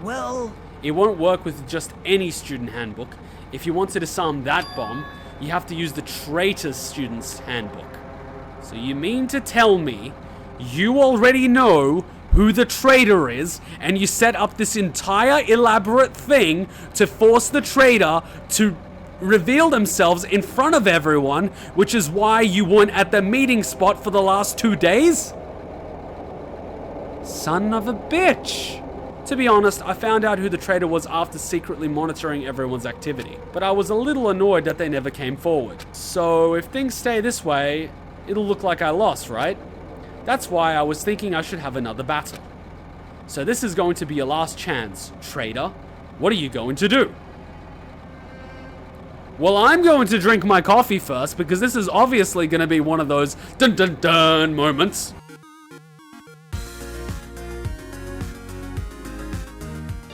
Well... It won't work with just any student handbook. If you want to disarm that bomb, you have to use the traitor's student's handbook. So you mean to tell me you already know who the traitor is, and you set up this entire elaborate thing to force the traitor to reveal themselves in front of everyone, which is why you weren't at the meeting spot for the last 2 days? Son of a bitch. To be honest, I found out who the traitor was after secretly monitoring everyone's activity, but I was a little annoyed that they never came forward. So if things stay this way, it'll look like I lost, right? That's why I was thinking I should have another battle. So this is going to be your last chance, traitor. What are you going to do? Well, I'm going to drink my coffee first, because this is obviously going to be one of those dun dun dun moments.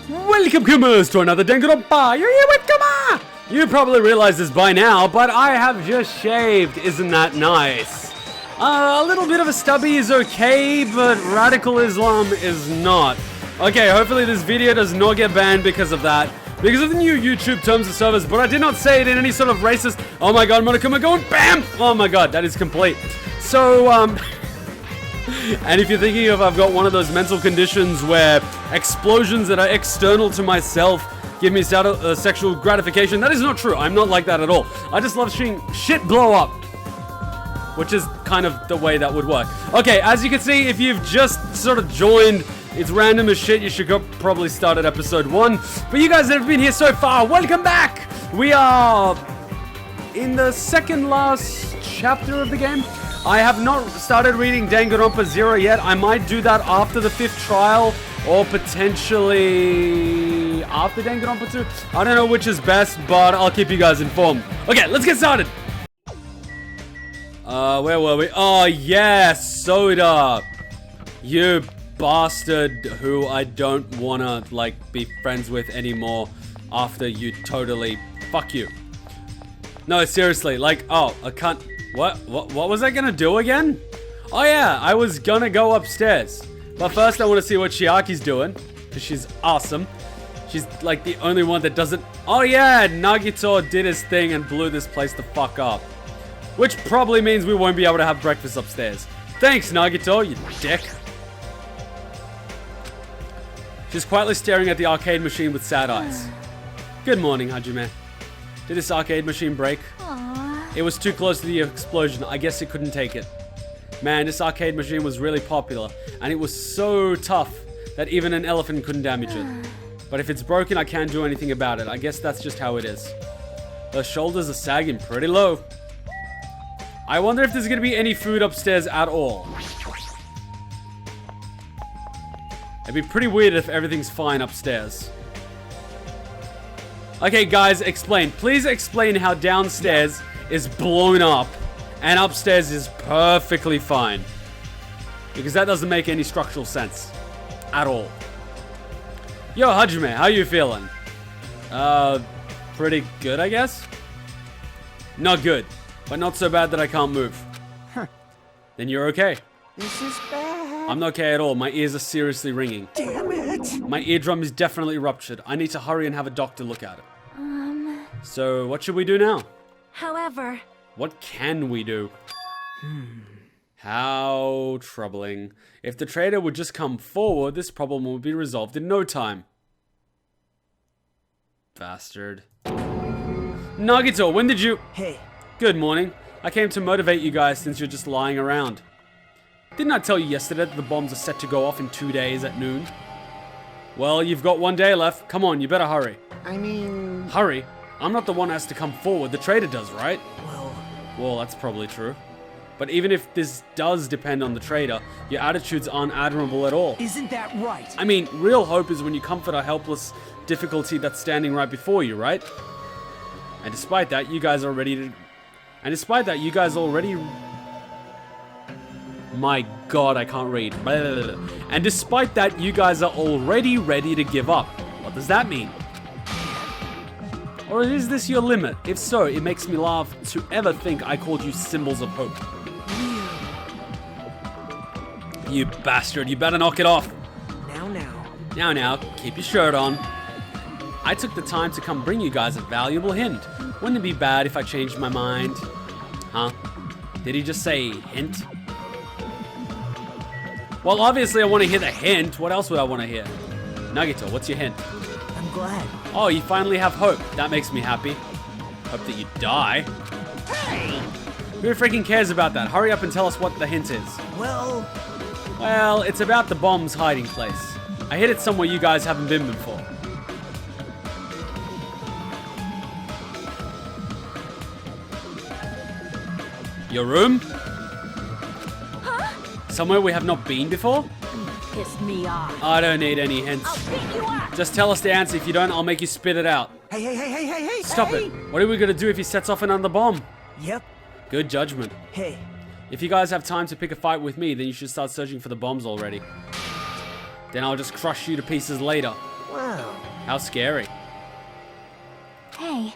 Welcome, Kumas, to another Danganronpa. You're here with Kuma! You probably realize this by now, but I have just shaved. Isn't that nice? A little bit of a stubby is okay, but radical Islam is not. Okay, hopefully this video does not get banned because of that. Because of the new YouTube terms of service, but I did not say it in any sort of racist... Oh my god, Monokuma going BAM! Oh my god, that is complete. So, and if you're thinking of I've got one of those mental conditions where explosions that are external to myself give me sexual gratification, that is not true. I'm not like that at all. I just love seeing shit blow up. Which is kind of the way that would work. Okay, as you can see, if you've just sort of joined, it's random as shit. You should go probably start at episode 1. But you guys that have been here so far, welcome back! We are in the second last chapter of the game. I have not started reading Danganronpa 0 yet. I might do that after the 5th trial, or potentially after Danganronpa 2. I don't know which is best, but I'll keep you guys informed. Okay, let's get started! Where were we? Oh, yes, Soda! You bastard who I don't wanna, like, be friends with anymore after you totally... Fuck you. No, seriously, like, oh, I can't... What was I gonna do again? Oh yeah, I was gonna go upstairs. But first I wanna see what Chiaki's doing, because she's awesome. She's, like, the only one that doesn't... Oh yeah, Nagito did his thing and blew this place the fuck up. Which probably means we won't be able to have breakfast upstairs. Thanks, Nagito, you dick. She's quietly staring at the arcade machine with sad eyes. Good morning, Hajime. Did this arcade machine break? Aww. It was too close to the explosion. I guess it couldn't take it. Man, this arcade machine was really popular, and it was so tough that even an elephant couldn't damage it. But if it's broken, I can't do anything about it. I guess that's just how it is. Her shoulders are sagging pretty low. I wonder if there's gonna be any food upstairs at all. It'd be pretty weird if everything's fine upstairs. Okay, guys, explain. Please explain how downstairs is blown up and upstairs is perfectly fine. Because that doesn't make any structural sense. At all. Yo, Hajime, how you feeling? Pretty good, I guess? Not good. But not so bad that I can't move. Huh. Then you're okay. This is bad. I'm not okay at all. My ears are seriously ringing. Damn it. My eardrum is definitely ruptured. I need to hurry and have a doctor look at it. So, what should we do now? However... What can we do? How troubling. If the traitor would just come forward, this problem would be resolved in no time. Bastard. Nagito, when did you... Hey. Good morning. I came to motivate you guys since you're just lying around. Didn't I tell you yesterday that the bombs are set to go off in 2 days at noon? Well, you've got 1 day left. Come on, you better hurry. I mean... Hurry? I'm not the one who has to come forward. The traitor does, right? Well, that's probably true. But even if this does depend on the traitor, your attitudes aren't admirable at all. Isn't that right? I mean, real hope is when you comfort a helpless difficulty that's standing right before you, right? And despite that, you guys are ready to... My god, I can't read. And despite that, you guys are already ready to give up. What does that mean? Or is this your limit? If so, it makes me laugh to ever think I called you symbols of hope. You bastard, you better knock it off. Now. Now, keep your shirt on. I took the time to come bring you guys a valuable hint. Wouldn't it be bad if I changed my mind? Huh? Did he just say hint? Well, obviously I want to hear the hint. What else would I want to hear? Nagito, what's your hint? I'm glad. Oh, you finally have hope. That makes me happy. Hope that you die. Hey! Who freaking cares about that? Hurry up and tell us what the hint is. Well, It's about the bomb's hiding place. I hid it somewhere you guys haven't been before. Your room? Huh? Somewhere we have not been before? Pissed me off. I don't need any hints. I'll beat you up. Just tell us the answer. If you don't, I'll make you spit it out. hey! Stop it. What are we gonna do if he sets off another bomb? Yep. Good judgment. Hey, If you guys have time to pick a fight with me, then you should start searching for the bombs already. Then I'll just crush you to pieces later. wow. How scary. Hey,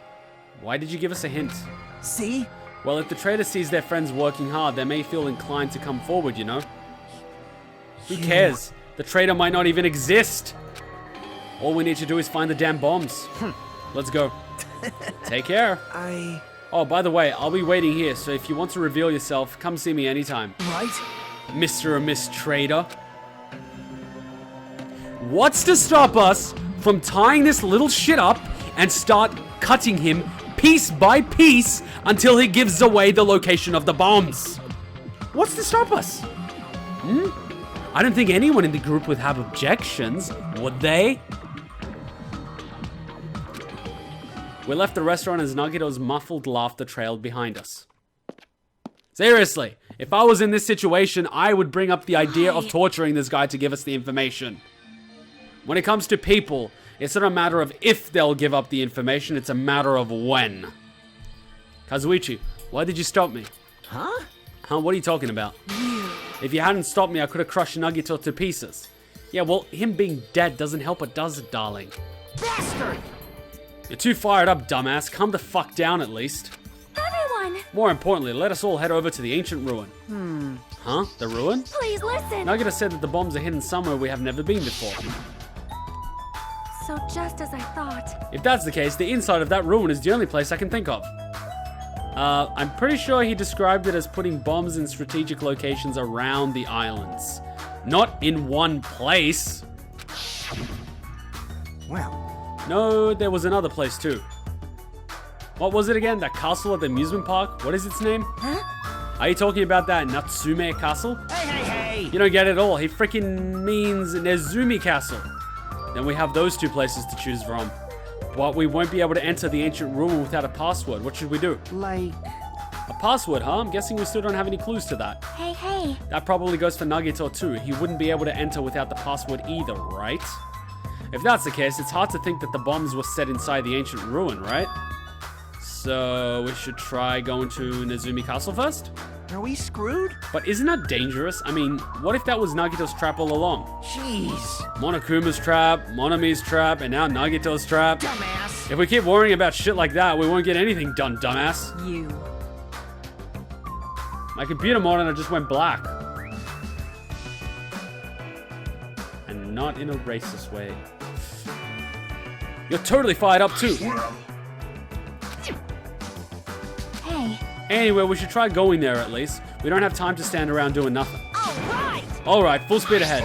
Why did you give us a hint? See? Well, if the traitor sees their friends working hard, they may feel inclined to come forward, you know? Who cares? The traitor might not even exist. All we need to do is find the damn bombs. Let's go. Take care. Oh, by the way, I'll be waiting here, so if you want to reveal yourself, come see me anytime. Right? Mr. or Miss Trader. What's to stop us from tying this little shit up and start cutting him piece by piece until he gives away the location of the bombs? What's to stop us? I don't think anyone in the group would have objections, would they? We left the restaurant as Nagito's muffled laughter trailed behind us. Seriously, if I was in this situation, I would bring up the idea of torturing this guy to give us the information. When it comes to people, it's not a matter of if they'll give up the information, it's a matter of when. Kazuichi, why did you stop me? Huh? Huh, what are you talking about? If you hadn't stopped me, I could have crushed Nagito to pieces. Yeah, well, him being dead doesn't help it, does it, darling? Bastard! You're too fired up, dumbass. Calm the fuck down, at least. everyone, More importantly, let us all head over to the ancient ruin. Huh? The ruin? please listen. Nagito said that the bombs are hidden somewhere we have never been before. So just as I thought. If that's the case, the inside of that ruin is the only place I can think of. I'm pretty sure he described it as putting bombs in strategic locations around the islands. Not in one place. Well, No, there was another place too. What was it again? That castle at the amusement park? What is its name? Huh? Are you talking about that Natsume Castle? hey! You don't get it all. He freaking means Nezumi Castle. Then we have those two places to choose from. But we won't be able to enter the ancient ruin without a password. What should we do? Like, A password, huh? I'm guessing we still don't have any clues to that. Hey. That probably goes for Nagito too. He wouldn't be able to enter without the password either, right? If that's the case, it's hard to think that the bombs were set inside the ancient ruin, right? So we should try going to Nezumi Castle first? are we screwed? But isn't that dangerous? I mean, what if that was Nagito's trap all along? Jeez. Monokuma's trap, Monomi's trap, and now Nagito's trap. Dumbass. If we keep worrying about shit like that, we won't get anything done, dumbass. You. My computer monitor just went black. And not in a racist way. You're totally fired up too. Hey. Anyway, we should try going there at least. We don't have time to stand around doing nothing. Alright, full speed ahead.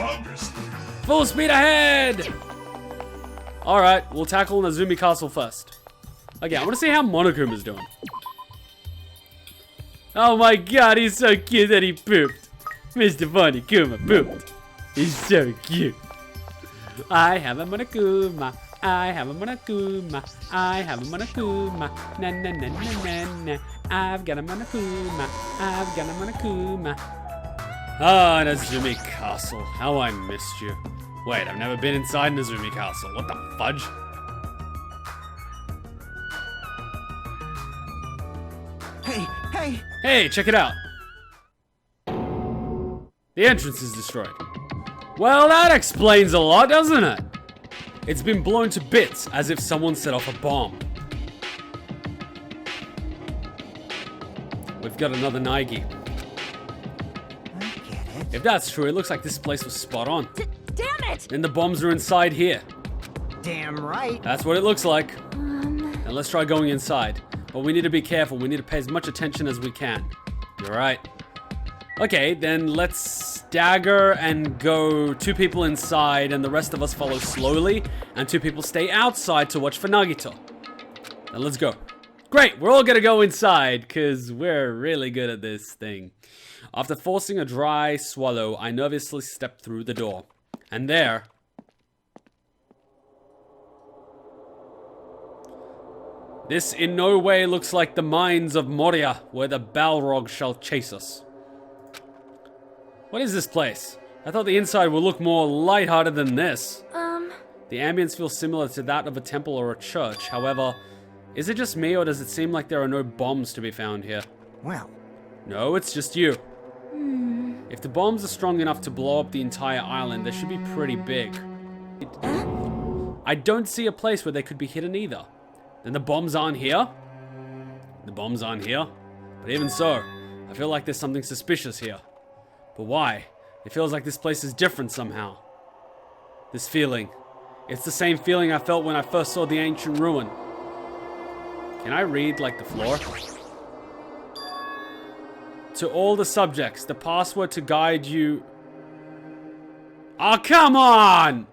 Full speed ahead! Alright, we'll tackle Nezumi Castle first. Okay, I want to see how Monokuma's doing. Oh my god, he's so cute that he pooped. Mr. Monokuma pooped. He's so cute. I have a Monokuma. I have a Monokuma. I have a Monokuma. Na na na na na na. I've got a Monokuma. I've got a Monokuma. Ah, Nezumi Castle. How I missed you. Wait, I've never been inside Nezumi Castle. What the fudge? Hey! Hey, check it out. The entrance is destroyed. Well, that explains a lot, doesn't it? It's been blown to bits as if someone set off a bomb. We've got another Naigi. I get it. If that's true, it looks like this place was spot on. Damn it! And the bombs are inside here. Damn right. That's what it looks like. Now let's try going inside. But we need to be careful. We need to pay as much attention as we can. You're right. Okay, then let's stagger and go 2 people inside and the rest of us follow slowly and 2 people stay outside to watch for Nagito. Now let's go. Great, we're all gonna go inside because we're really good at this thing. After forcing a dry swallow, I nervously stepped through the door. And there... This in no way looks like the mines of Moria, where the Balrog shall chase us. What is this place? I thought the inside would look more lighthearted than this. The ambience feels similar to that of a temple or a church. However, is it just me or does it seem like there are no bombs to be found here? Well, No, it's just you. If the bombs are strong enough to blow up the entire island, they should be pretty big. I don't see a place where they could be hidden either. Then the bombs aren't here? The bombs aren't here? But even so, I feel like there's something suspicious here. But why? It feels like this place is different somehow. This feeling. It's the same feeling I felt when I first saw the ancient ruin. Can I read, like, the floor? To all the subjects, the password to guide you... Oh, come on!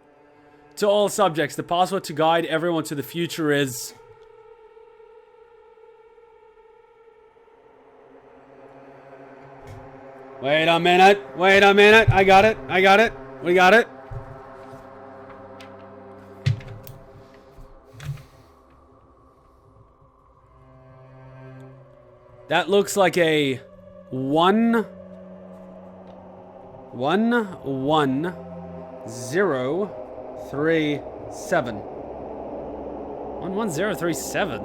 To all subjects, the password to guide everyone to the future is... Wait a minute, I got it, we got it. That looks like a 11037. 11037.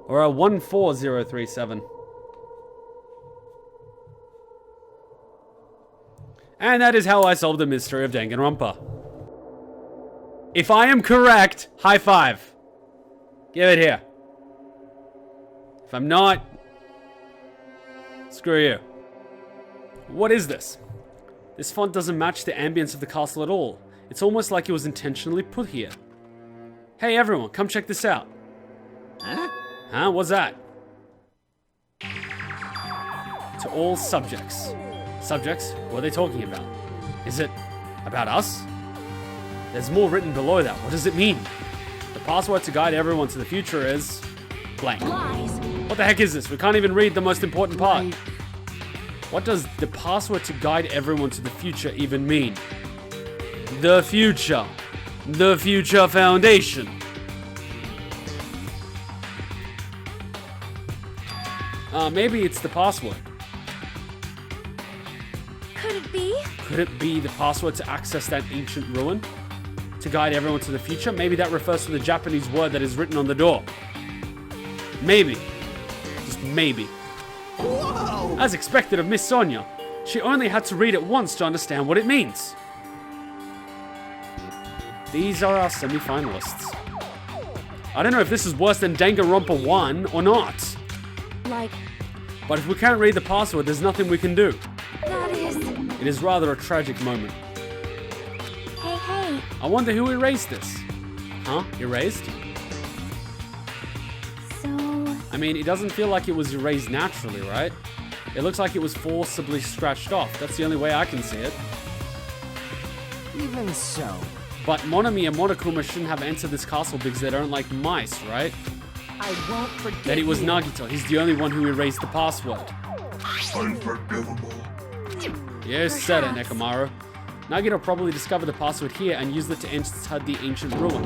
Or a 14037. And that is how I solved the mystery of Danganronpa. If I am correct, high five. Give it here. If I'm not, screw you. What is this? This font doesn't match the ambience of the castle at all. It's almost like it was intentionally put here. Hey everyone, come check this out. Huh? Huh? What's that? To all subjects. Subjects? What are they talking about? Is it about us? There's more written below that. What does it mean? The password to guide everyone to the future is... blank. Lies. What the heck is this? We can't even read the most important part. What does the password to guide everyone to the future even mean? The future. The Future Foundation. Maybe it's the password. Could it be? Could it be the password to access that ancient ruin? To guide everyone to the future? Maybe that refers to the Japanese word that is written on the door. Maybe. Just maybe. Whoa! As expected of Miss Sonia, she only had to read it once to understand what it means. These are our semi-finalists. I don't know if this is worse than Danganronpa 1 or not. Like, But if we can't read the password, there's nothing we can do. that is... It is rather a tragic moment. Hey. I wonder who erased this. Huh? Erased? So... I mean, it doesn't feel like it was erased naturally, right? It looks like it was forcibly scratched off. That's the only way I can see it. Even so. But Monomi and Monokuma shouldn't have entered this castle because they don't like mice, right? I won't forget That it was you. Nagito. He's the only one who erased the password. Unforgivable. You said it, Nekomaru. Nagito probably discovered the password here and used it to enter the ancient ruin.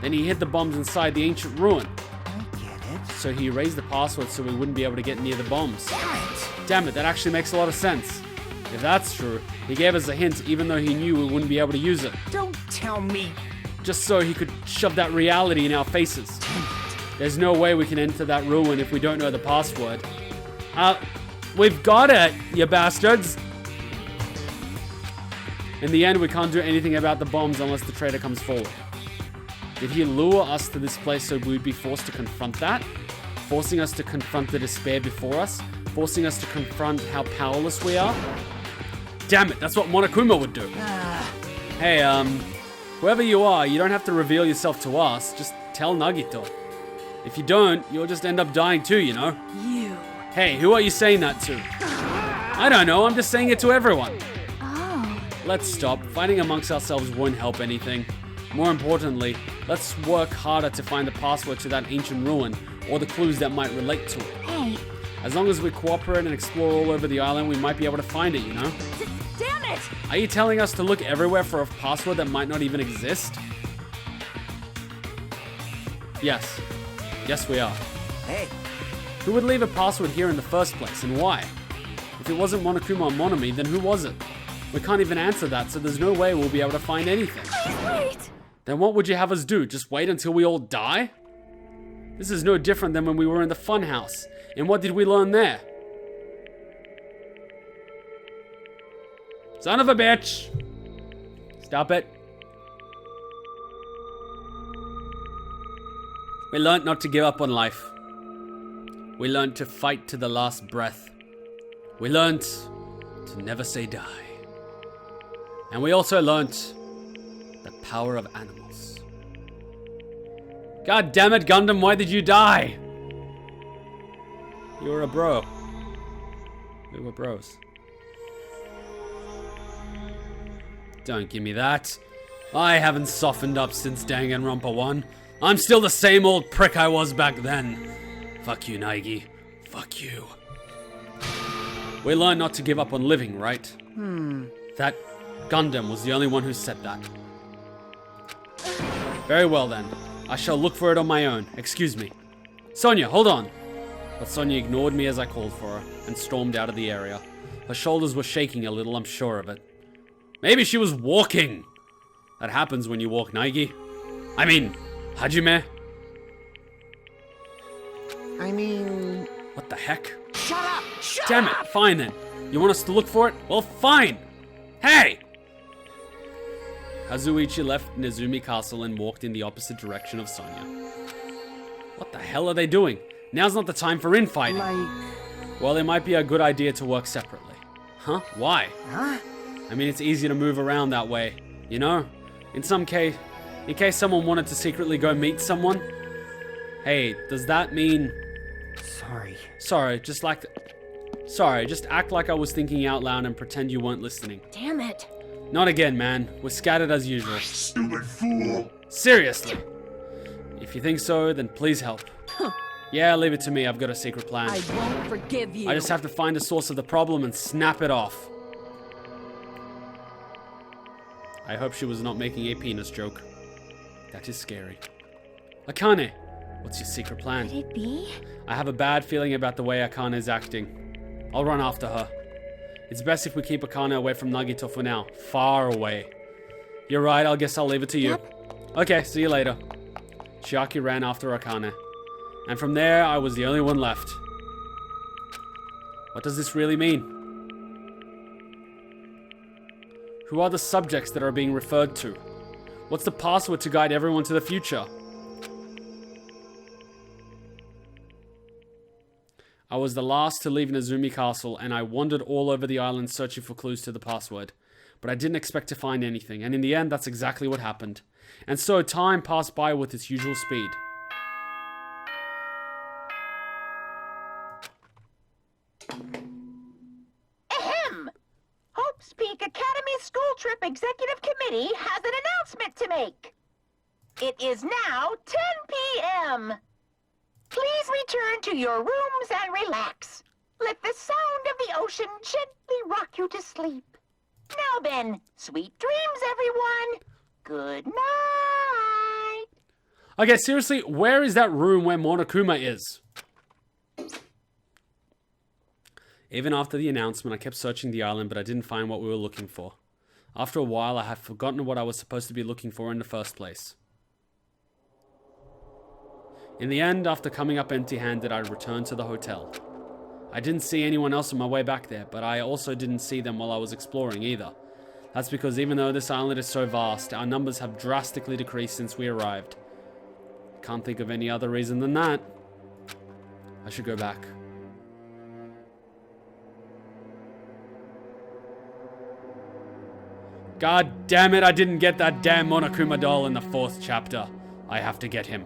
Then he hid the bombs inside the ancient ruin. I get it. So he erased the password so we wouldn't be able to get near the bombs. Damn it. Damn it, that actually makes a lot of sense. If that's true, he gave us a hint even though he knew we wouldn't be able to use it. Don't tell me. Just so he could shove that reality in our faces. Damn it. There's no way we can enter that ruin if we don't know the password. We've got it, you bastards! In the end, we can't do anything about the bombs unless the traitor comes forward. Did he lure us to this place so we'd be forced to confront that? Forcing us to confront the despair before us? Forcing us to confront how powerless we are? Damn it, that's what Monokuma would do. Hey, whoever you are, you don't have to reveal yourself to us. Just tell Nagito. If you don't, you'll just end up dying too, you know? You. Hey, who are you saying that to? I don't know, I'm just saying it to everyone. Oh. Let's stop. Fighting amongst ourselves won't help anything. More importantly, let's work harder to find the password to that ancient ruin, or the clues that might relate to it. Hey. As long as we cooperate and explore all over the island, we might be able to find it, you know? Damn it! Are you telling us to look everywhere for a password that might not even exist? Yes. Yes, we are. Hey, Who would leave a password here in the first place, and why? If it wasn't Monokuma or Monomi, then who was it? We can't even answer that, so there's no way we'll be able to find anything. Wait! Then what would you have us do? Just wait until we all die? This is no different than when we were in the fun house. And what did we learn there? Son of a bitch! Stop it. We learned not to give up on life. We learned to fight to the last breath. We learned to never say die. And we also learned the power of animals. God damn it, Gundham, why did you die? You were a bro. We were bros. Don't give me that. I haven't softened up since Danganronpa 1. I'm still the same old prick I was back then. Fuck you, Naegi. Fuck you. We learned not to give up on living, right? That Gundham was the only one who said that. Very well then. I shall look for it on my own. Excuse me. Sonia, hold on. But Sonia ignored me as I called for her and stormed out of the area. Her shoulders were shaking a little, I'm sure of it. Maybe she was walking. That happens when you walk, Naegi. I mean, Hajime. I mean... What the heck? Shut up! Shut Damn up! it, fine then. You want us to look for it? Well, fine. Hey! Kazuichi left Nezumi Castle and walked in the opposite direction of Sonia. What the hell are they doing? Now's not the time for infighting. Well, it might be a good idea to work separately. Huh? Why? Huh? I mean, it's easier to move around that way, you know? In case someone wanted to secretly go meet someone. Hey, does that mean... Sorry, just act like I was thinking out loud and pretend you weren't listening. Damn it. Not again, man. We're scattered as usual. Stupid fool. Seriously. If you think so, then please help. Yeah, leave it to me. I've got a secret plan. I won't forgive you. I just have to find the source of the problem and snap it off. I hope she was not making a penis joke. That is scary. Akane, what's your secret plan? Could it be? I have a bad feeling about the way Akane is acting. I'll run after her. It's best if we keep Akane away from Nagito for now. Far away. You're right, I guess I'll leave it to you. Yep. Okay, see you later. Chiaki ran after Akane. And from there, I was the only one left. What does this really mean? Who are the subjects that are being referred to? What's the password to guide everyone to the future? I was the last to leave Nezumi Castle, and I wandered all over the island searching for clues to the password. But I didn't expect to find anything, and in the end, that's exactly what happened. And so time passed by with its usual speed. Ahem! Hope's Peak Academy School Trip Executive Committee has an announcement to make. It is now 10 p.m. Please return to your rooms and relax. Let the sound of the ocean gently rock you to sleep. Now then, sweet dreams, everyone. Good night. Okay, seriously, where is that room where Monokuma is? Even after the announcement, I kept searching the island, but I didn't find what we were looking for. After a while, I had forgotten what I was supposed to be looking for in the first place. In the end, after coming up empty-handed, I returned to the hotel. I didn't see anyone else on my way back there, but I also didn't see them while I was exploring either. That's because even though this island is so vast, our numbers have drastically decreased since we arrived. Can't think of any other reason than that. I should go back. God damn it, I didn't get that damn Monokuma doll in the 4th chapter. I have to get him.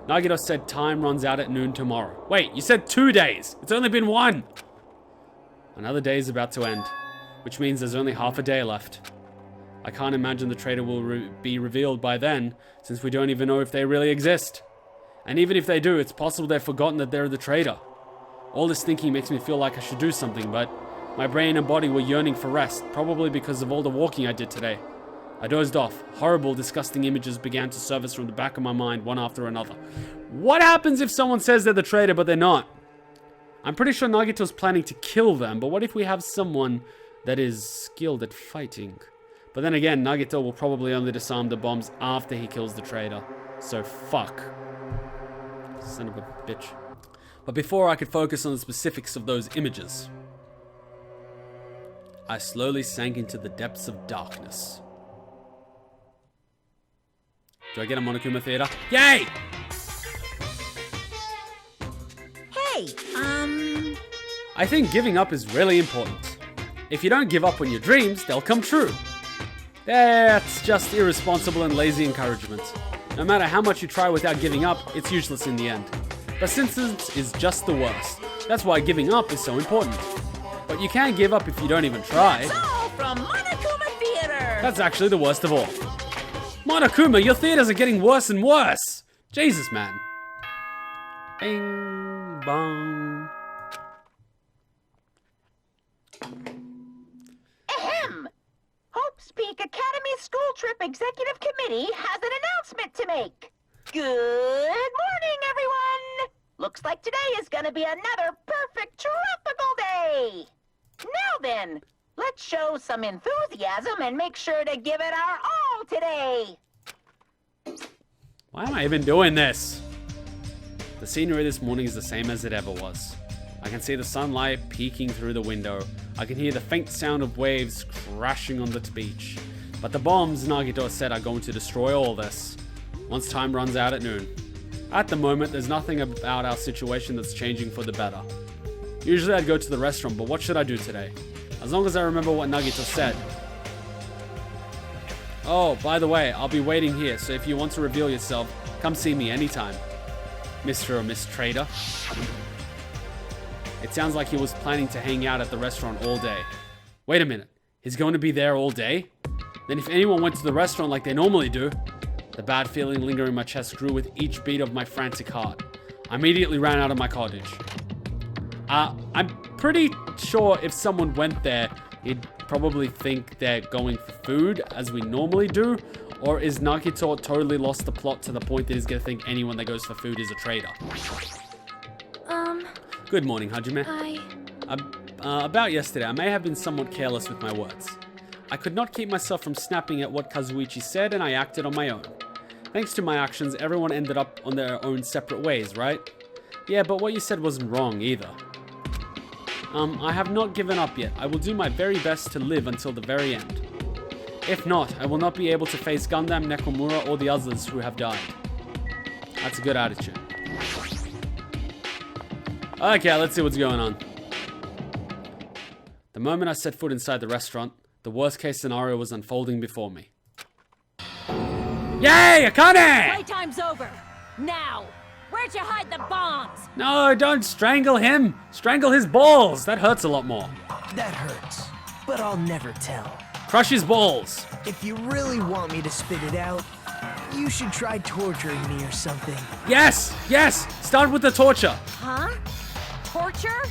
Nagito said time runs out at noon tomorrow. Wait, you said 2 days. It's only been 1. Another day is about to end, which means there's only half a day left. I can't imagine the traitor will be revealed by then, since we don't even know if they really exist. And even if they do, it's possible they've forgotten that they're the traitor. All this thinking makes me feel like I should do something, but my brain and body were yearning for rest, probably because of all the walking I did today. I dozed off. Horrible, disgusting images began to surface from the back of my mind, one after another. What happens if someone says they're the traitor, but they're not? I'm pretty sure Nagito's planning to kill them, but what if we have someone that is skilled at fighting? But then again, Nagito will probably only disarm the bombs after he kills the traitor. So fuck. Son of a bitch. But before I could focus on the specifics of those images, I slowly sank into the depths of darkness. Do I get a Monokuma theater? Yay! Hey, I think giving up is really important. If you don't give up on your dreams, they'll come true. That's just irresponsible and lazy encouragement. No matter how much you try without giving up, it's useless in the end. Persistence is just the worst. That's why giving up is so important. But you can't give up if you don't even try. It's all from Monokuma Theater. That's actually the worst of all. Monokuma, your theaters are getting worse and worse. Jesus, man. Bing, bong. Ahem. Hope's Peak Academy School Trip Executive Committee has an announcement to make. Good morning, everyone. Looks like today is going to be another perfect tropical day. Now then, let's show some enthusiasm and make sure to give it our all today. Why am I even doing this? The scenery this morning is the same as it ever was. I can see the sunlight peeking through the window. I can hear the faint sound of waves crashing on the beach. But the bombs Nagito said are going to destroy all this once time runs out at noon. At the moment, there's nothing about our situation that's changing for the better. Usually I'd go to the restaurant, but what should I do today? As long as I remember what Nagito said. Oh, by the way, I'll be waiting here, so if you want to reveal yourself, come see me anytime. Mr. or Miss Trader. It sounds like he was planning to hang out at the restaurant all day. Wait a minute, he's going to be there all day? Then if anyone went to the restaurant like they normally do, the bad feeling lingering in my chest grew with each beat of my frantic heart. I immediately ran out of my cottage. I'm pretty sure if someone went there, he'd probably think they're going for food, as we normally do. Or is Nagito totally lost the plot to the point that he's gonna think anyone that goes for food is a traitor? Good morning, Hajime. About yesterday, I may have been somewhat careless with my words. I could not keep myself from snapping at what Kazuichi said, and I acted on my own. Thanks to my actions, everyone ended up on their own separate ways, right? Yeah, but what you said wasn't wrong either. I have not given up yet. I will do my very best to live until the very end. If not, I will not be able to face Gundham, Nekomura, or the others who have died. That's a good attitude. Okay, let's see what's going on. The moment I set foot inside the restaurant, the worst case scenario was unfolding before me. Yay, Akane! Playtime's over. Now, where'd you hide the bombs? No, don't strangle him. Strangle his balls. That hurts a lot more. that hurts, but I'll never tell. Crush his balls. If you really want me to spit it out, you should try torturing me or something. Yes, yes. Start with the torture. Huh? Torture?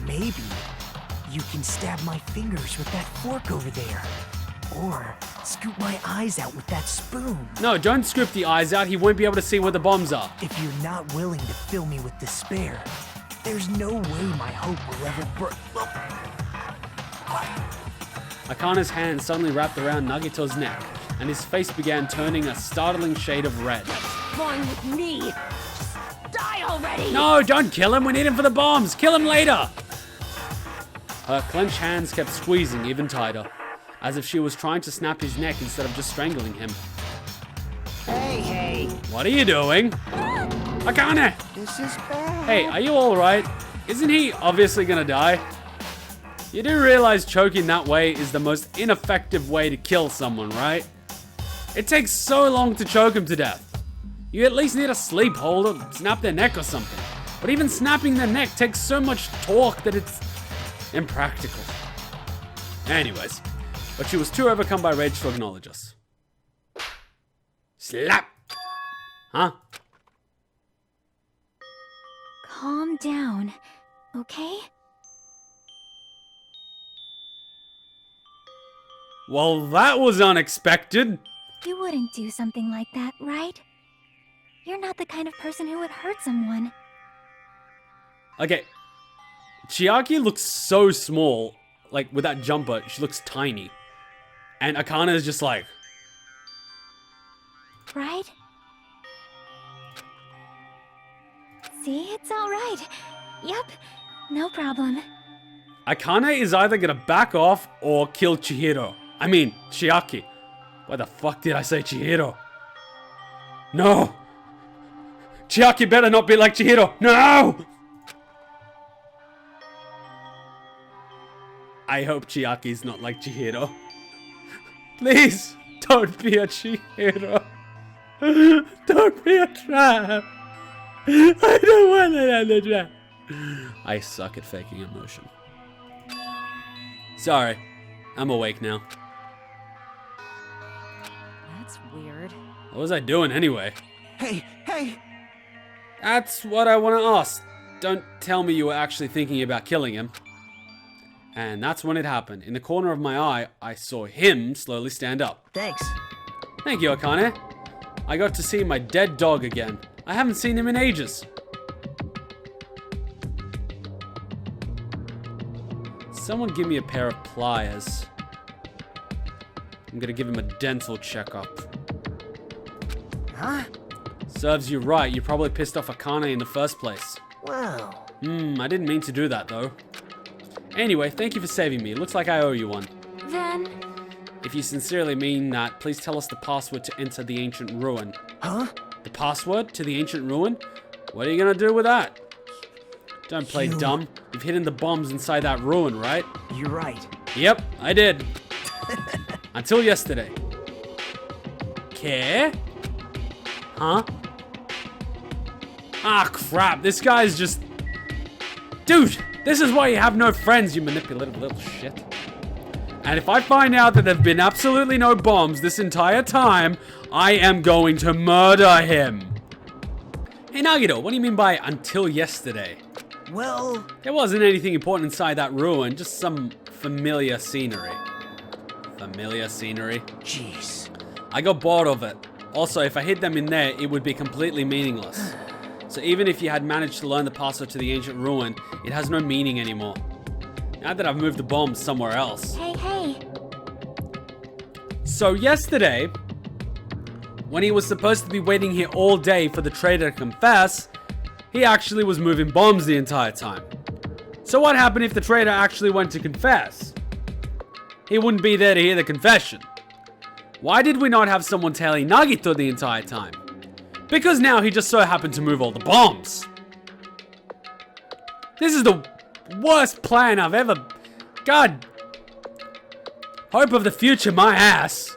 Maybe you can stab my fingers with that fork over there. Or scoop my eyes out with that spoon. No, don't scoop the eyes out. He won't be able to see where the bombs are. If you're not willing to fill me with despair, there's no way my hope will ever Akane's hand suddenly wrapped around Nagito's neck, and his face began turning a startling shade of red. Fine with me. Just die already. No, don't kill him. We need him for the bombs. Kill him later. Her clenched hands kept squeezing even tighter, as if she was trying to snap his neck instead of just strangling him. Hey. What are you doing? Akane! This is bad. Hey, are you alright? Isn't he obviously gonna die? You do realize choking that way is the most ineffective way to kill someone, right? It takes so long to choke them to death. You at least need a sleep hold or snap their neck or something. But even snapping their neck takes so much torque that it's impractical. Anyways, but she was too overcome by rage to acknowledge us. Slap! Huh? Calm down, okay? Well, that was unexpected. You wouldn't do something like that, right? You're not the kind of person who would hurt someone. Okay. Chiaki looks so small. Like, with that jumper, she looks tiny. And Akane is just like... Right? See, it's alright. Yep, no problem. Akane is either gonna back off or kill Chihiro. I mean, Chiaki. Why the fuck did I say Chihiro? No! Chiaki better not be like Chihiro! No! I hope Chiaki's not like Chihiro. Please, don't be a Chihiro. Don't be a trap. I don't want to end the trap. I suck at faking emotion. Sorry, I'm awake now. That's weird. What was I doing anyway? Hey, hey! That's what I want to ask. Don't tell me you were actually thinking about killing him. And that's when it happened. In the corner of my eye, I saw him slowly stand up. Thanks. Thank you, Akane. I got to see my dead dog again. I haven't seen him in ages. Someone give me a pair of pliers. I'm gonna give him a dental checkup. Huh? Serves you right, you probably pissed off Akane in the first place. Well... I didn't mean to do that though. Anyway, thank you for saving me. Looks like I owe you one. Then... If you sincerely mean that, please tell us the password to enter the ancient ruin. Huh? The password to the ancient ruin? What are you gonna do with that? Don't play dumb. You've hidden the bombs inside that ruin, right? You're right. Yep, I did. Until yesterday. Care? Huh? Ah, crap. This guy's just... Dude, this is why you have no friends, you manipulative little shit. And if I find out that there have been absolutely no bombs this entire time, I am going to murder him. Hey, Nagito, what do you mean by until yesterday? Well... There wasn't anything important inside that ruin, just some familiar scenery. Familiar scenery? Jeez. I got bored of it. Also, if I hid them in there, it would be completely meaningless. So even if you had managed to learn the password to the ancient ruin, it has no meaning anymore. Now that I've moved the bombs somewhere else. Hey. So yesterday, when he was supposed to be waiting here all day for the traitor to confess, he actually was moving bombs the entire time. So what happened if the traitor actually went to confess? He wouldn't be there to hear the confession. Why did we not have someone tailing Nagito the entire time? Because now he just so happened to move all the bombs. This is the worst plan I've ever... God. Hope of the future, my ass.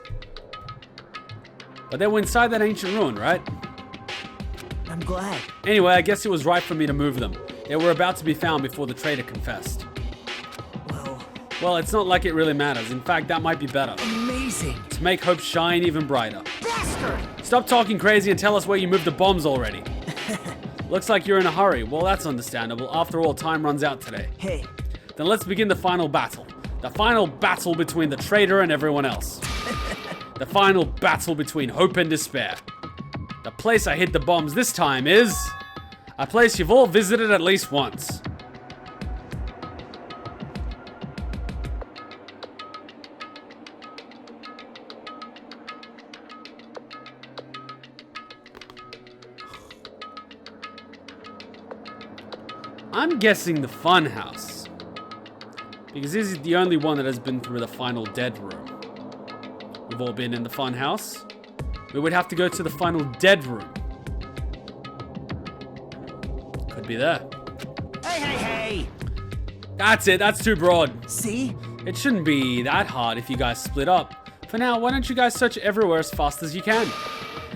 But they were inside that ancient ruin, right? I'm glad. Anyway, I guess it was right for me to move them. They were about to be found before the traitor confessed. Well, it's not like it really matters. In fact, that might be better. Amazing. To make hope shine even brighter. Bastard! Stop talking crazy and tell us where you moved the bombs already. Looks like you're in a hurry. Well, that's understandable. After all, time runs out today. Hey. Then let's begin the final battle. The final battle between the traitor and everyone else. The final battle between hope and despair. The place I hid the bombs this time is... a place you've all visited at least once. I'm guessing the fun house. Because this is the only one that has been through the final dead room. We've all been in the fun house. We would have to go to the final dead room. Could be there. Hey! That's it. That's too broad. See? It shouldn't be that hard if you guys split up. For now, why don't you guys search everywhere as fast as you can?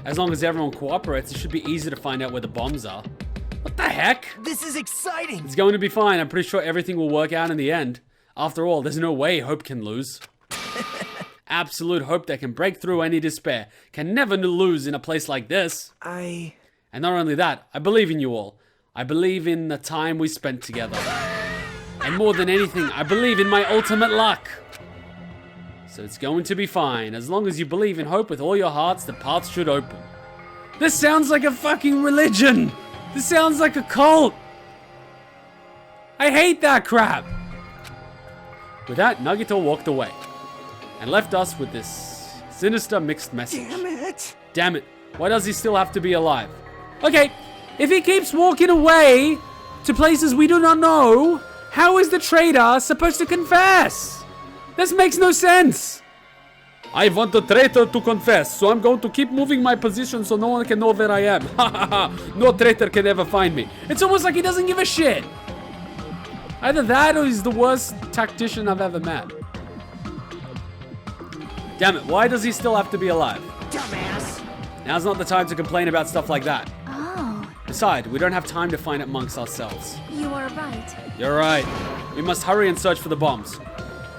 As long as everyone cooperates, it should be easy to find out where the bombs are. What the heck? This is exciting! It's going to be fine. I'm pretty sure everything will work out in the end. After all, there's no way Hope can lose. Absolute hope that can break through any despair. Can never lose in a place like this. And not only that, I believe in you all. I believe in the time we spent together. And more than anything, I believe in my ultimate luck. So it's going to be fine. As long as you believe in hope with all your hearts, the paths should open. This sounds like a fucking religion. This sounds like a cult. I hate that crap. With that, Nagito walked away and left us with this sinister mixed message. Damn it! Damn it. Why does he still have to be alive? Okay, if he keeps walking away to places we do not know, how is the traitor supposed to confess? This makes no sense. I want the traitor to confess, so I'm going to keep moving my position so no one can know where I am. Ha ha ha. No traitor can ever find me. It's almost like he doesn't give a shit. Either that or he's the worst tactician I've ever met. Damn it, why does he still have to be alive? Dumbass! Now's not the time to complain about stuff like that. Oh, Besides, we don't have time to find it amongst ourselves. you are right. You're right. We must hurry and search for the bombs.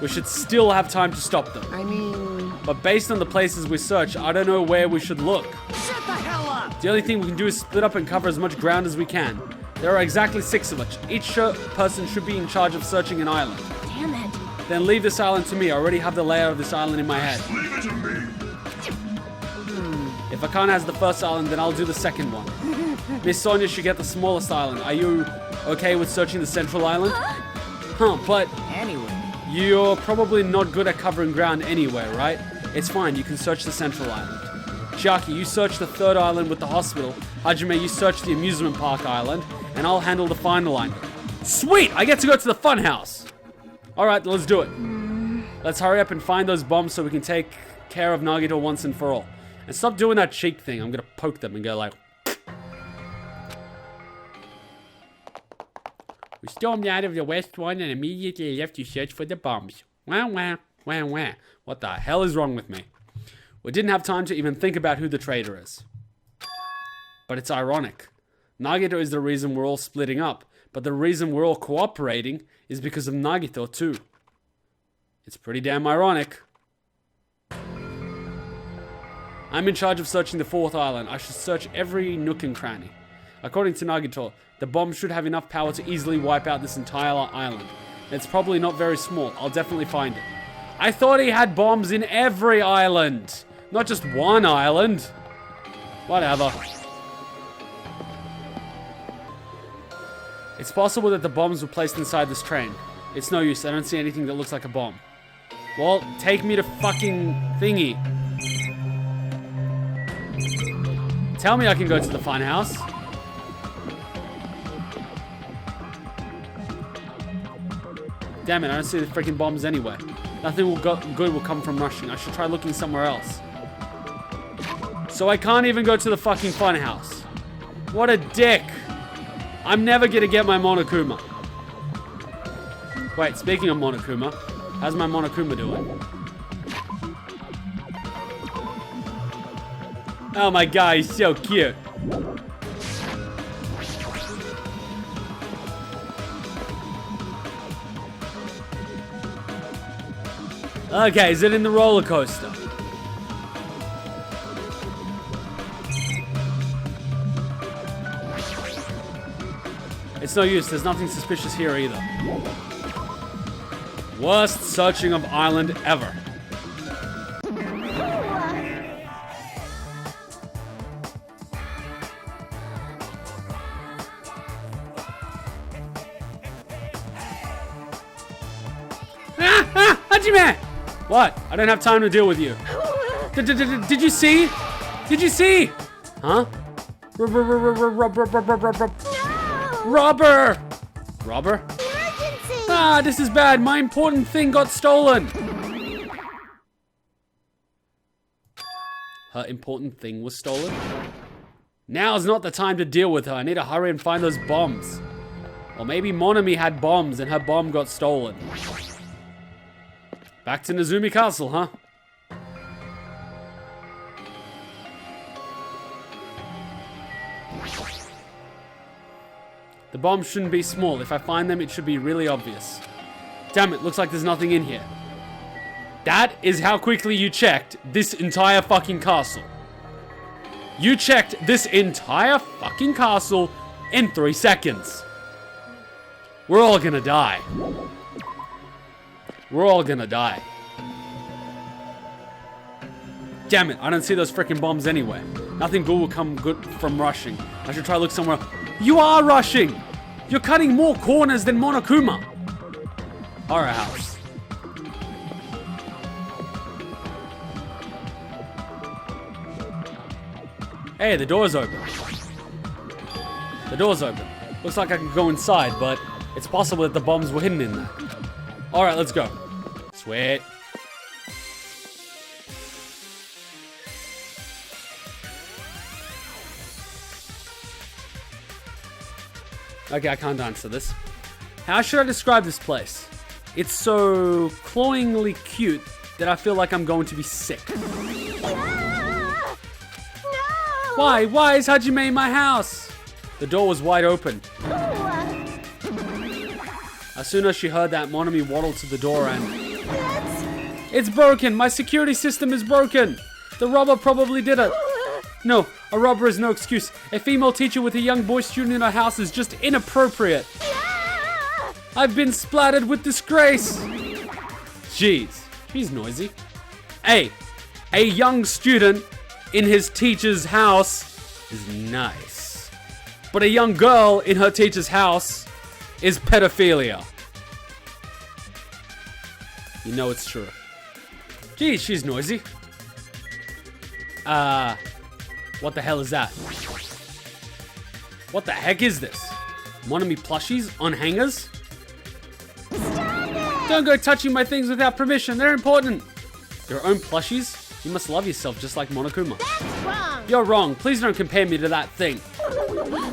We should still have time to stop them. I mean... But based on the places we search, I don't know where we should look. Shut the hell up! The only thing we can do is split up and cover as much ground as we can. There are exactly 6 of us. Each person should be in charge of searching an island. Damn it. Then leave this island to me. I already have the layout of this island in my head. Leave it to me. If Akane has the first island, then I'll do the second one. Miss Sonia should get the smallest island. Are you okay with searching the central island? Huh, but Anyway. you're probably not good at covering ground anywhere, right? It's fine, you can search the central island. Chiaki, you search the third island with the hospital. Hajime, you search the amusement park island. And I'll handle the final island. Sweet! I get to go to the fun house! Alright, let's do it. Let's hurry up and find those bombs so we can take care of Nagito once and for all. And stop doing that cheek thing. I'm gonna poke them and go like... We stormed out of the west one and immediately left to search for the bombs. Wah, wah, wah, wah. What the hell is wrong with me? We didn't have time to even think about who the traitor is. But it's ironic. Nagito is the reason we're all splitting up, but the reason we're all cooperating is because of Nagito too. It's pretty damn ironic. I'm in charge of searching the 4th island. I should search every nook and cranny. According to Nagito, the bomb should have enough power to easily wipe out this entire island. It's probably not very small. I'll definitely find it. I thought he had bombs in every island, not just one island. Whatever. It's possible that the bombs were placed inside this train. It's no use. I don't see anything that looks like a bomb. Well, take me to fucking thingy. Tell me I can go to the fun house. Damn it, I don't see the freaking bombs anywhere. Nothing good will come from rushing. I should try looking somewhere else. So I can't even go to the fucking fun house. What a dick. I'm never gonna get my Monokuma. Wait, speaking of Monokuma, how's my Monokuma doing? Oh my god, he's so cute. Okay, is it in the roller coaster? It's no use, there's nothing suspicious here either. Worst searching of island ever. Hajime! What? I don't have time to deal with you. Did you see? Did you see? Huh? Robber! Robber? Emergency! Ah, this is bad. My important thing got stolen. Her important thing was stolen? Now's not the time to deal with her. I need to hurry and find those bombs. Or maybe Monomi had bombs and her bomb got stolen. Back to Nezumi Castle, huh? The bombs shouldn't be small. If I find them, it should be really obvious. Damn it, looks like there's nothing in here. That is how quickly you checked this entire fucking castle. You checked this entire fucking castle in 3 seconds. We're all gonna die. We're all gonna die. Damn it, I don't see those freaking bombs anywhere. Nothing good will come good from rushing. I should try to look somewhere. You are rushing! You're cutting more corners than Monokuma. Horror house. Hey, the door's open. The door's open. Looks like I can go inside, but it's possible that the bombs were hidden in there. Alright, let's go. Sweet. Okay, I can't answer this. How should I describe this place? It's so cloyingly cute that I feel like I'm going to be sick. Ah! No! Why? Why is Hajime in my house? The door was wide open. As soon as she heard that, Monomi waddled to the door and... It's broken! My security system is broken! The robber probably did it! No, a robber is no excuse. A female teacher with a young boy student in her house is just inappropriate. I've been splattered with disgrace. Jeez, she's noisy. Hey, a young student in his teacher's house is nice. But a young girl in her teacher's house is pedophilia. You know it's true. Jeez, she's noisy. What the hell is that? What the heck is this? Monomi plushies on hangers? Don't go touching my things without permission. They're important. Your own plushies? You must love yourself just like Monokuma. That's wrong. You're wrong. Please don't compare me to that thing.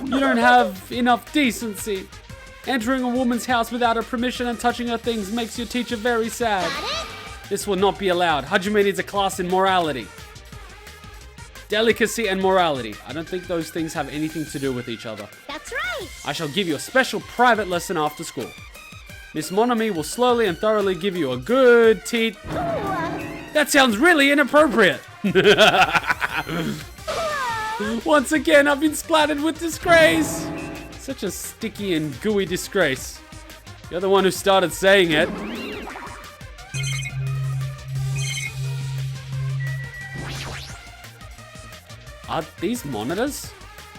You don't have enough decency. Entering a woman's house without her permission and touching her things makes your teacher very sad. Got it? This will not be allowed. Hajime needs a class in morality. Delicacy and morality. I don't think those things have anything to do with each other. That's right. I shall give you a special private lesson after school. Miss Monomi will slowly and thoroughly give you a good teach. That sounds really inappropriate. Once again, I've been splattered with disgrace. Such a sticky and gooey disgrace. You're the one who started saying it. Are these monitors?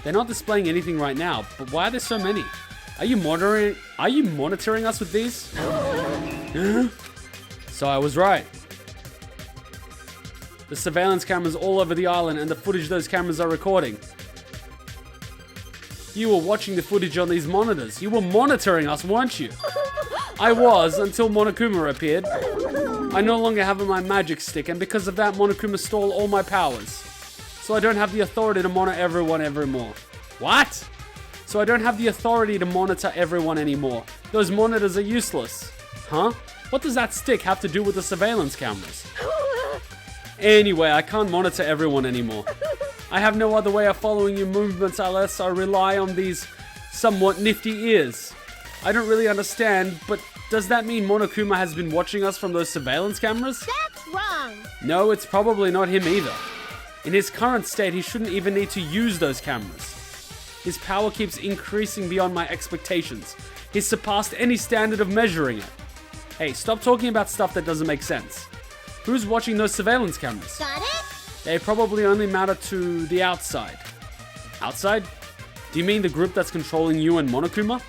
They're not displaying anything right now, but why are there so many? Are you monitoring us with these? So I was right. The surveillance cameras all over the island and the footage those cameras are recording. You were watching the footage on these monitors. You were monitoring us, weren't you? I was, until Monokuma appeared. I no longer have my magic stick, and because of that, Monokuma stole all my powers. So I don't have the authority to monitor everyone anymore. What? So I don't have the authority to monitor everyone anymore. Those monitors are useless. Huh? What does that stick have to do with the surveillance cameras? Anyway, I can't monitor everyone anymore. I have no other way of following your movements unless I rely on these somewhat nifty ears. I don't really understand, but does that mean Monokuma has been watching us from those surveillance cameras? That's wrong. No, it's probably not him either. In his current state, he shouldn't even need to use those cameras. His power keeps increasing beyond my expectations. He's surpassed any standard of measuring it. Hey, stop talking about stuff that doesn't make sense. Who's watching those surveillance cameras? Got it? They probably only matter to the outside. Outside? Do you mean the group that's controlling you and Monokuma?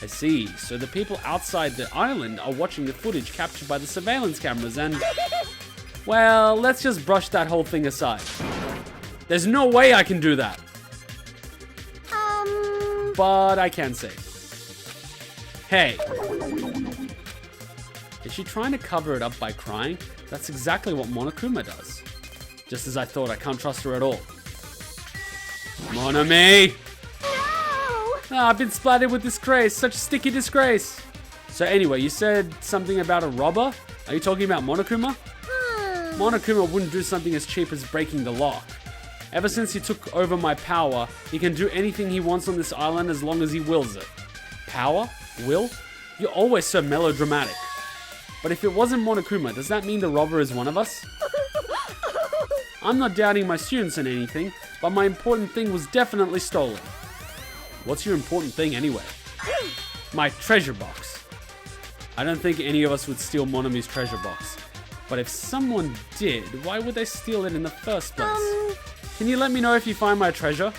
I see. So the people outside the island are watching the footage captured by the surveillance cameras and... Well, let's just brush that whole thing aside. There's no way I can do that. But I can say. Hey. Is she trying to cover it up by crying? That's exactly what Monokuma does. Just as I thought, I can't trust her at all. Monomi! No! Ah, I've been splattered with disgrace. Such sticky disgrace. So anyway, you said something about a robber? Are you talking about Monokuma? Monokuma wouldn't do something as cheap as breaking the lock. Ever since he took over my power, he can do anything he wants on this island as long as he wills it. Power? Will? You're always so melodramatic. But if it wasn't Monokuma, does that mean the robber is one of us? I'm not doubting my students and anything, but my important thing was definitely stolen. What's your important thing anyway? My treasure box. I don't think any of us would steal Monomi's treasure box. But if someone did, why would they steal it in the first place? Can you let me know if you find my treasure?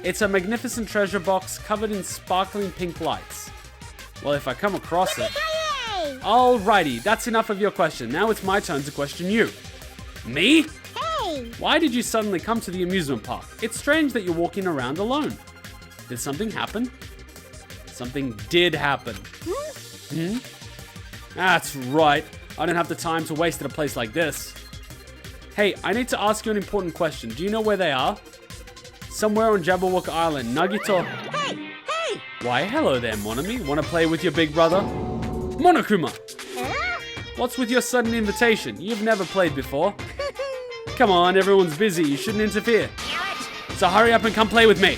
It's a magnificent treasure box covered in sparkling pink lights. Well, if I come across it... Alrighty, that's enough of your question. Now it's my turn to question you. Me? Hey! Why did you suddenly come to the amusement park? It's strange that you're walking around alone. Did something happen? Something did happen. That's right. I don't have the time to waste at a place like this. Hey, I need to ask you an important question. Do you know where they are? Somewhere on Jabberwock Island. Nagito... Hey! Hey! Why, hello there, Monomi. Want to play with your big brother? Monokuma! What's with your sudden invitation? You've never played before. Come on, everyone's busy. You shouldn't interfere. So hurry up and come play with me.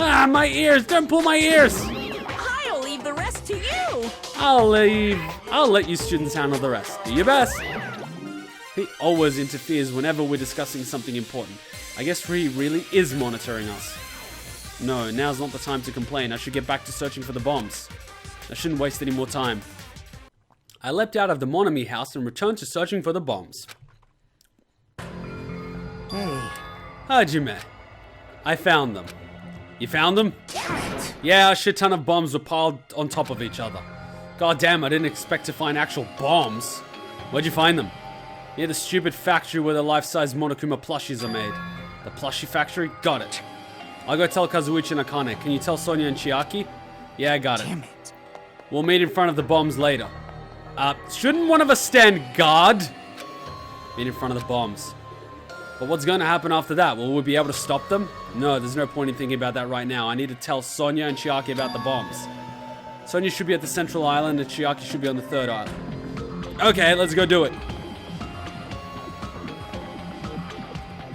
Ah, my ears! Don't pull my ears! I'll leave the rest to you! I'll let you students handle the rest. Do your best. He always interferes whenever we're discussing something important. I guess he really is monitoring us. No, now's not the time to complain. I should get back to searching for the bombs. I shouldn't waste any more time. I leapt out of the Monomi house and returned to searching for the bombs. Hey, Hajime. I found them. You found them? Yeah, a shit ton of bombs were piled on top of each other. God damn, I didn't expect to find actual bombs. Where'd you find them? Near the stupid factory where the life-size Monokuma plushies are made. The plushie factory? Got it. I'll go tell Kazuichi and Akane. Can you tell Sonia and Chiaki? Yeah, I got it. damn it. We'll meet in front of the bombs later. Shouldn't one of us stand guard? Meet in front of the bombs. But what's going to happen after that? Will we be able to stop them? No, there's no point in thinking about that right now. I need to tell Sonia and Chiaki about the bombs. Sonia should be at the central island and Chiaki should be on the third island. Okay, let's go do it.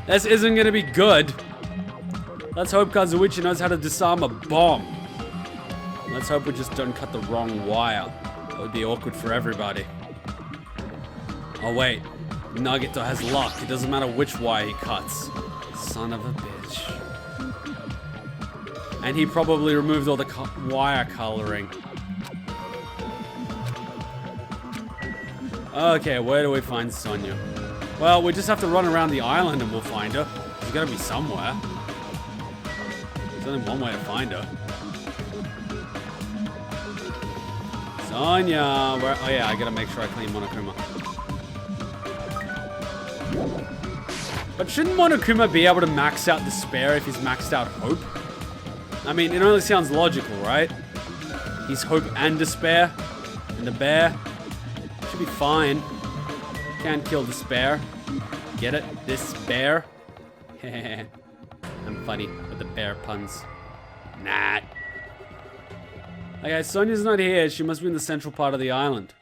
This isn't going to be good. Let's hope Kazuichi knows how to disarm a bomb. Let's hope we just don't cut the wrong wire. That would be awkward for everybody. Oh wait, Nagito has luck. It doesn't matter which wire he cuts. Son of a bitch. And he probably removed all the wire coloring. Okay, where do we find Sonia? Well, we just have to run around the island and we'll find her. She's gotta be somewhere. There's only one way to find her. Sonia! Where? Oh yeah, I gotta make sure I clean Monokuma. But shouldn't Monokuma be able to max out Despair if he's maxed out Hope? I mean, it only sounds logical, right? He's Hope and Despair. And the bear. Should be fine. Can't kill Despair. Get it? This bear? I'm funny with the bear puns. Nah. Okay, Sonia's not here. She must be in the central part of the island.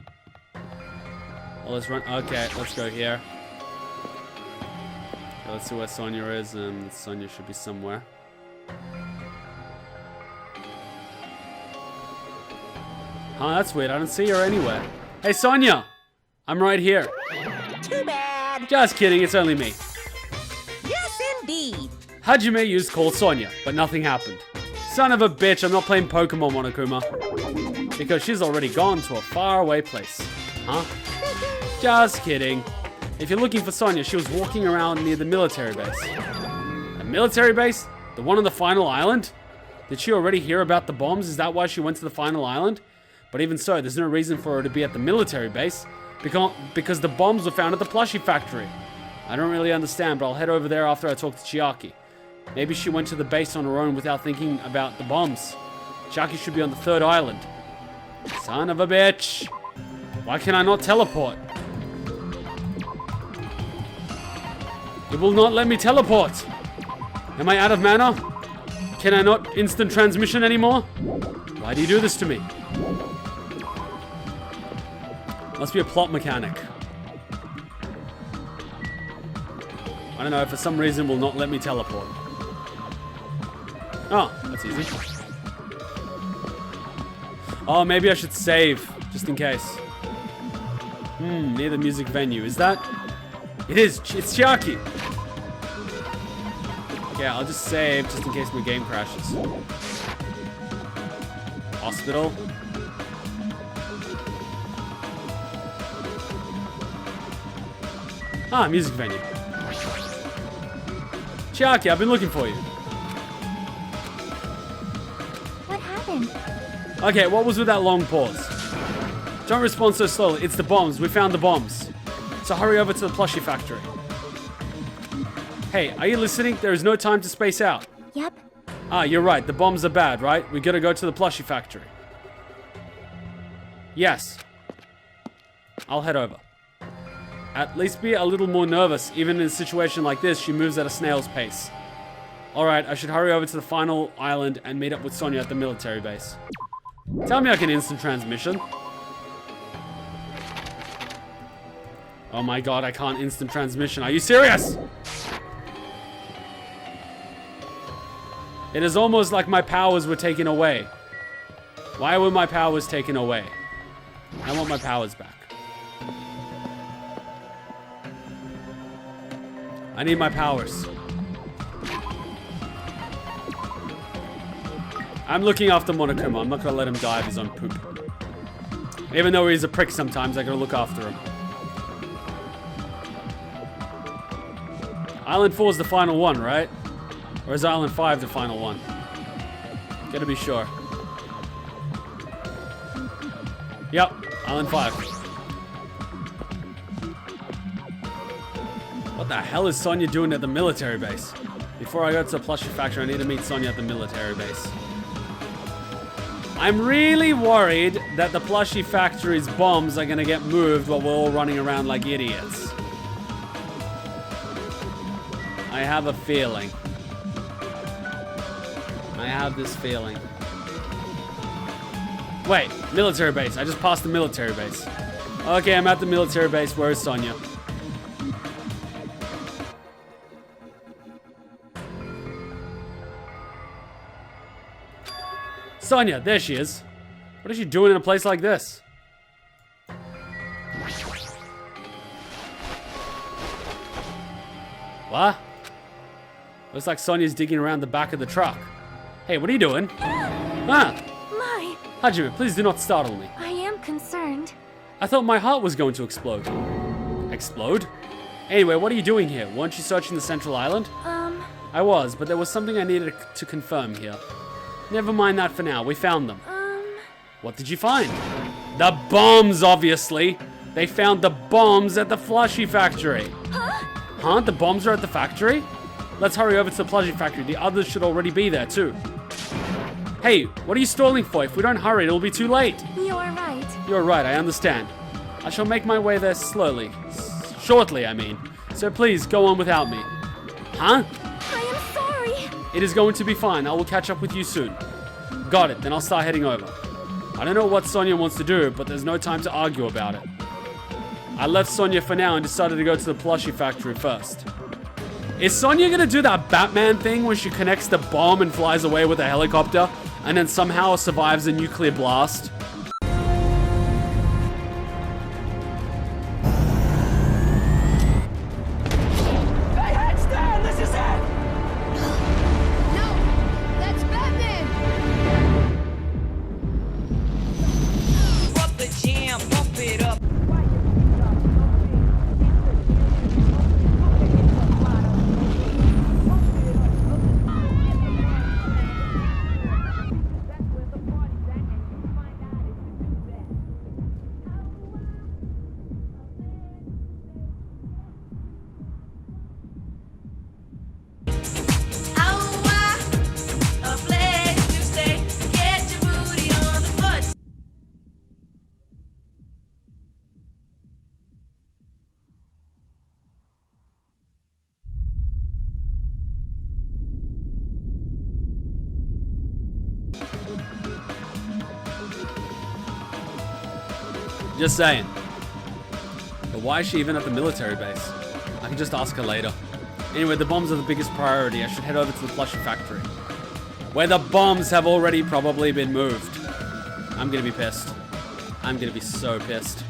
Well, let's run. Okay, let's go here. Okay, let's see where Sonia is, and Sonia should be somewhere. Huh, that's weird. I don't see her anywhere. Hey, Sonia! I'm right here. Too bad. Just kidding, it's only me. Yes, indeed. Hajime used call Sonia, but nothing happened. Son of a bitch, I'm not playing Pokemon, Monokuma. Because she's already gone to a faraway place. Huh? Just kidding. If you're looking for Sonia, she was walking around near the military base. A military base? The one on the final island? Did she already hear about the bombs? Is that why she went to the final island? But even so, there's no reason for her to be at the military base. Because the bombs were found at the plushie factory. I don't really understand, but I'll head over there after I talk to Chiaki. Maybe she went to the base on her own without thinking about the bombs. Chiaki should be on the third island. Son of a bitch. Why can I not teleport? It will not let me teleport. Am I out of mana? Can I not instant transmission anymore? Why do you do this to me? Must be a plot mechanic. I don't know, for some reason will not let me teleport. Oh, that's easy. Oh, maybe I should save, just in case. Near the music venue. Is that? It is. It's Chiaki. Okay, I'll just save just in case my game crashes. Hospital. Ah, music venue. Chiaki, I've been looking for you. What happened? Okay, what was with that long pause? Don't respond so slowly. It's the bombs. We found the bombs. So hurry over to the plushie factory. Hey, are you listening? There is no time to space out. Yep. Ah, you're right. The bombs are bad, right? We gotta go to the plushie factory. Yes. I'll head over. At least be a little more nervous. Even in a situation like this, she moves at a snail's pace. Alright, I should hurry over to the final island and meet up with Sonia at the military base. Tell me I can instant transmission. Oh my god, I can't instant transmission. Are you serious? It is almost like my powers were taken away. Why were my powers taken away? I want my powers back. I need my powers. I'm looking after Monokuma. I'm not gonna let him die of his own poop. Even though he's a prick sometimes, I gotta look after him. Island 4 is the final one, right? Or is Island 5 the final one? Gotta be sure. Yep, Island 5. What the hell is Sonia doing at the military base? Before I go to the plushie factory, I need to meet Sonia at the military base. I'm really worried that the plushie factory's bombs are gonna get moved while we're all running around like idiots. I have a feeling. I have this feeling. Wait, military base. I just passed the military base. Okay, I'm at the military base. Where is Sonia? Sonia, there she is. What is she doing in a place like this? What? Looks like Sonia's digging around the back of the truck. Hey, what are you doing? Ah! My, Hajime, please do not startle me. I am concerned. I thought my heart was going to explode. Explode? Anyway, what are you doing here? Weren't you searching the central island? I was, but there was something I needed to confirm here. Never mind that for now. We found them. What did you find? The bombs, obviously. They found the bombs at the plushie factory. Huh? The bombs are at the factory? Let's hurry over to the plushie factory. The others should already be there, too. Hey, what are you stalling for? If we don't hurry, it'll be too late. You are right. You're right, I understand. I shall make my way there slowly. Shortly, I mean. So please, go on without me. Huh? I am sorry. It is going to be fine. I will catch up with you soon. Got it, then I'll start heading over. I don't know what Sonia wants to do, but there's no time to argue about it. I left Sonia for now and decided to go to the plushie factory first. Is Sonia gonna do that Batman thing where she connects the bomb and flies away with a helicopter and then somehow survives a nuclear blast? Just saying. But why is she even at the military base? I can just ask her later. Anyway, the bombs are the biggest priority. I should head over to the plushie factory, where the bombs have already probably been moved. I'm gonna be pissed. I'm gonna be so pissed.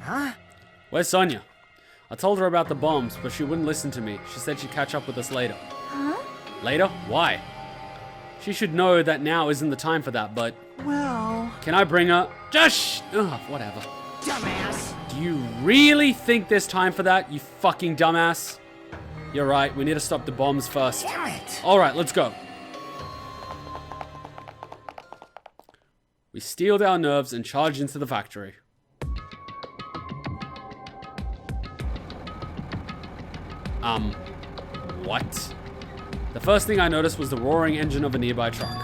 Huh? Where's Sonia? I told her about the bombs, but she wouldn't listen to me. She said she'd catch up with us later. Huh? Later? Why? She should know that now isn't the time for that, but... Well... Can I bring her? Just... Ugh, whatever. Dumbass! Do you really think there's time for that, you fucking dumbass? You're right, we need to stop the bombs first. Damn it! Alright, let's go. We steeled our nerves and charged into the factory. What? The first thing I noticed was the roaring engine of a nearby truck.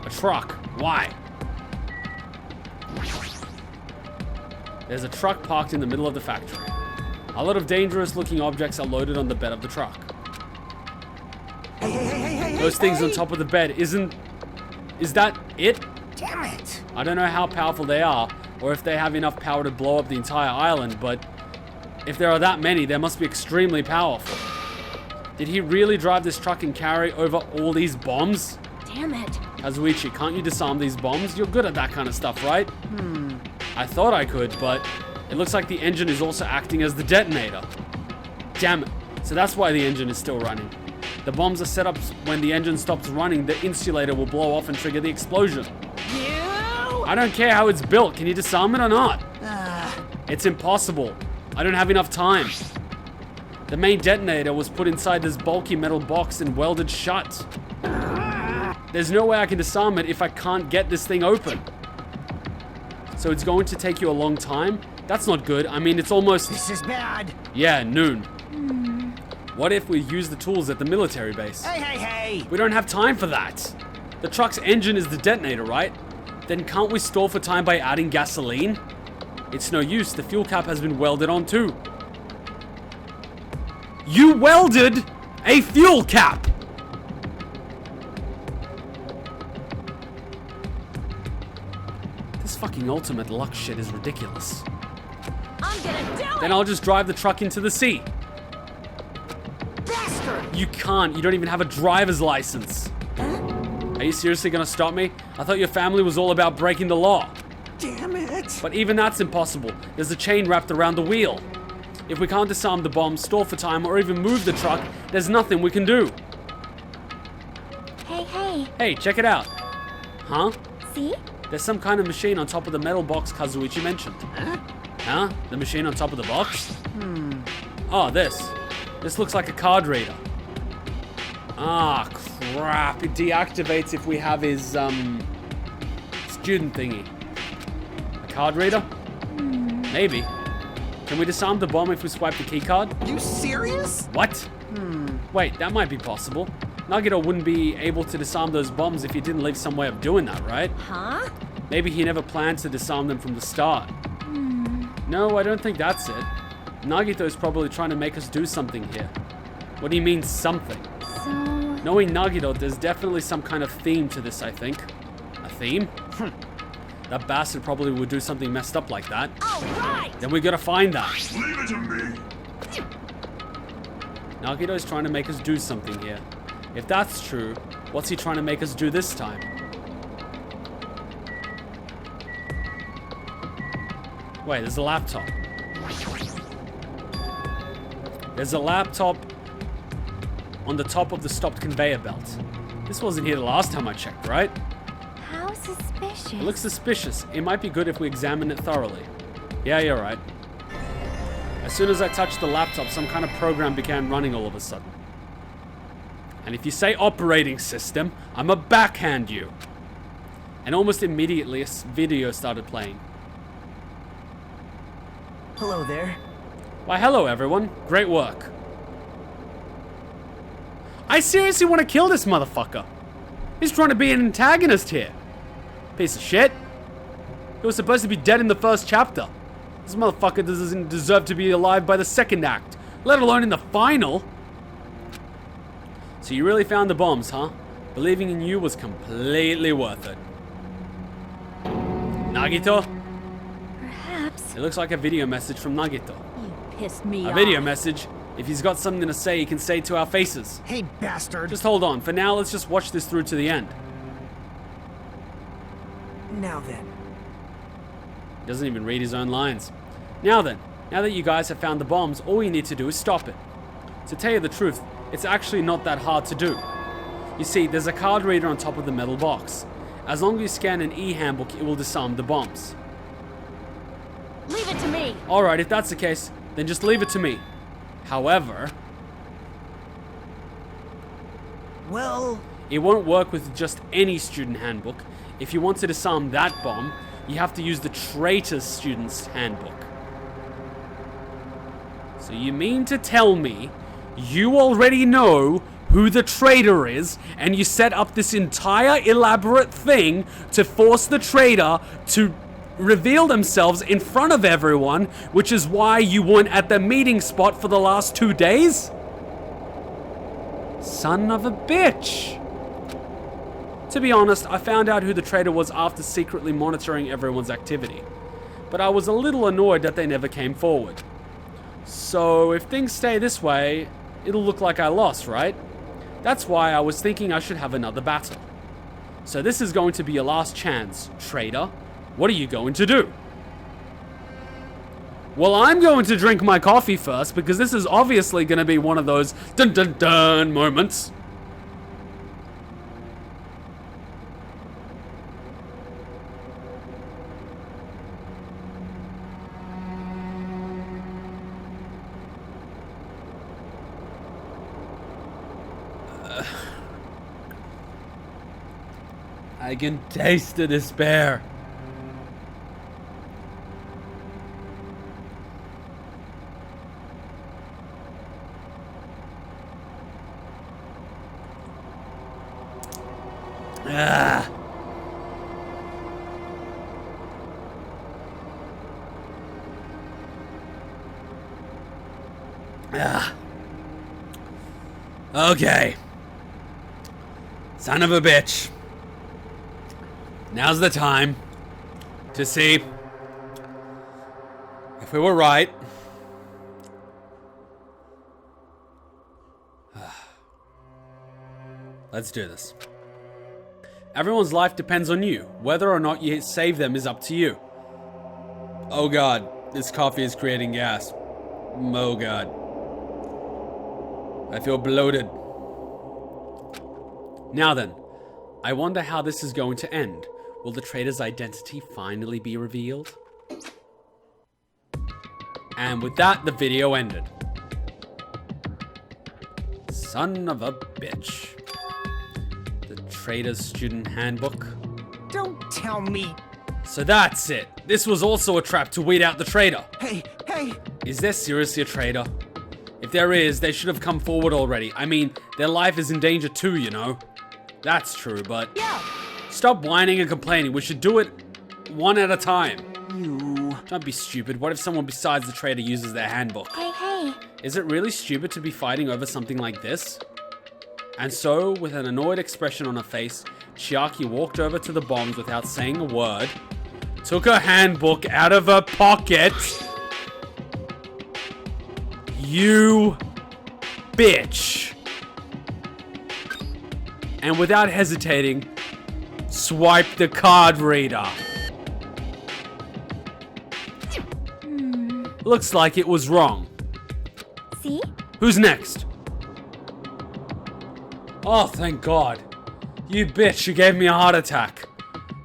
A truck? Why? There's a truck parked in the middle of the factory. A lot of dangerous looking objects are loaded on the bed of the truck. Hey, Those things on top of the bed is that it? Damn it! I don't know how powerful they are, or if they have enough power to blow up the entire island, but if there are that many, they must be extremely powerful. Did he really drive this truck and carry over all these bombs? Damn it. Kazuichi, can't you disarm these bombs? You're good at that kind of stuff, right? I thought I could, but it looks like the engine is also acting as the detonator. Damn it. So that's why the engine is still running. The bombs are set up when the engine stops running, the insulator will blow off and trigger the explosion. I don't care how it's built. Can you disarm it or not? It's impossible. I don't have enough time. The main detonator was put inside this bulky metal box and welded shut. There's no way I can disarm it if I can't get this thing open. So it's going to take you a long time? That's not good. I mean, it's almost... This is bad! Yeah, noon. What if we use the tools at the military base? Hey! We don't have time for that. The truck's engine is the detonator, right? Then can't we stall for time by adding gasoline? It's no use. The fuel cap has been welded on too. You welded a fuel cap! This fucking ultimate luck shit is ridiculous. I'm gonna do it! Then I'll just drive the truck into the sea. Bastard! You can't. You don't even have a driver's license. Are you seriously gonna stop me? I thought your family was all about breaking the law. Damn it! But even that's impossible. There's a chain wrapped around the wheel. If we can't disarm the bomb, stall for time, or even move the truck, there's nothing we can do. Hey. Hey, check it out. Huh? See? There's some kind of machine on top of the metal box Kazuichi mentioned. Huh? The machine on top of the box? Oh, this. This looks like a card reader. Ah, crap. It deactivates if we have his, student thingy. A card reader? Maybe. Can we disarm the bomb if we swipe the keycard? You serious? What? Wait, that might be possible. Nagito wouldn't be able to disarm those bombs if he didn't leave some way of doing that, right? Huh? Maybe he never planned to disarm them from the start. No, I don't think that's it. Nagito is probably trying to make us do something here. What do you mean, something? So... Knowing Nagito, there's definitely some kind of theme to this, I think. A theme? That bastard probably would do something messed up like that. All right! Then we gotta find that. Leave it to me. Nagito is trying to make us do something here. If that's true, what's he trying to make us do this time? Wait, there's a laptop. There's a laptop on the top of the stopped conveyor belt. This wasn't here the last time I checked, right? How suspicious. It looks suspicious. It might be good if we examine it thoroughly. Yeah, you're right. As soon as I touched the laptop, some kind of program began running all of a sudden. And if you say operating system, I'ma backhand you. And almost immediately, a video started playing. Hello there. Why, hello everyone. Great work. I seriously want to kill this motherfucker. He's trying to be an antagonist here. Piece of shit. He was supposed to be dead in the first chapter. This motherfucker doesn't deserve to be alive by the second act, let alone in the final. So you really found the bombs, huh? Believing in you was completely worth it. Nagito? Perhaps. It looks like a video message from Nagito. You pissed me off. A video message. If he's got something to say, he can say it to our faces. Hey, bastard. Just hold on. For now, let's just watch this through to the end. Now then. He doesn't even read his own lines. Now then, now that you guys have found the bombs, all you need to do is stop it. To tell you the truth, it's actually not that hard to do. You see, there's a card reader on top of the metal box. As long as you scan an e-handbook, it will disarm the bombs. Leave it to me. Alright, if that's the case, then just leave it to me. However, Well, it won't work with just any student handbook. If you want to disarm that bomb, you have to use the traitor's student's handbook. So you mean to tell me you already know who the traitor is, and you set up this entire elaborate thing to force the traitor to reveal themselves in front of everyone, which is why you weren't at the meeting spot for the last 2 days? Son of a bitch. To be honest, I found out who the traitor was after secretly monitoring everyone's activity. But I was a little annoyed that they never came forward. So if things stay this way, it'll look like I lost, right? That's why I was thinking I should have another battle. So this is going to be your last chance, traitor. What are you going to do? Well, I'm going to drink my coffee first, because this is obviously going to be one of those dun dun dun moments. I can taste the despair. Ah. Ah. Okay. Son of a bitch. Now's the time to see if we were right. Let's do this. Everyone's life depends on you. Whether or not you save them is up to you. Oh god, this coffee is creating gas. Oh god. I feel bloated. Now then, I wonder how this is going to end. Will the traitor's identity finally be revealed? And with that, the video ended. Son of a bitch. The traitor's student handbook. don't tell me. So that's it. This was also a trap to weed out the traitor. Hey. Is there seriously a traitor? If there is, they should have come forward already. I mean, their life is in danger too, you know. That's true, but... Yeah. Stop whining and complaining. We should do it one at a time. You. Don't be stupid. What if someone besides the traitor uses their handbook? Hey. Is it really stupid to be fighting over something like this? And so, with an annoyed expression on her face, Chiaki walked over to the bombs without saying a word, took her handbook out of her pocket. You bitch. And without hesitating, swiped the card reader. Looks like it was wrong. See? Who's next? Oh, thank God. You bitch, you gave me a heart attack.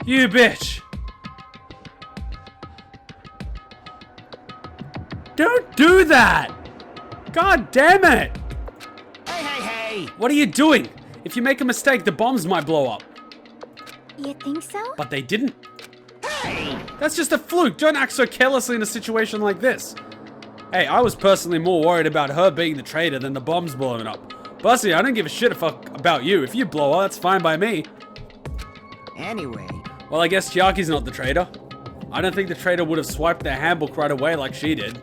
You bitch. Don't do that. God damn it. Hey. What are you doing? If you make a mistake, the bombs might blow up. You think so? But they didn't. That's just a fluke. Don't act so carelessly in a situation like this. Hey, I was personally more worried about her being the traitor than the bombs blowing up. Personally, I don't give a shit about you. If you blow her, that's fine by me. Anyway. Well, I guess Chiaki's not the traitor. I don't think the traitor would have swiped their handbook right away like she did.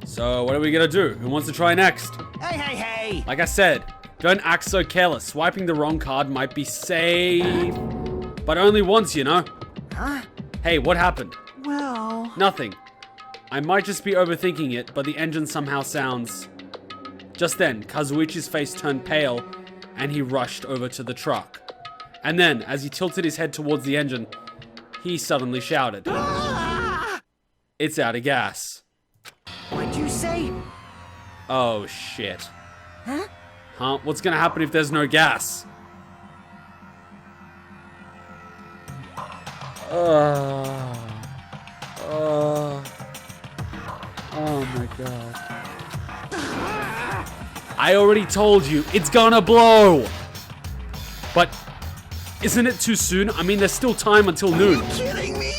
So, what are we gonna do? Who wants to try next? Hey. Like I said, Don't act so careless. Swiping the wrong card might be safe. But only once, you know. Huh? Hey, what happened? Well... Nothing. I might just be overthinking it, but the engine somehow sounds... Just then, Kazuichi's face turned pale, and he rushed over to the truck. And then, as he tilted his head towards the engine, he suddenly shouted. It's out of gas. What'd you say? Oh, shit. Huh? Huh? What's gonna happen if there's no gas? Oh my god. I already told you, it's gonna blow! But, isn't it too soon? I mean, there's still time until noon. Are you kidding me?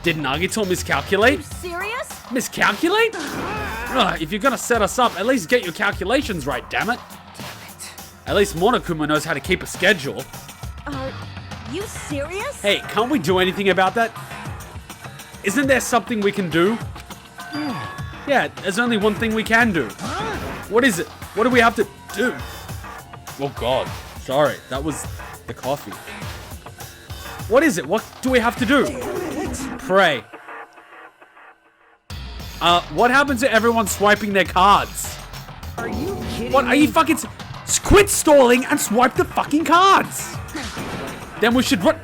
Did Nagito miscalculate? Serious? Miscalculate? Ugh, if you're gonna set us up, at least get your calculations right, damn it. At least Monokuma knows how to keep a schedule. Are you serious? Hey, can't we do anything about that? Isn't there something we can do? Yeah, there's only one thing we can do. What is it? What do we have to do? Oh god, sorry, that was the coffee. What is it? What do we have to do? Pray. What happened to everyone swiping their cards? Are you kidding What, are you fucking... Quit stalling and swipe the fucking cards! Then we should run...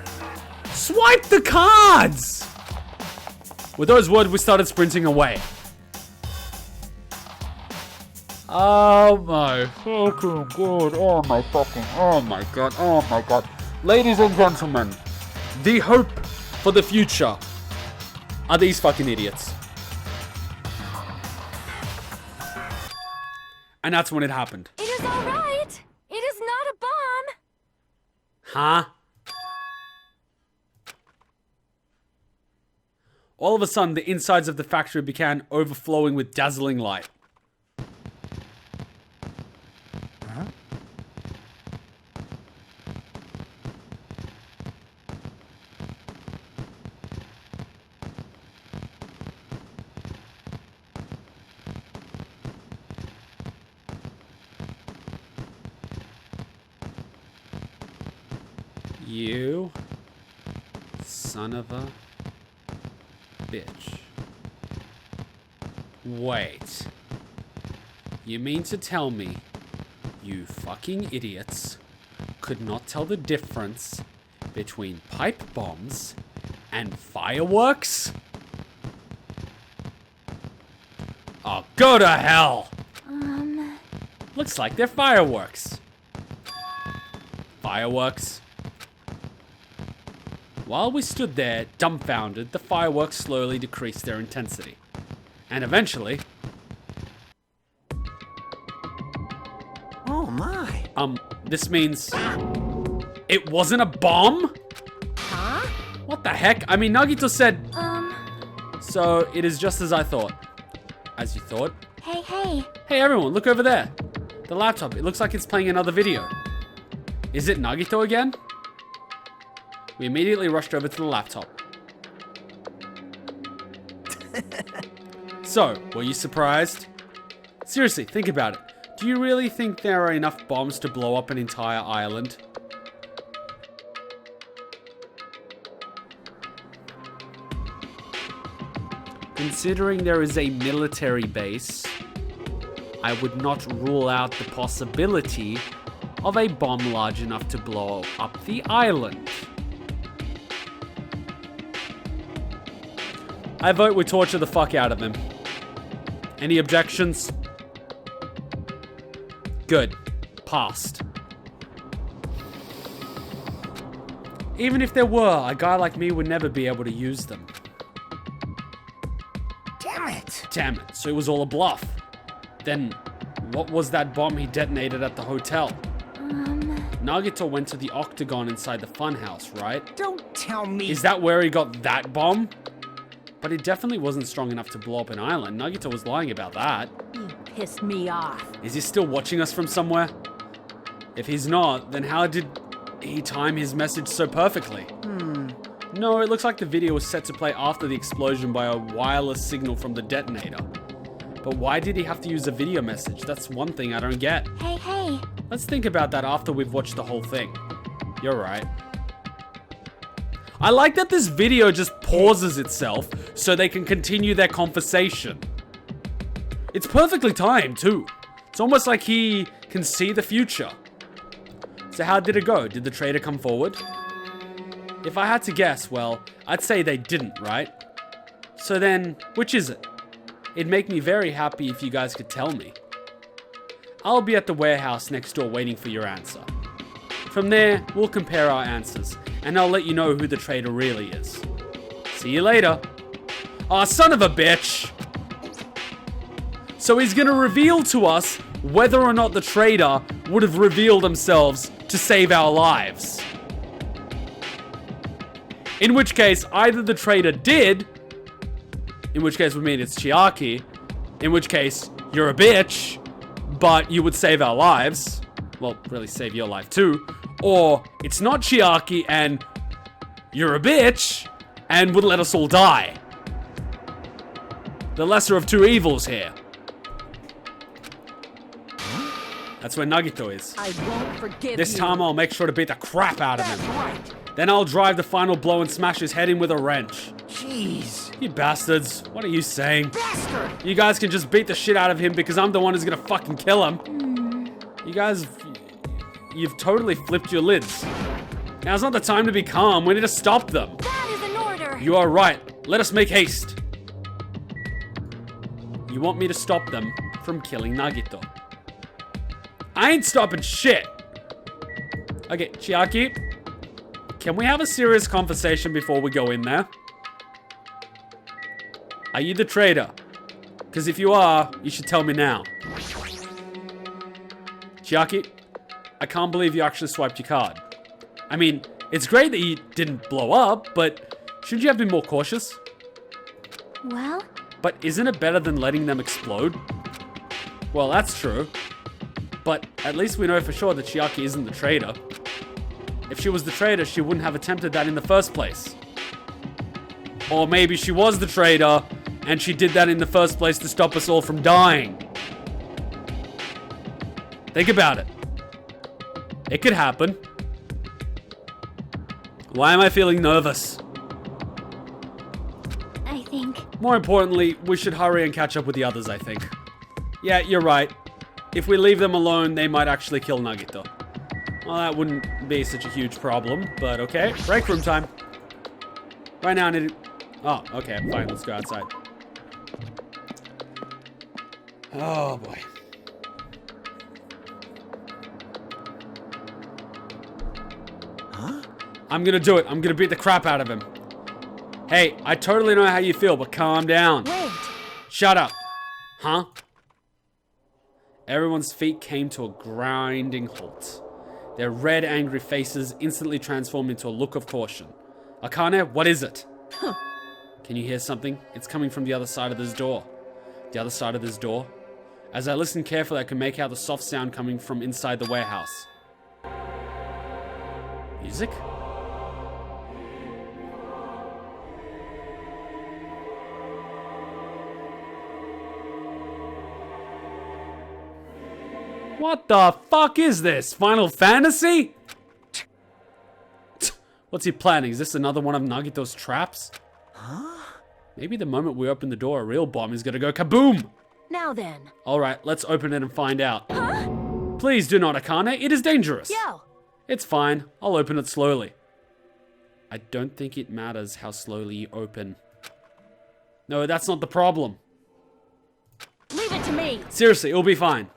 Swipe the cards! With those words, we started sprinting away. Oh my fucking god, oh my god, oh my god. Ladies and gentlemen, the hope for the future are these fucking idiots. And that's when it happened. It is all right. It is not a bomb. Huh? All of a sudden, the insides of the factory began overflowing with dazzling light. Huh? You son of a bitch. Wait. You mean to tell me you fucking idiots could not tell the difference between pipe bombs and fireworks? Oh, go to hell! Looks like they're fireworks. Fireworks. While we stood there, dumbfounded, the fireworks slowly decreased their intensity. And eventually... Oh my. This means... It wasn't a bomb? Huh? What the heck? I mean, Nagito said... So, it is just as I thought. As you thought. Hey, hey. Hey everyone, look over there. The laptop, it looks like it's playing another video. Is it Nagito again? We immediately rushed over to the laptop. So, were you surprised? Seriously, think about it. Do you really think there are enough bombs to blow up an entire island? Considering there is a military base, I would not rule out the possibility of a bomb large enough to blow up the island. I vote we torture the fuck out of him. Any objections? Good. Passed. Even if there were, a guy like me would never be able to use them. Damn it. Damn it, so it was all a bluff. Then, what was that bomb he detonated at the hotel? Nagito went to the octagon inside the funhouse, right? Don't tell me. Is that where he got that bomb? But it definitely wasn't strong enough to blow up an island. Nagito was lying about that. You pissed me off. Is he still watching us from somewhere? If he's not, then how did he time his message so perfectly? No, it looks like the video was set to play after the explosion by a wireless signal from the detonator. But why did he have to use a video message? That's one thing I don't get. Hey, hey. Let's think about that after we've watched the whole thing. You're right. I like that this video just pauses itself so they can continue their conversation. It's perfectly timed too. It's almost like he can see the future. So how did it go? Did the traitor come forward? If I had to guess, well, I'd say they didn't, right? So then, which is it? It'd make me very happy if you guys could tell me. I'll be at the warehouse next door waiting for your answer. From there, we'll compare our answers, and I'll let you know who the traitor really is. See you later. Aw, son of a bitch! So he's gonna reveal to us whether or not the traitor would have revealed themselves to save our lives. In which case, either the traitor did, in which case would mean it's Chiaki, in which case, you're a bitch, but you would save our lives. Well, really save your life too. Or, it's not Chiaki and you're a bitch, and would let us all die. The lesser of two evils here. That's where Nagito is. I won't forgive This you. time I'll make sure to beat the crap out of That's him. right. Then I'll drive the final blow and smash his head in with a wrench. Jeez. You bastards, what are you saying? Bastard! You guys can just beat the shit out of him because I'm the one who's gonna fucking kill him. You guys, you've totally flipped your lids. Now's not the time to be calm, we need to stop them. That is an order. You are right, let us make haste. You want me to stop them from killing Nagito. I ain't stopping shit. Okay, Chiaki, can we have a serious conversation before we go in there? Are you the traitor? Because if you are, you should tell me now. Chiaki, I can't believe you actually swiped your card. I mean, it's great that you didn't blow up, but shouldn't you have been more cautious? Well, But isn't it better than letting them explode? Well, that's true. But at least we know for sure that Chiaki isn't the traitor. If she was the traitor, she wouldn't have attempted that in the first place. Or maybe she was the traitor, and she did that in the first place to stop us all from dying. Think about it. It could happen. Why am I feeling nervous? I think. More importantly, we should hurry and catch up with the others, I think. Yeah, you're right. If we leave them alone, they might actually kill Nagito. Well, that wouldn't be such a huge problem, but okay. Break room time. Right now I need to... Oh, okay, fine, let's go outside. Oh, boy. Huh? I'm gonna do it. I'm gonna beat the crap out of him. Hey, I totally know how you feel, but calm down. Wait. Shut up. Huh? Everyone's feet came to a grinding halt. Their red, angry faces instantly transformed into a look of caution. Akane, what is it? Can you hear something? It's coming from the other side of this door. The other side of this door? As I listened carefully, I could make out the soft sound coming from inside the warehouse. Music? What the fuck is this? Final Fantasy? What's he planning? Is this another one of Nagito's traps? Huh? Maybe the moment we open the door, a real bomb is gonna go kaboom! Now then. Alright, let's open it and find out. Please do not, Akane. It is dangerous. Yo. It's fine. I'll open it slowly. I don't think it matters how slowly you open. No, that's not the problem. Leave it to me. Seriously, it'll be fine.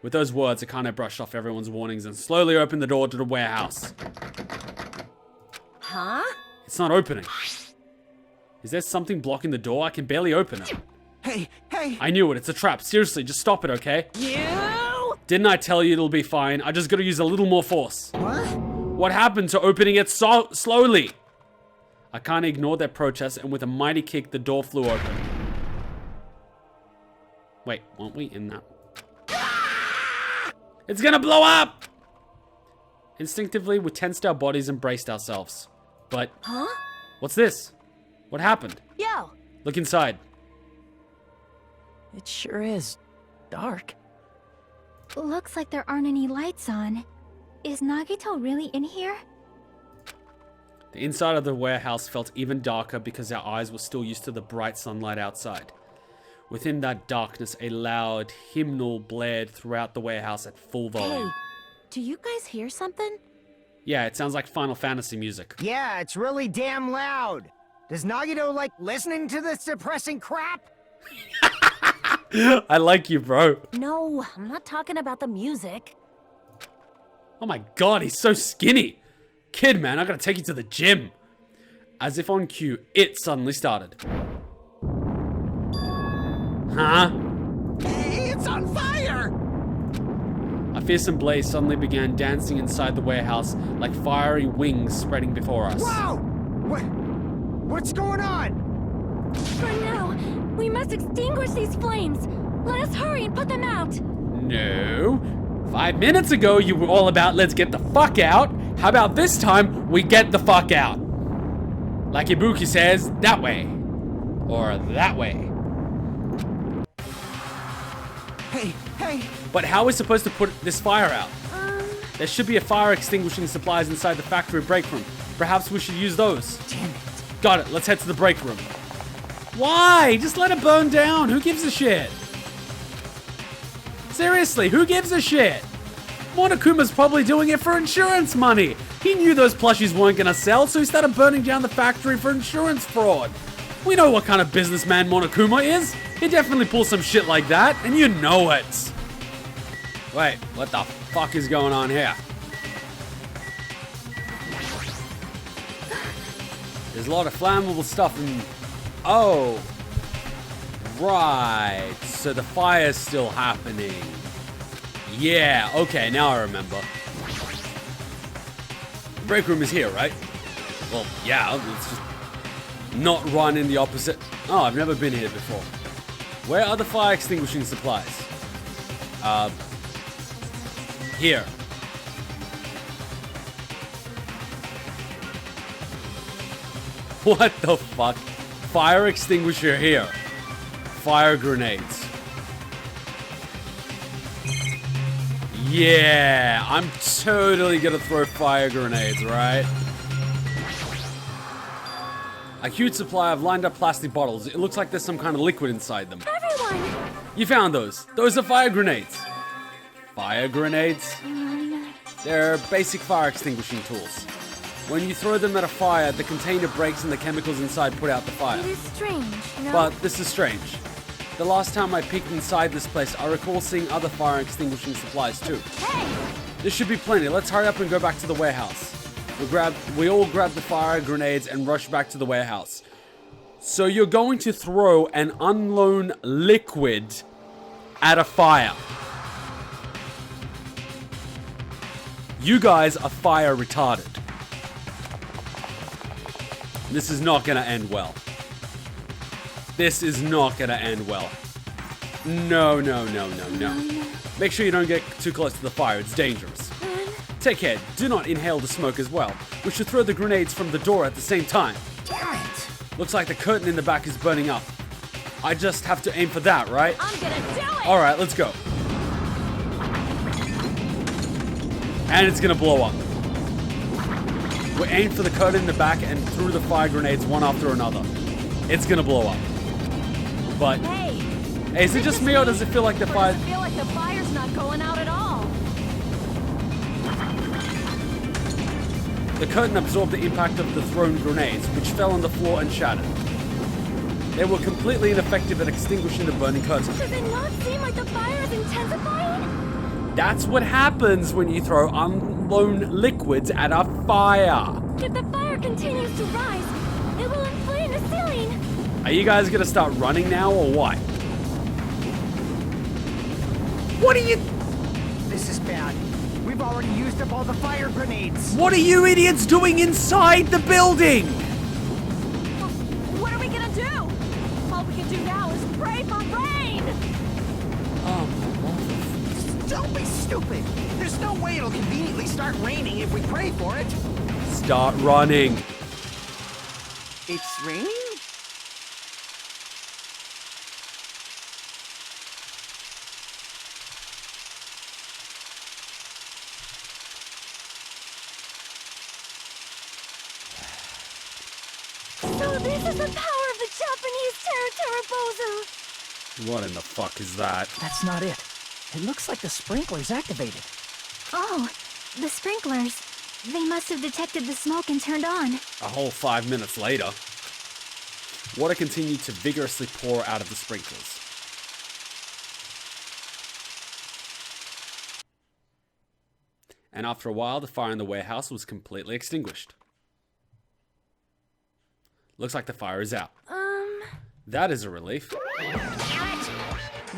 With those words, Akane brushed off everyone's warnings and slowly opened the door to the warehouse. Huh? It's not opening. Is there something blocking the door? I can barely open it. Hey, hey! I knew it. It's a trap. Seriously, just stop it, okay? You? Didn't I tell you it'll be fine? I just gotta use a little more force. What? What happened to opening it so slowly? Akane ignored their protest, and with a mighty kick, the door flew open. Wait, weren't we in that? It's gonna blow up! Instinctively, we tensed our bodies and braced ourselves. But, Huh? what's this? What happened? Yo. Look inside. It sure is dark. Looks like there aren't any lights on. Is Nagito really in here? The inside of the warehouse felt even darker because our eyes were still used to the bright sunlight outside. Within that darkness, a loud hymnal blared throughout the warehouse at full volume. Hey, do you guys hear something? Yeah, it sounds like Final Fantasy music. Yeah, it's really damn loud. Does Nagito like listening to this depressing crap? I like you, bro. No, I'm not talking about the music. Oh my god, he's so skinny. Kid, man, I gotta take you to the gym. As if on cue, it suddenly started. Huh? Hey, it's on fire! A fearsome blaze suddenly began dancing inside the warehouse like fiery wings spreading before us. Whoa! What's going on? For now, we must extinguish these flames. Let us hurry and put them out. No. 5 minutes ago, you were all about let's get the fuck out. How about this time, we get the fuck out? Like Ibuki says, that way. Or that way. Hey. But how are we supposed to put this fire out? There should be a fire extinguishing supplies inside the factory break room. Perhaps we should use those. Damn it. Got it, let's head to the break room. Why? Just let it burn down. Who gives a shit? Seriously, who gives a shit? Monokuma's probably doing it for insurance money. He knew those plushies weren't gonna sell, so he started burning down the factory for insurance fraud. We know what kind of businessman Monokuma is. He definitely pulls some shit like that, and you know it. Wait, what the fuck is going on here? There's a lot of flammable stuff in... Oh. Right. So the fire's still happening. Yeah, okay, now I remember. The break room is here, right? Well, yeah, let's just not run in the opposite. Oh, I've never been here before. Where are the fire extinguishing supplies? Here. What the fuck? Fire extinguisher here. Fire grenades. Yeah, I'm totally gonna throw fire grenades, right? A huge supply of lined up plastic bottles. It looks like there's some kind of liquid inside them. Everyone! You found those. Those are fire grenades. Fire grenades? They're basic fire extinguishing tools. When you throw them at a fire, the container breaks and the chemicals inside put out the fire. It is strange, no? But this is strange. The last time I peeked inside this place, I recall seeing other fire extinguishing supplies too. Hey! There should be plenty. Let's hurry up and go back to the warehouse. We all grab the fire grenades and rush back to the warehouse. So you're going to throw an unknown liquid at a fire. You guys are fire retarded. This is not gonna end well. This is not gonna end well. No. Make sure you don't get too close to the fire, it's dangerous. Take care, do not inhale the smoke as well. We should throw the grenades from the door at the same time. Damn it! Looks like the curtain in the back is burning up. I just have to aim for that, right? I'm gonna do it! Alright, let's go. And it's gonna blow up. We aimed for the curtain in the back and threw the fire grenades one after another. It's gonna blow up. But, Hey! hey, is it just me or does it feel like the Or fire... does it feel like the fire's not going out at all? The curtain absorbed the impact of the thrown grenades, which fell on the floor and shattered. They were completely ineffective at extinguishing the burning curtain. Does it not seem like the fire is intensifying? That's what happens when you throw unknown liquids at a fire. If the fire continues to rise, it will inflame the ceiling. Are you guys gonna start running now or what? What are you... This is bad. We've already used up all the fire grenades. What are you idiots doing inside the building? What are we gonna do? All we can do now is pray for rain! Oh, Don't be stupid. There's no way it'll conveniently start raining if we pray for it. start running. It's raining? disposal. What in the fuck is that? That's not it. It looks like the sprinkler's activated. Oh, the sprinklers. They must have detected the smoke and turned on. A whole 5 minutes later. Water continued to vigorously pour out of the sprinklers. And after a while, the fire in the warehouse was completely extinguished. Looks like the fire is out. That is a relief.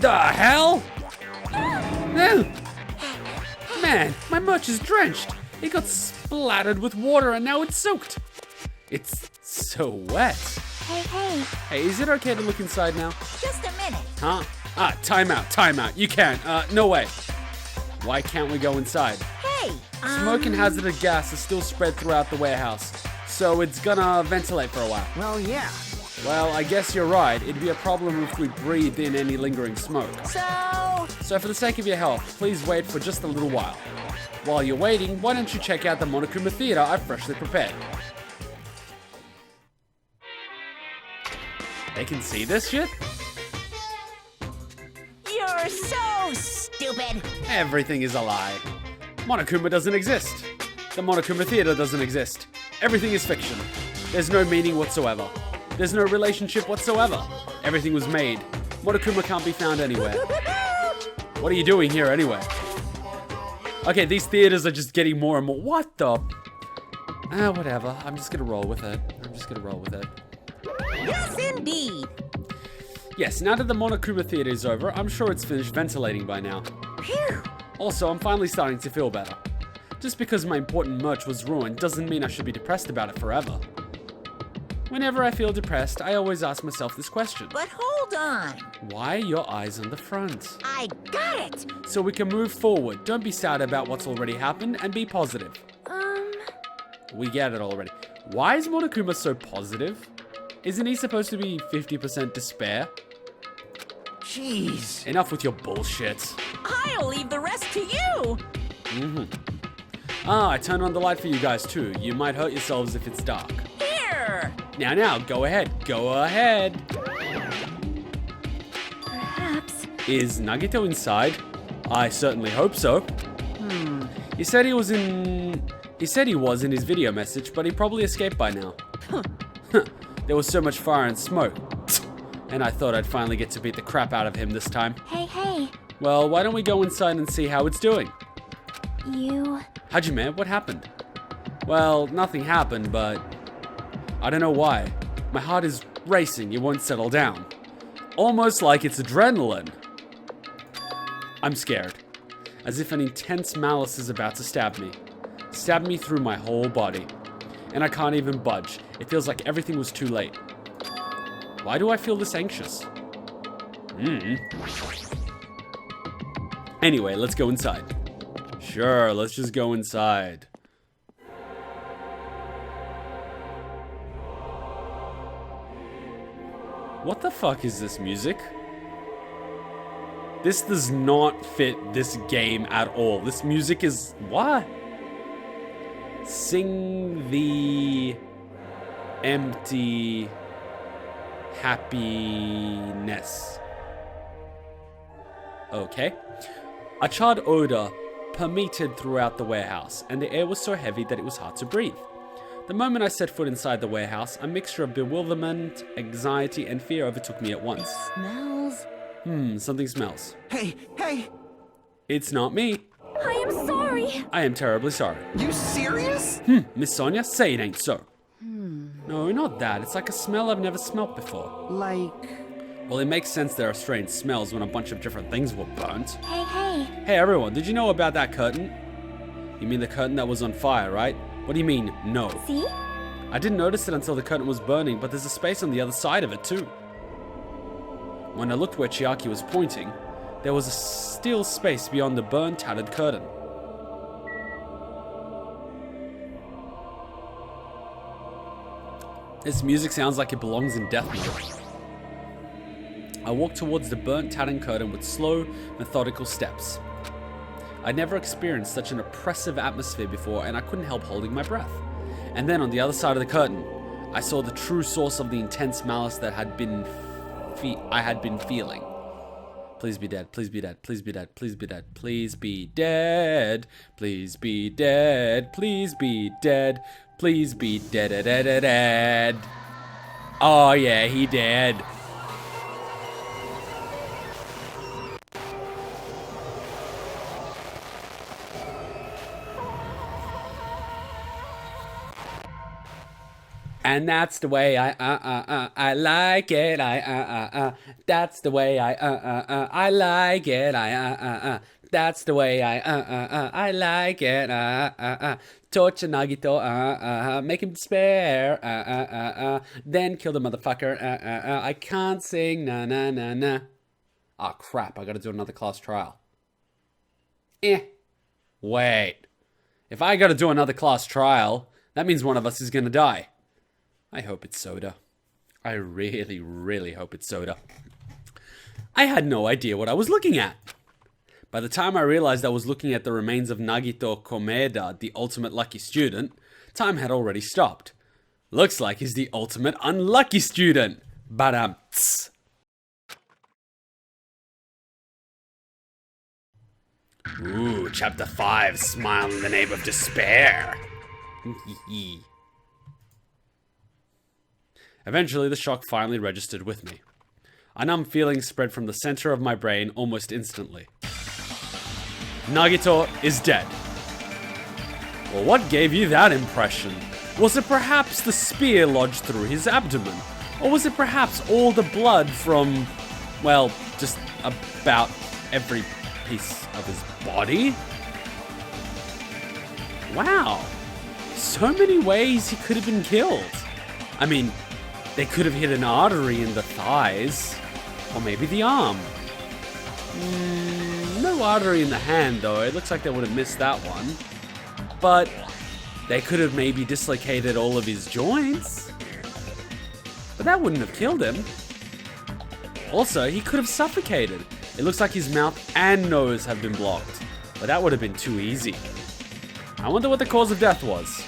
The hell? No! Man, my merch is drenched. It got splattered with water and now it's soaked. It's so wet. Hey. Hey, is it okay to look inside now? Just a minute. Huh? Time out. You can't. No way. Why can't we go inside? Hey, Smoke and hazardous gas is still spread throughout the warehouse, so it's gonna ventilate for a while. Well, yeah. Well, I guess you're right. It'd be a problem if we breathed in any lingering smoke. So for the sake of your health, please wait for just a little while. While you're waiting, why don't you check out the Monokuma Theater I've freshly prepared. They can see this shit? You're so stupid. Everything is a lie. Monokuma doesn't exist. The Monokuma Theater doesn't exist. Everything is fiction. There's no meaning whatsoever. There's no relationship whatsoever. Everything was made. Monokuma can't be found anywhere. What are you doing here anyway? Okay, these theaters are just getting more and more. What the? Whatever. I'm just gonna roll with it. Yes, indeed. Yes, now that the Monokuma Theater is over, I'm sure it's finished ventilating by now. Phew. Also, I'm finally starting to feel better. Just because my important merch was ruined doesn't mean I should be depressed about it forever. Whenever I feel depressed, I always ask myself this question. But hold on. Why are your eyes on the front? I got it. So we can move forward. Don't be sad about what's already happened and be positive. We get it already. Why is Monokuma so positive? Isn't he supposed to be 50% despair? Jeez. Enough with your bullshit. I'll leave the rest to you. I turned on the light for you guys too. You might hurt yourselves if it's dark. Here. Now, go ahead. Perhaps. Is Nagito inside? I certainly hope so. He said he was in his video message, but he probably escaped by now. There was so much fire and smoke. And I thought I'd finally get to beat the crap out of him this time. Hey. Well, why don't we go inside and see how it's doing? You... Hajime, what happened? Well, nothing happened, but... I don't know why. My heart is racing, it won't settle down. Almost like it's adrenaline. I'm scared. As if an intense malice is about to stab me. Stab me through my whole body. And I can't even budge. It feels like everything was too late. Why do I feel this anxious? Anyway, let's go inside. Sure, let's just go inside. What the fuck is this music? This does not fit this game at all. This music is... what? Sing the empty happiness. Okay. A charred odor permeated throughout the warehouse, and the air was so heavy that it was hard to breathe. The moment I set foot inside the warehouse, a mixture of bewilderment, anxiety, and fear overtook me at once. Smells. Something smells. Hey. It's not me. I am sorry. I am terribly sorry. You serious? Miss Sonia, say it ain't so. No, not that. It's like a smell I've never smelt before. Like... Well, it makes sense there are strange smells when a bunch of different things were burnt. Hey. Hey everyone, did you know about that curtain? You mean the curtain that was on fire, right? What do you mean, no? See? I didn't notice it until the curtain was burning, but there's a space on the other side of it too. When I looked where Chiaki was pointing, there was a still space beyond the burned, tattered curtain. This music sounds like it belongs in death mode. I walked towards the burnt, tattered curtain with slow, methodical steps. I'd never experienced such an oppressive atmosphere before, and I couldn't help holding my breath. And then on the other side of the curtain, I saw the true source of the intense malice that had been been feeling. Please be dead. Please be dead. Please be dead. Please be dead. Please be dead. Please be dead. Please be dead. Please be dead. Dead. Dead. Dead. Oh yeah, he dead. And that's the way I like it. That's the way I like it. That's the way I like it. Torture Nagito, make him despair. Then kill the motherfucker. I can't sing, na na na na. Oh crap! I gotta do another class trial. Wait. If I gotta do another class trial, that means one of us is gonna die. I hope it's Soda. I really, really hope it's Soda. I had no idea what I was looking at. By the time I realized I was looking at the remains of Nagito Komeda, the ultimate lucky student, time had already stopped. Looks like he's the ultimate unlucky student. Badam-ts. Ooh, chapter 5, Smile in the Name of Despair. Eventually, the shock finally registered with me. A numb feeling spread from the center of my brain almost instantly. Nagito is dead. Well, what gave you that impression? Was it perhaps the spear lodged through his abdomen? Or was it perhaps all the blood from, well, just about every piece of his body? Wow. So many ways he could have been killed. I mean, they could have hit an artery in the thighs, or maybe the arm. No artery in the hand though, it looks like they would have missed that one. But they could have maybe dislocated all of his joints. But that wouldn't have killed him. Also, he could have suffocated. It looks like his mouth and nose have been blocked, but that would have been too easy. I wonder what the cause of death was.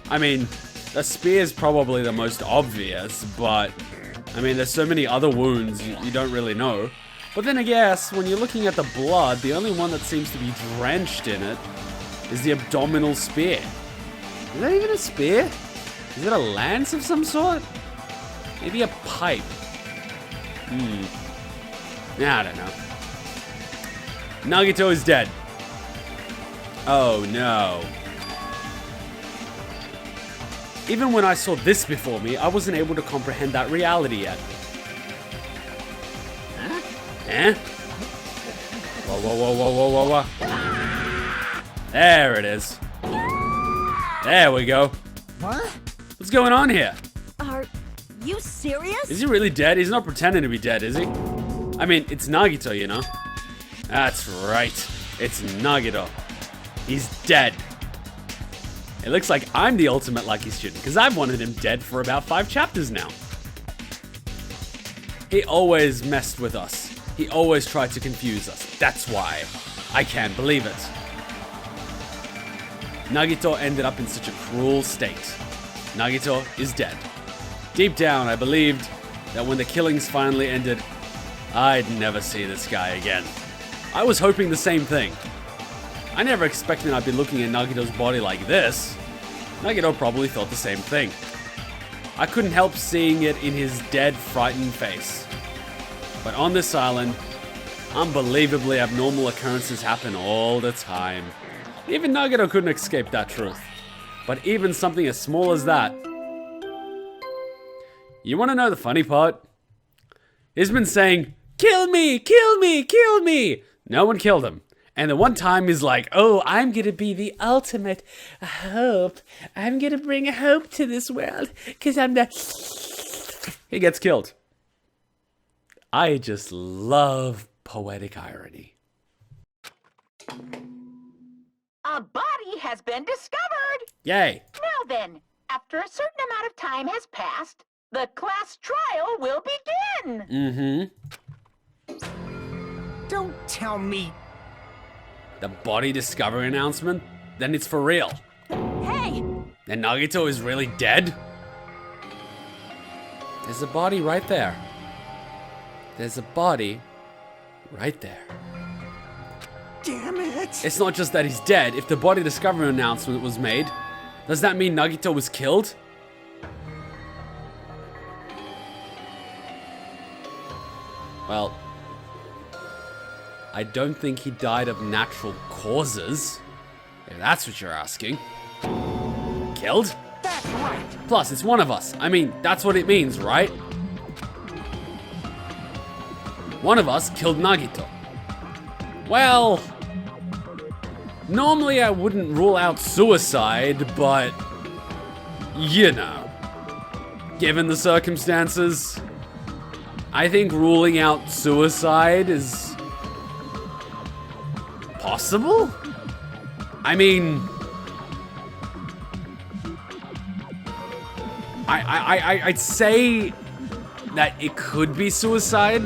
I mean, the spear is probably the most obvious, but I mean, there's so many other wounds you don't really know. But then I guess when you're looking at the blood, the only one that seems to be drenched in it is the abdominal spear. Is that even a spear? Is it a lance of some sort? Maybe a pipe. I don't know. Nagito is dead. Oh no. Even when I saw this before me, I wasn't able to comprehend that reality yet. Huh? Whoa, whoa, whoa, whoa, whoa, whoa, whoa. There it is. There we go. What? What's going on here? Are you serious? Is he really dead? He's not pretending to be dead, is he? I mean, it's Nagito, you know? That's right. It's Nagito. He's dead. It looks like I'm the ultimate lucky student, because I've wanted him dead for about 5 chapters now. He always messed with us. He always tried to confuse us. That's why. I can't believe it. Nagito ended up in such a cruel state. Nagito is dead. Deep down, I believed that when the killings finally ended, I'd never see this guy again. I was hoping the same thing. I never expected I'd be looking at Nagito's body like this. Nagito probably thought the same thing. I couldn't help seeing it in his dead, frightened face. But on this island, unbelievably abnormal occurrences happen all the time. Even Nagito couldn't escape that truth. But even something as small as that. You want to know the funny part? He's been saying, "Kill me, kill me, kill me." No one killed him. And the one time he's like, "Oh, I'm gonna be the ultimate hope. I'm gonna bring hope to this world, because I'm the..." He gets killed. I just love poetic irony. A body has been discovered! Yay. Now then, after a certain amount of time has passed, the class trial will begin! Don't tell me. The body discovery announcement? Then it's for real. Hey! Then Nagito is really dead? There's a body right there. There's a body right there. Damn it! It's not just that he's dead. If the body discovery announcement was made, does that mean Nagito was killed? Well, I don't think he died of natural causes, if that's what you're asking. Killed? That's right! Plus, it's one of us. I mean, that's what it means, right? One of us killed Nagito. Well, normally I wouldn't rule out suicide, but, you know, given the circumstances, I think ruling out suicide is possible? I mean, I'd say that it could be suicide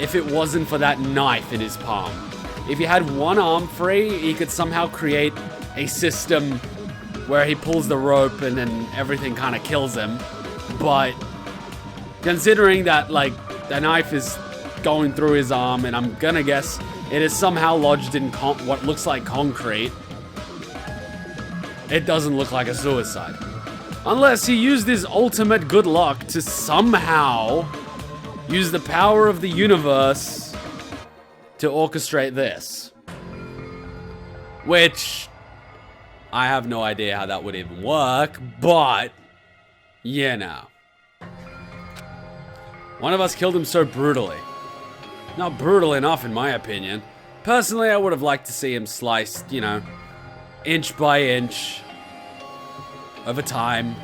if it wasn't for that knife in his palm. If he had one arm free, he could somehow create a system where he pulls the rope and then everything kind of kills him. But considering that, like, the knife is going through his arm, and I'm gonna guess it is somehow lodged in what looks like concrete, it doesn't look like a suicide. Unless he used his ultimate good luck to somehow use the power of the universe to orchestrate this. Which, I have no idea how that would even work, but, you know. One of us killed him so brutally. Not brutal enough, in my opinion. Personally, I would have liked to see him sliced, you know, inch by inch, over time,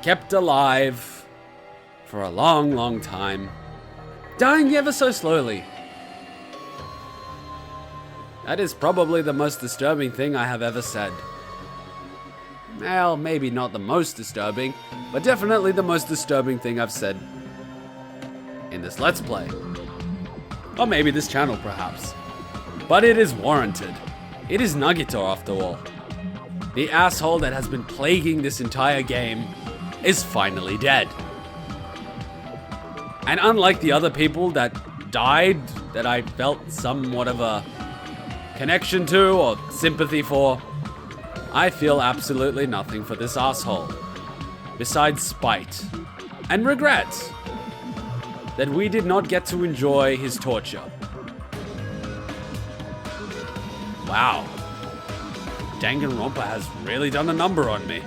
kept alive for a long, long time, dying ever so slowly. That is probably the most disturbing thing I have ever said. Well, maybe not the most disturbing, but definitely the most disturbing thing I've said in this Let's Play. Or maybe this channel, perhaps. But it is warranted. It is Nagito, after all. The asshole that has been plaguing this entire game is finally dead. And unlike the other people that died, that I felt somewhat of a connection to or sympathy for, I feel absolutely nothing for this asshole. Besides spite and regret that we did not get to enjoy his torture. Wow. Danganronpa has really done a number on me.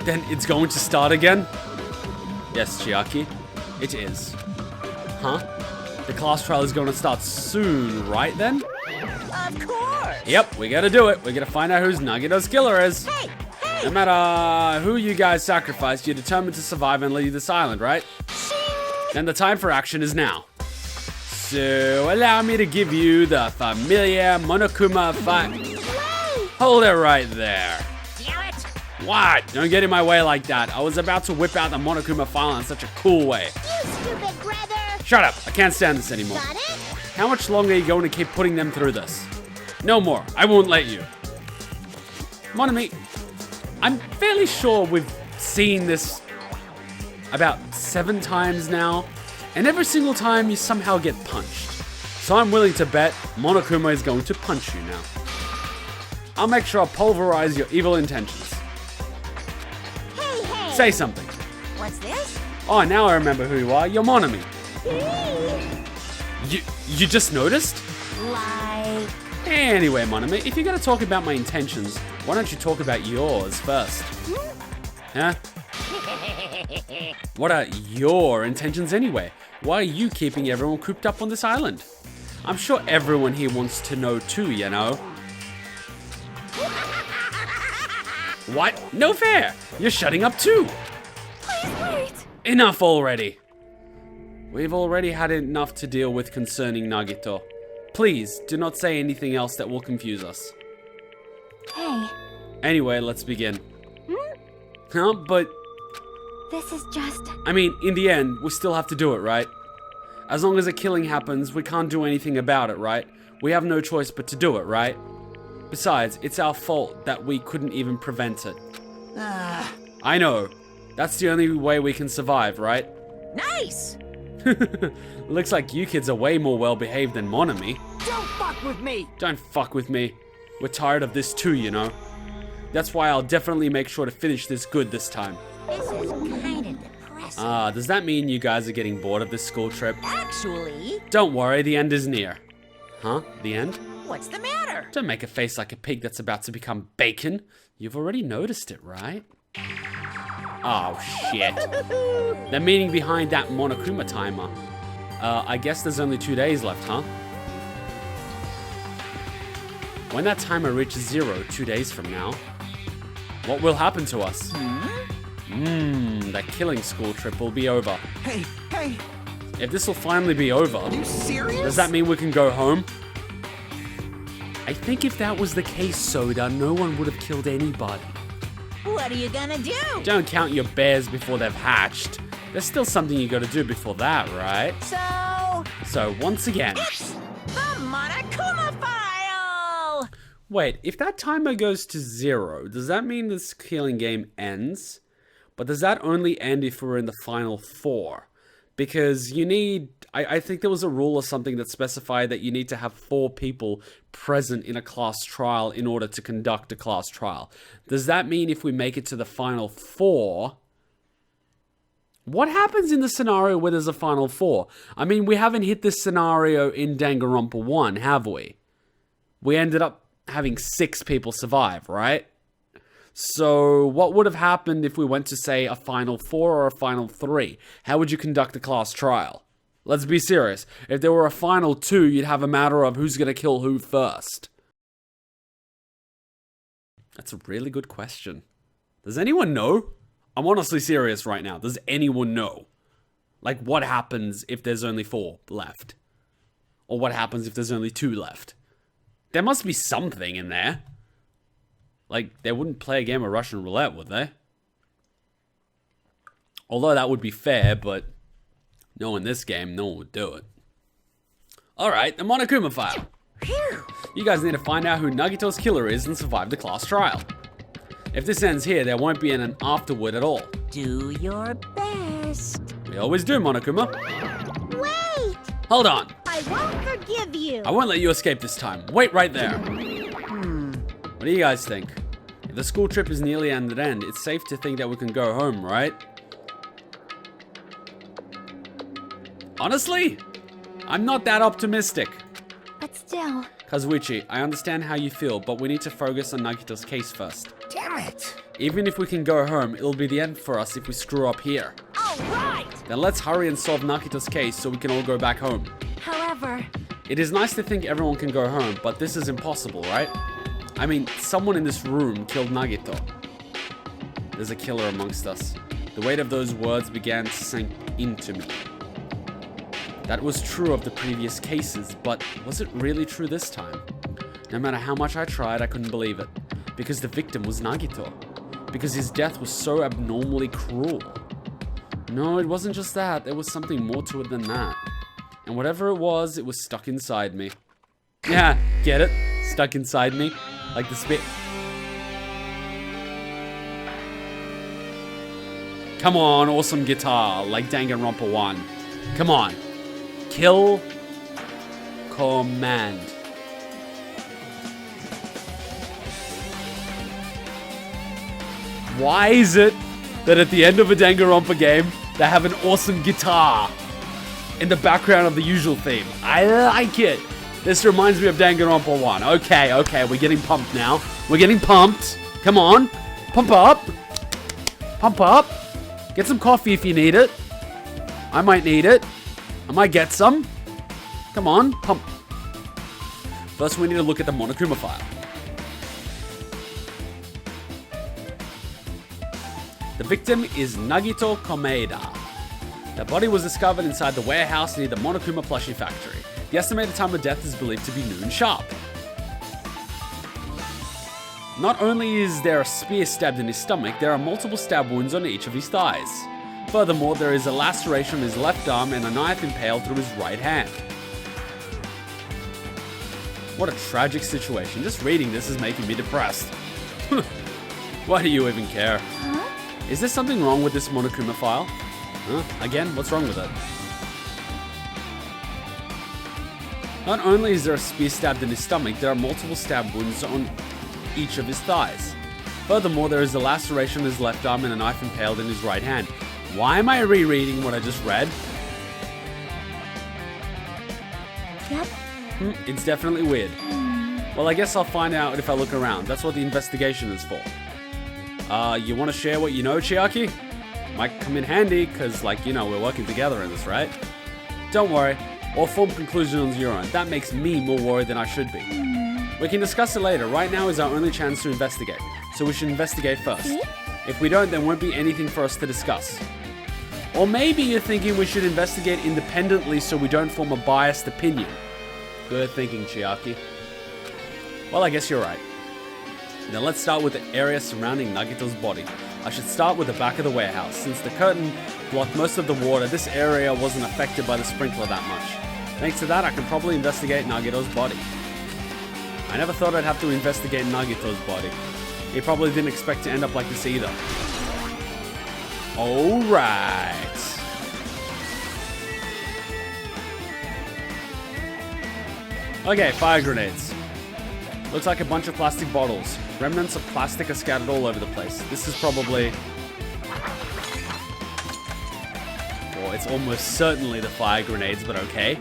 Then it's going to start again? Yes, Chiaki, it is. Huh? The class trial is going to start soon, right then? Of course! Yep, we gotta do it. We gotta find out who's Nagito's killer is. Hey! Hey! No matter who you guys sacrificed, you're determined to survive and leave this island, right? Then the time for action is now. So allow me to give you the familiar Monokuma fight. Hold it right there. Damn it! What? Don't get in my way like that. I was about to whip out the Monokuma file in such a cool way. You stupid brother! Shut up. I can't stand this anymore. Got it? How much longer are you going to keep putting them through this? No more. I won't let you. Monomi, I'm fairly sure we've seen this about 7 times now, and every single time you somehow get punched. So I'm willing to bet Monokuma is going to punch you now. I'll make sure I pulverize your evil intentions. Hey, hey! Say something. What's this? Oh, now I remember who you are. You're Monomi. You just noticed? Like... Anyway, Monomi, if you're gonna talk about my intentions, why don't you talk about yours first? Huh? What are your intentions anyway? Why are you keeping everyone cooped up on this island? I'm sure everyone here wants to know too, you know? What? No fair! You're shutting up too! Please wait. Enough already! We've already had enough to deal with concerning Nagito. Please, do not say anything else that will confuse us. Hey, Anyway, let's begin. Huh? But, this is just... I mean, in the end, we still have to do it, right? As long as a killing happens, we can't do anything about it, right? We have no choice but to do it, right? Besides, it's our fault that we couldn't even prevent it. I know, That's the only way we can survive, right? Nice! Looks like you kids are way more well-behaved than Monomi. Don't fuck with me! Don't fuck with me. We're tired of this too, you know. That's why I'll definitely make sure to finish this good this time. This is kind of depressing. Does that mean you guys are getting bored of this school trip? Actually, Don't worry, the end is near. Huh? The end? what's the matter? Don't make a face like a pig that's about to become bacon. You've already noticed it, right? Oh, shit. The meaning behind that Monokuma timer. I guess there's only 2 days left, huh? When that timer reaches 0 2 days from now, what will happen to us? That killing school trip will be over. Hey, hey, If this will finally be over, you serious? does that mean we can go home? I think if that was the case, Soda, no one would have killed anybody. What are you gonna do? Don't count your bears before they've hatched. There's still something you gotta do before that, right? So, once again... It's the Monokuma file! Wait, if that timer goes to 0, does that mean this killing game ends? But does that only end if we're in the final 4? Because you need... I think there was a rule or something that specified that you need to have 4 people present in a class trial in order to conduct a class trial. Does that mean if we make it to the final 4... What happens in the scenario where there's a final 4? I mean, we haven't hit this scenario in Danganronpa 1, have we? We ended up having 6 people survive, right? So, what would have happened if we went to, say, a final 4 or a final 3? How would you conduct a class trial? Let's be serious. If there were a final 2, you'd have a matter of who's going to kill who first. That's a really good question. Does anyone know? I'm honestly serious right now. Does anyone know? Like, what happens if there's only 4 left? Or what happens if there's only 2 left? There must be something in there. Like, they wouldn't play a game of Russian roulette, would they? Although that would be fair, but knowing this game, no one would do it. Alright, the Monokuma file. You guys need to find out who Nagito's killer is and survive the class trial. If this ends here, there won't be an afterward at all. Do your best. We always do, Monokuma. Wait! Hold on. I won't forgive you. I won't let you escape this time. Wait right there. What do you guys think? If the school trip is nearly at an end, it's safe to think that we can go home, right? Honestly, I'm not that optimistic. But still, Kazuichi, I understand how you feel, but we need to focus on Nagito's case first. Damn it! Even if we can go home, it'll be the end for us if we screw up here. All right! Then let's hurry and solve Nagito's case so we can all go back home. however, It is nice to think everyone can go home, but this is impossible, right? I mean, someone in this room killed Nagito. There's a killer amongst us. The weight of those words began to sink into me. That was true of the previous cases, but was it really true this time? No matter how much I tried, I couldn't believe it. Because the victim was Nagito. Because his death was so abnormally cruel. No, it wasn't just that. There was something more to it than that. And whatever it was stuck inside me. Yeah, get it? Stuck inside me? Like the spit. Come on, awesome guitar, like Danganronpa 1. Come on. Kill. Command. Why is it that at the end of a Danganronpa game, they have an awesome guitar in the background of the usual theme? I like it. This reminds me of Danganronpa 1. Okay, we're getting pumped now. We're getting pumped. Come on. Pump up. Pump up. Get some coffee if you need it. I might need it. I might get some. Come on, pump. First, we need to look at the Monokuma file. The victim is Nagito Komeida. The body was discovered inside the warehouse near the Monokuma plushie factory. The estimated time of death is believed to be noon sharp. Not only is there a spear stabbed in his stomach, there are multiple stab wounds on each of his thighs. Furthermore, there is a laceration on his left arm and a knife impaled through his right hand. What a tragic situation. Just reading this is making me depressed. Why do you even care? huh? Is there something wrong with this Monokuma file? Huh? Again, what's wrong with it? Not only is there a spear stabbed in his stomach, there are multiple stab wounds on each of his thighs. Furthermore, there is a laceration in his left arm and a knife impaled in his right hand. Why am I rereading what I just read? Yep. It's definitely weird. Well, I guess I'll find out if I look around. That's what the investigation is for. You want to share what you know, Chiaki? Might come in handy, because, like, you know, we're working together in this, right? Don't worry. Or form conclusions on your own. That makes me more worried than I should be. We can discuss it later. Right now is our only chance to investigate. So we should investigate first. If we don't, there won't be anything for us to discuss. Or maybe you're thinking we should investigate independently so we don't form a biased opinion. Good thinking, Chiaki. Well, I guess you're right. Now let's start with the area surrounding Nagito's body. I should start with the back of the warehouse. Since the curtain blocked most of the water, this area wasn't affected by the sprinkler that much. Thanks to that, I can probably investigate Nagito's body. I never thought I'd have to investigate Nagito's body. He probably didn't expect to end up like this either. Alright. Okay, fire grenades. Looks like a bunch of plastic bottles. Remnants of plastic are scattered all over the place. This is probably... Well, it's almost certainly the fire grenades, but okay.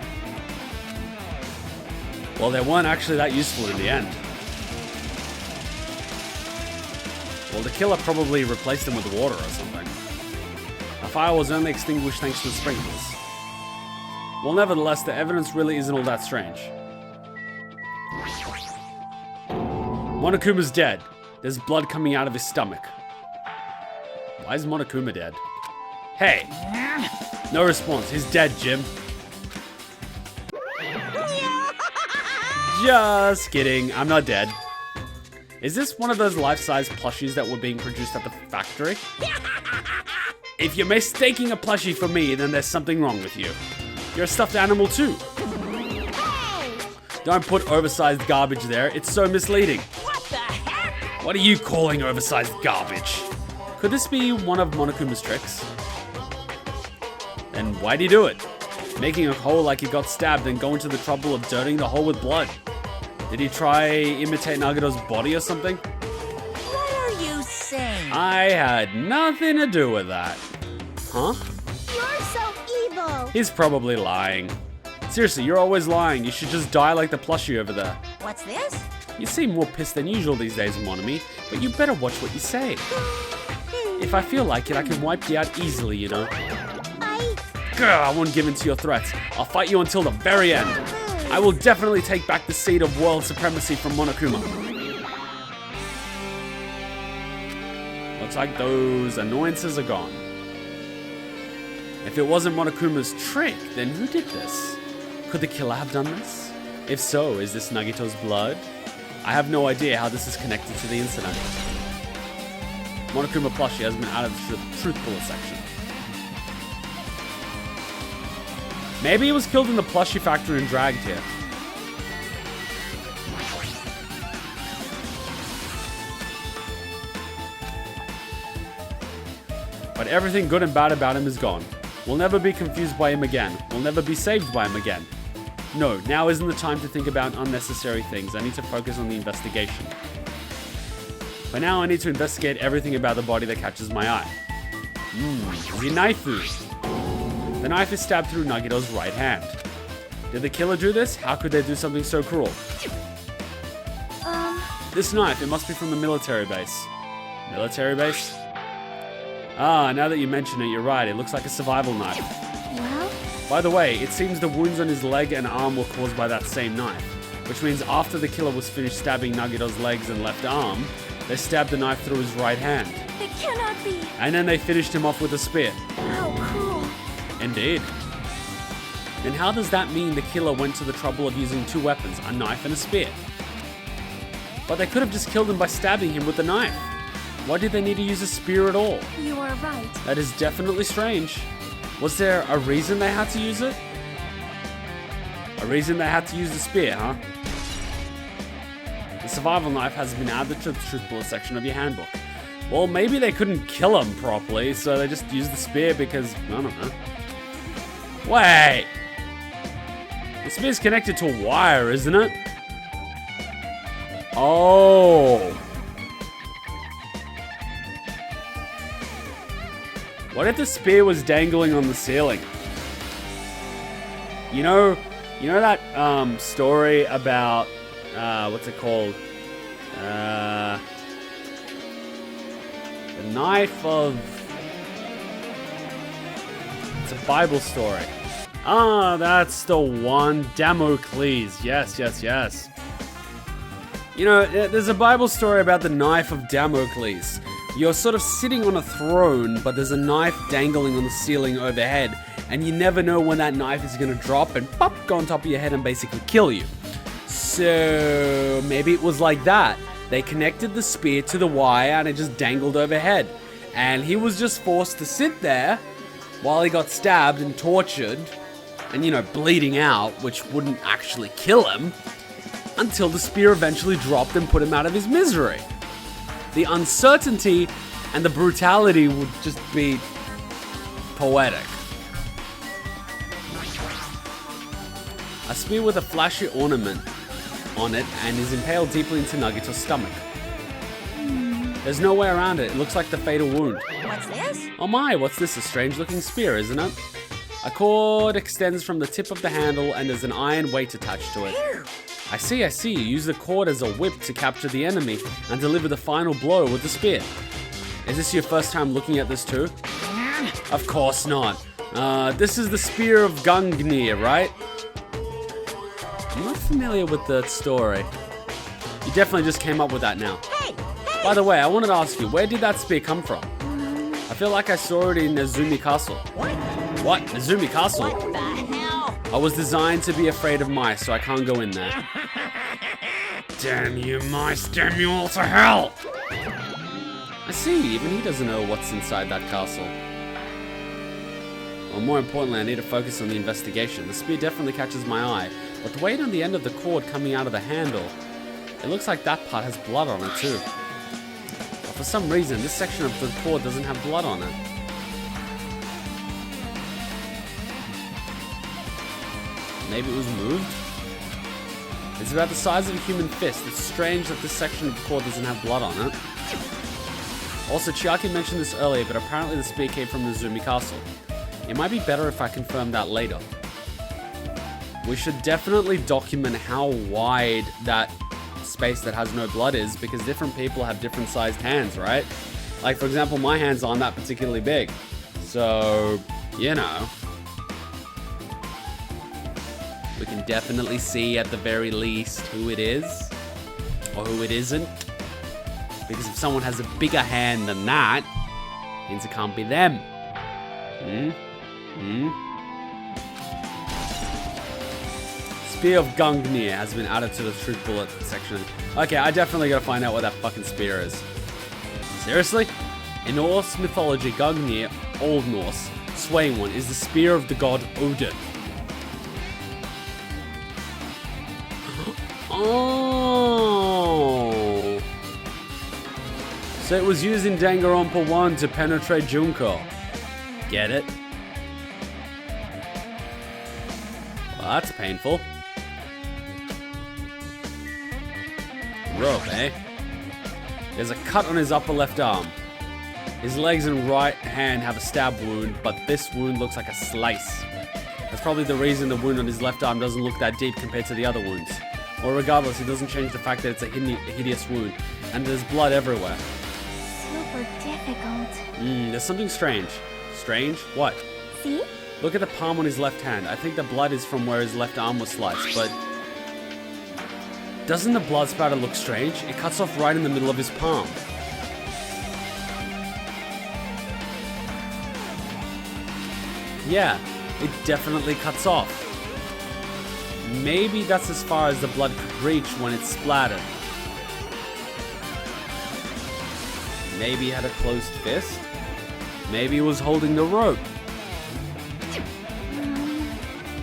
Well, they weren't actually that useful in the end. Well, the killer probably replaced them with water or something. The fire was only extinguished thanks to the sprinklers. Well, nevertheless, the evidence really isn't all that strange. Monokuma's dead. There's blood coming out of his stomach. Why is Monokuma dead? Hey! No response. He's dead, Jim. Just kidding. I'm not dead. Is this one of those life-size plushies that were being produced at the factory? If you're mistaking a plushie for me, then there's something wrong with you. You're a stuffed animal too. Don't put oversized garbage there. It's so misleading. What the heck? What are you calling oversized garbage? Could this be one of Monokuma's tricks? Then why'd he do it? Making a hole like he got stabbed and going to the trouble of dirtying the hole with blood. Did he try imitate Nagito's body or something? What are you saying? I had nothing to do with that. Huh? You're so evil. He's probably lying. Seriously, you're always lying. You should just die like the plushie over there. What's this? You seem more pissed than usual these days, Monomi, but you better watch what you say. If I feel like it, I can wipe you out easily, you know. I won't give in to your threats. I'll fight you until the very end. I will definitely take back the seat of world supremacy from Monokuma. Looks like those annoyances are gone. If it wasn't Monokuma's trick, then who did this? Could the killer have done this? If so, is this Nagito's blood? I have no idea how this is connected to the incident. Monokuma plushie has been added to the truth bullet section. Maybe he was killed in the plushie factory and dragged here. But everything good and bad about him is gone. We'll never be confused by him again. We'll never be saved by him again. No, now isn't the time to think about unnecessary things. I need to focus on the investigation. For now, I need to investigate everything about the body that catches my eye. The knifeu. The knife is stabbed through Nagito's right hand. Did the killer do this? How could they do something so cruel? This knife, it must be from the military base. Military base? Ah, now that you mention it, you're right. It looks like a survival knife. Well? By the way, it seems the wounds on his leg and arm were caused by that same knife, which means after the killer was finished stabbing Nagito's legs and left arm, they stabbed the knife through his right hand. It cannot be. And then they finished him off with a spear. How cruel. Indeed. Then how does that mean the killer went to the trouble of using two weapons, a knife and a spear? But they could have just killed him by stabbing him with the knife. Why did they need to use a spear at all? You are right. That is definitely strange. Was there a reason they had to use it? A reason they had to use the spear, huh? The survival knife has been added to the truth bullet section of your handbook. Well, maybe they couldn't kill him properly, so they just used the spear because, I don't know. Wait! The spear's connected to a wire, isn't it? Oh! What if the spear was dangling on the ceiling? You know that story about what's it called? The knife of. It's a Bible story. Ah, that's the one. Damocles. Yes. You know, there's a Bible story about the knife of Damocles. You're sort of sitting on a throne, but there's a knife dangling on the ceiling overhead, and you never know when that knife is going to drop and pop, go on top of your head and basically kill you. So maybe it was like that. They connected the spear to the wire and it just dangled overhead. And he was just forced to sit there while he got stabbed and tortured and, you know, bleeding out, which wouldn't actually kill him, until the spear eventually dropped and put him out of his misery. The uncertainty and the brutality would just be poetic. A spear with a flashy ornament on it and is impaled deeply into Nagito's stomach. There's no way around it. It looks like the fatal wound. What's this? Oh my, what's this? A strange looking spear, isn't it? A cord extends from the tip of the handle and there's an iron weight attached to it. I see. You use the cord as a whip to capture the enemy and deliver the final blow with the spear. Is this your first time looking at this too? Of course not. This is the spear of Gungnir, right? I'm not familiar with the story. You definitely just came up with that now. Hey! By the way, I wanted to ask you, where did that spear come from? I feel like I saw it in Nezumi Castle. What? Nezumi Castle? What the hell? I was designed to be afraid of mice, so I can't go in there. Damn you mice, damn you all to hell! I see, even he doesn't know what's inside that castle. Well, more importantly, I need to focus on the investigation. The spear definitely catches my eye, but the weight on the end of the cord coming out of the handle, it looks like that part has blood on it too. But for some reason, this section of the cord doesn't have blood on it. Maybe it was moved? It's about the size of a human fist. It's strange that this section of the cord doesn't have blood on it. Also, Chiaki mentioned this earlier, but apparently the spear came from the Nezumi Castle. It might be better if I confirm that later. We should definitely document how wide that space that has no blood is, because different people have different sized hands, right? Like, for example, my hands aren't that particularly big. So, you know. We can definitely see at the very least who it is, or who it isn't. Because if someone has a bigger hand than that, it means it can't be them. Spear of Gungnir has been added to the truth bullet section. Okay, I definitely gotta find out what that fucking spear is. Seriously? In Norse mythology, Gungnir, Old Norse, swaying one, is the spear of the god Odin. Oh. So it was used in Danganronpa 1 to penetrate Junko. Get it? Well, that's painful. Rope, eh? There's a cut on his upper left arm. His legs and right hand have a stab wound, but this wound looks like a slice. That's probably the reason the wound on his left arm doesn't look that deep compared to the other wounds. Or regardless, it doesn't change the fact that it's a hideous wound, and there's blood everywhere. Super difficult. There's something strange. Strange? What? See? Look at the palm on his left hand. I think the blood is from where his left arm was sliced, but... Doesn't the blood spatter look strange? It cuts off right in the middle of his palm. Yeah, it definitely cuts off. Maybe that's as far as the blood could reach when it's splattered. Maybe he had a closed fist. Maybe he was holding the rope.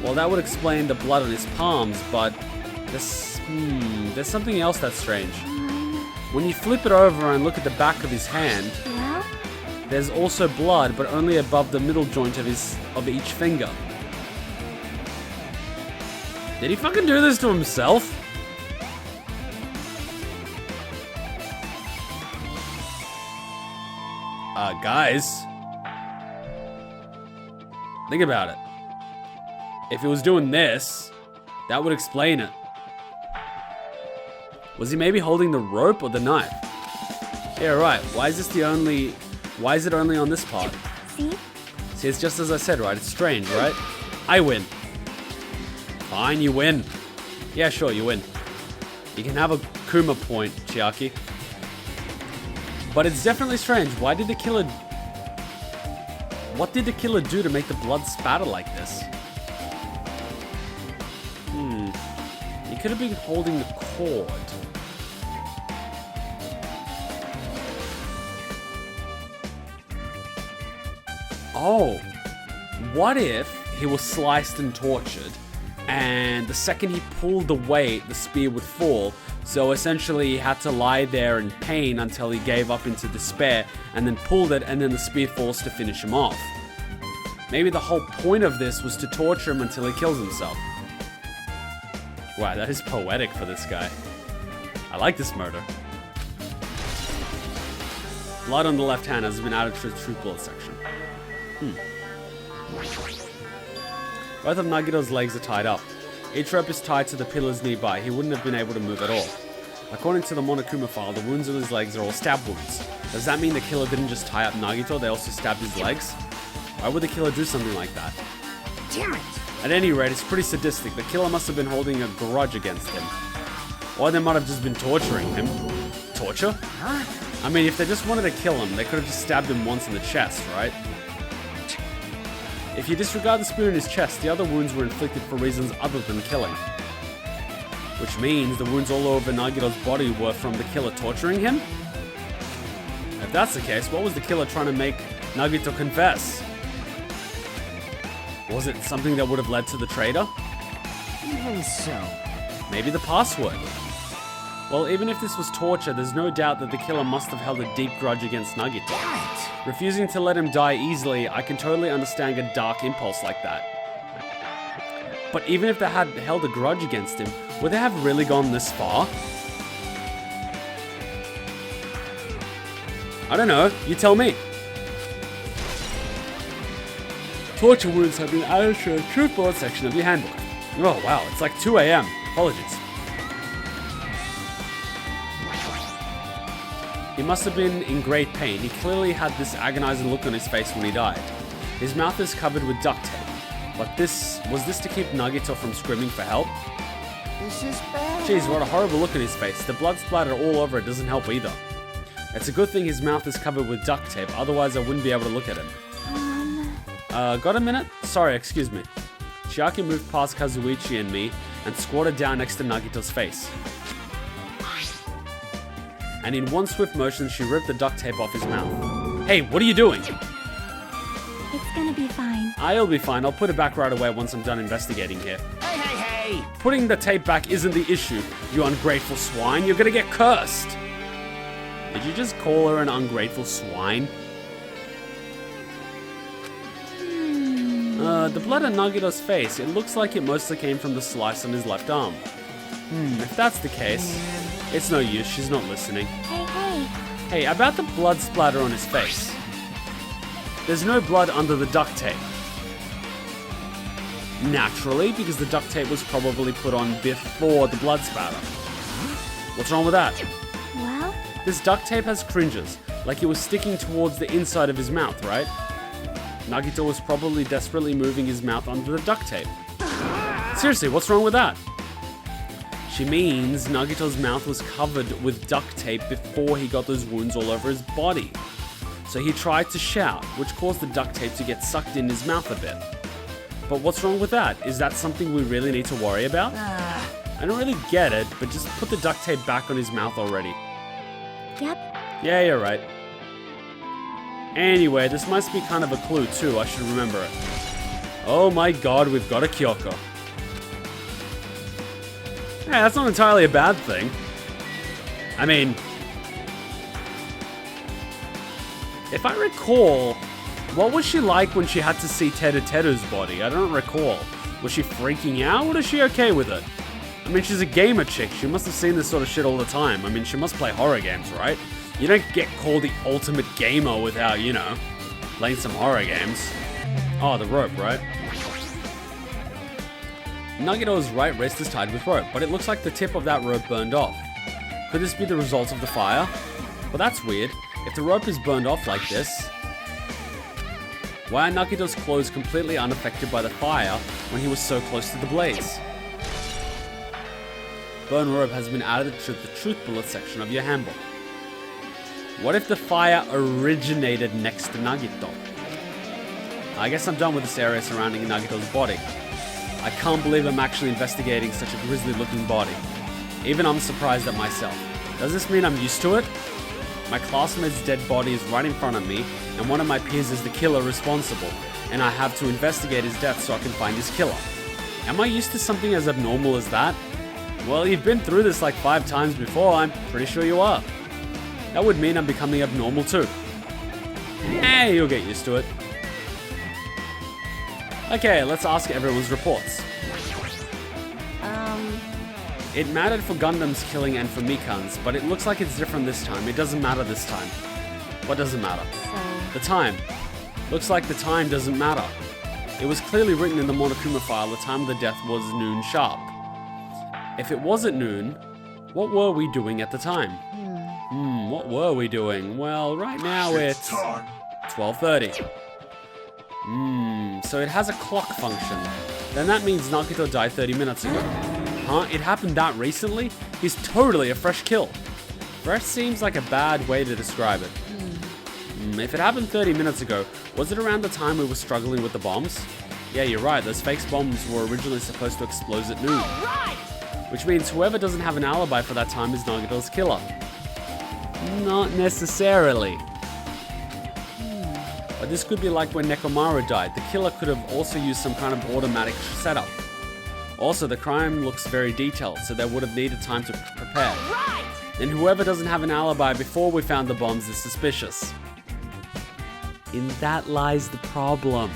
Well, that would explain the blood on his palms, but there's something else that's strange. When you flip it over and look at the back of his hand, Well, there's also blood, but only above the middle joint of each finger. Did he fucking do this to himself? Guys. Think about it. If he was doing this, that would explain it. Was he maybe holding the rope or the knife? Yeah, right. Why is it only on this part? see? See, it's just as I said, right? It's strange, right? I win. Fine, you win. Yeah, sure, you win. You can have a Kuma point, Chiaki. But it's definitely strange. What did the killer do to make the blood spatter like this? He could have been holding the cord. Oh, what if he was sliced and tortured, and the second he pulled the weight, the spear would fall, so essentially he had to lie there in pain until he gave up into despair, and then pulled it, and then the spear falls to finish him off. Maybe the whole point of this was to torture him until he kills himself. Wow, that is poetic for this guy. I like this murder. Blood on the left hand has been added to the true bullet section. Both of Nagito's legs are tied up. Each rope is tied to the pillars nearby. He wouldn't have been able to move at all. According to the Monokuma file, the wounds on his legs are all stab wounds. Does that mean the killer didn't just tie up Nagito, they also stabbed his legs? Why would the killer do something like that? Damn it! At any rate, it's pretty sadistic. The killer must have been holding a grudge against him. Or they might have just been torturing him. Torture? Huh? I mean, if they just wanted to kill him, they could have just stabbed him once in the chest, right? If you disregard the spear in his chest, the other wounds were inflicted for reasons other than killing. Which means the wounds all over Nagito's body were from the killer torturing him? If that's the case, what was the killer trying to make Nagito confess? Was it something that would have led to the traitor? Even so. Maybe the password. Well, even if this was torture, there's no doubt that the killer must have held a deep grudge against Nagito. Damn it! Refusing to let him die easily, I can totally understand a dark impulse like that. But even if they had held a grudge against him, would they have really gone this far? I don't know, you tell me. Torture wounds have been added to the truth bullet section of your handbook. Oh wow, it's like 2 AM. Apologies. He must have been in great pain. He clearly had this agonizing look on his face when he died. His mouth is covered with duct tape. But was this to keep Nagito from screaming for help? This is bad. Jeez, what a horrible look on his face. The blood splattered all over it doesn't help either. It's a good thing his mouth is covered with duct tape, otherwise I wouldn't be able to look at him. Got a minute? Sorry, excuse me. Chiaki moved past Kazuichi and me and squatted down next to Nagito's face. And in one swift motion, she ripped the duct tape off his mouth. Hey, what are you doing? It's gonna be fine. I'll be fine. I'll put it back right away once I'm done investigating here. Hey, hey, hey! Putting the tape back isn't the issue, you ungrateful swine. You're gonna get cursed. Did you just call her an ungrateful swine? The blood on Nagito's face, it looks like it mostly came from the slice on his left arm. If that's the case, it's no use, she's not listening. Hey, hey. Hey, about the blood splatter on his face. There's no blood under the duct tape. Naturally, because the duct tape was probably put on before the blood spatter. What's wrong with that? Well, This duct tape has fringes, like it was sticking towards the inside of his mouth, right? Nagito was probably desperately moving his mouth under the duct tape. Seriously, what's wrong with that? She means Nagito's mouth was covered with duct tape before he got those wounds all over his body. So he tried to shout, which caused the duct tape to get sucked in his mouth a bit. But what's wrong with that? Is that something we really need to worry about? I don't really get it, but just put the duct tape back on his mouth already. yep. Yeah, you're right. Anyway, this must be kind of a clue too, I should remember it. Oh my god, we've got a Kyoko. Yeah, that's not entirely a bad thing. I mean, If I recall, what was she like when she had to see Teruteru's body? I don't recall. Was she freaking out, or is she okay with it? I mean, she's a gamer chick. She must have seen this sort of shit all the time. I mean, she must play horror games, right? You don't get called the ultimate gamer without, you know, playing some horror games. Oh, the rope, right? Nagito's right wrist is tied with rope, but it looks like the tip of that rope burned off. Could this be the result of the fire? Well, that's weird. If the rope is burned off like this, why are Nagito's clothes completely unaffected by the fire when he was so close to the blaze? Burn rope has been added to the truth bullet section of your handbook. What if the fire originated next to Nagito? I guess I'm done with this area surrounding Nagito's body. I can't believe I'm actually investigating such a grisly looking body. Even I'm surprised at myself. Does this mean I'm used to it? My classmate's dead body is right in front of me, and one of my peers is the killer responsible, and I have to investigate his death so I can find his killer. Am I used to something as abnormal as that? Well, you've been through this like 5 times before, I'm pretty sure you are. That would mean I'm becoming abnormal too. Hey, you'll get used to it. Okay, let's ask everyone's reports. It mattered for Gundham's killing and for Mikan's, but it looks like it's different this time. It doesn't matter this time. What doesn't matter? The time. Looks like the time doesn't matter. It was clearly written in the Monokuma file the time of the death was noon sharp. If it wasn't noon, what were we doing at the time? What were we doing? Well, right now it's 12:30. So it has a clock function. Then that means Nagito died 30 minutes ago. Huh? It happened that recently? He's totally a fresh kill. Fresh seems like a bad way to describe it. If it happened 30 minutes ago, was it around the time we were struggling with the bombs? Yeah, you're right. Those fake bombs were originally supposed to explode at noon. Which means whoever doesn't have an alibi for that time is Nagito's killer. Not necessarily. But this could be like when Nekomaru died. The killer could have also used some kind of automatic setup. Also, the crime looks very detailed, so they would have needed time to prepare. And whoever doesn't have an alibi before we found the bombs is suspicious. In that lies the problem.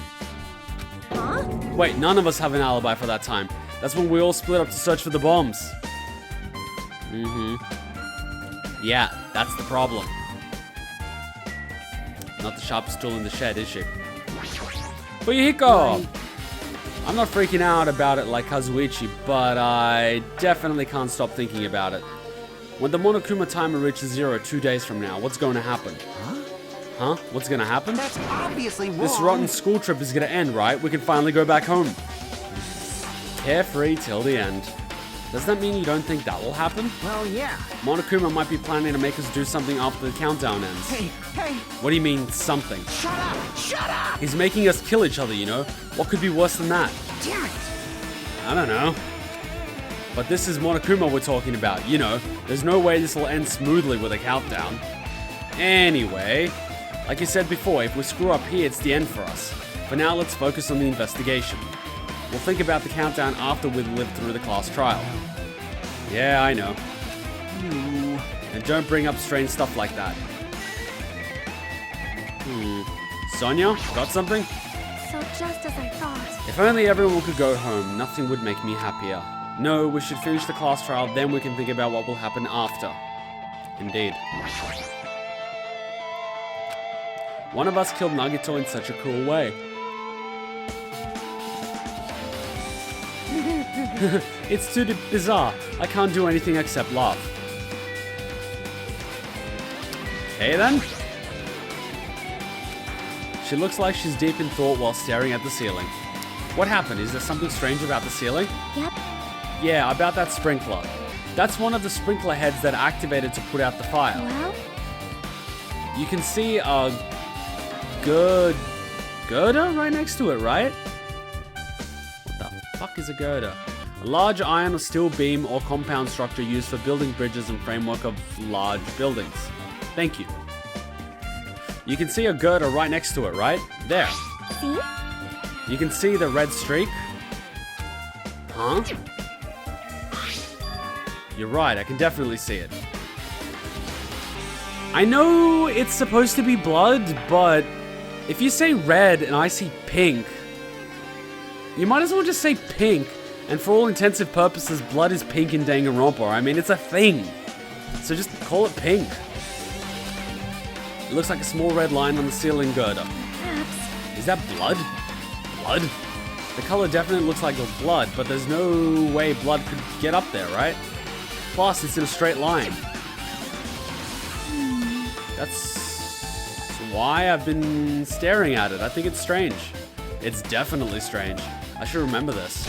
Huh? Wait, none of us have an alibi for that time. That's when we all split up to search for the bombs. Yeah, that's the problem. Not the sharpest tool in the shed, is she? Fuyuhiko! I'm not freaking out about it like Kazuichi, but I definitely can't stop thinking about it. When the Monokuma timer reaches 0 2 days from now, what's going to happen? Huh? What's going to happen? That's obviously wrong. This rotten school trip is going to end, right? We can finally go back home. Carefree till the end. Does that mean you don't think that will happen? Well, yeah. Monokuma might be planning to make us do something after the countdown ends. Hey! What do you mean, something? Shut up! Shut up! He's making us kill each other, you know? What could be worse than that? Damn it! I don't know. But this is Monokuma we're talking about, you know. There's no way this will end smoothly with a countdown. Anyway, like you said before, if we screw up here, it's the end for us. For now, let's focus on the investigation. We'll think about the countdown after we've lived through the class trial. Yeah, I know. And don't bring up strange stuff like that. Sonia, got something? So just as I thought. If only everyone could go home, nothing would make me happier. No, we should finish the class trial, then we can think about what will happen after. Indeed. One of us killed Nagito in such a cool way. It's too bizarre. I can't do anything except laugh. Okay then. She looks like she's deep in thought while staring at the ceiling. What happened? Is there something strange about the ceiling? Yep. Yeah, about that sprinkler. That's one of the sprinkler heads that activated to put out the fire. Well? You can see a girder right next to it, right? What the fuck is a girder? A large iron or steel beam or compound structure used for building bridges and framework of large buildings. Thank you. You can see a girder right next to it, right? There. See? You can see the red streak. Huh? You're right, I can definitely see it. I know it's supposed to be blood, but if you say red and I see pink, you might as well just say pink. And for all intensive purposes, blood is pink in Danganronpa. I mean, it's a thing. So just call it pink. It looks like a small red line on the ceiling girder. Perhaps. Is that blood? Blood? The color definitely looks like blood, but there's no way blood could get up there, right? Plus, it's in a straight line. That's why I've been staring at it. I think it's strange. It's definitely strange. I should remember this.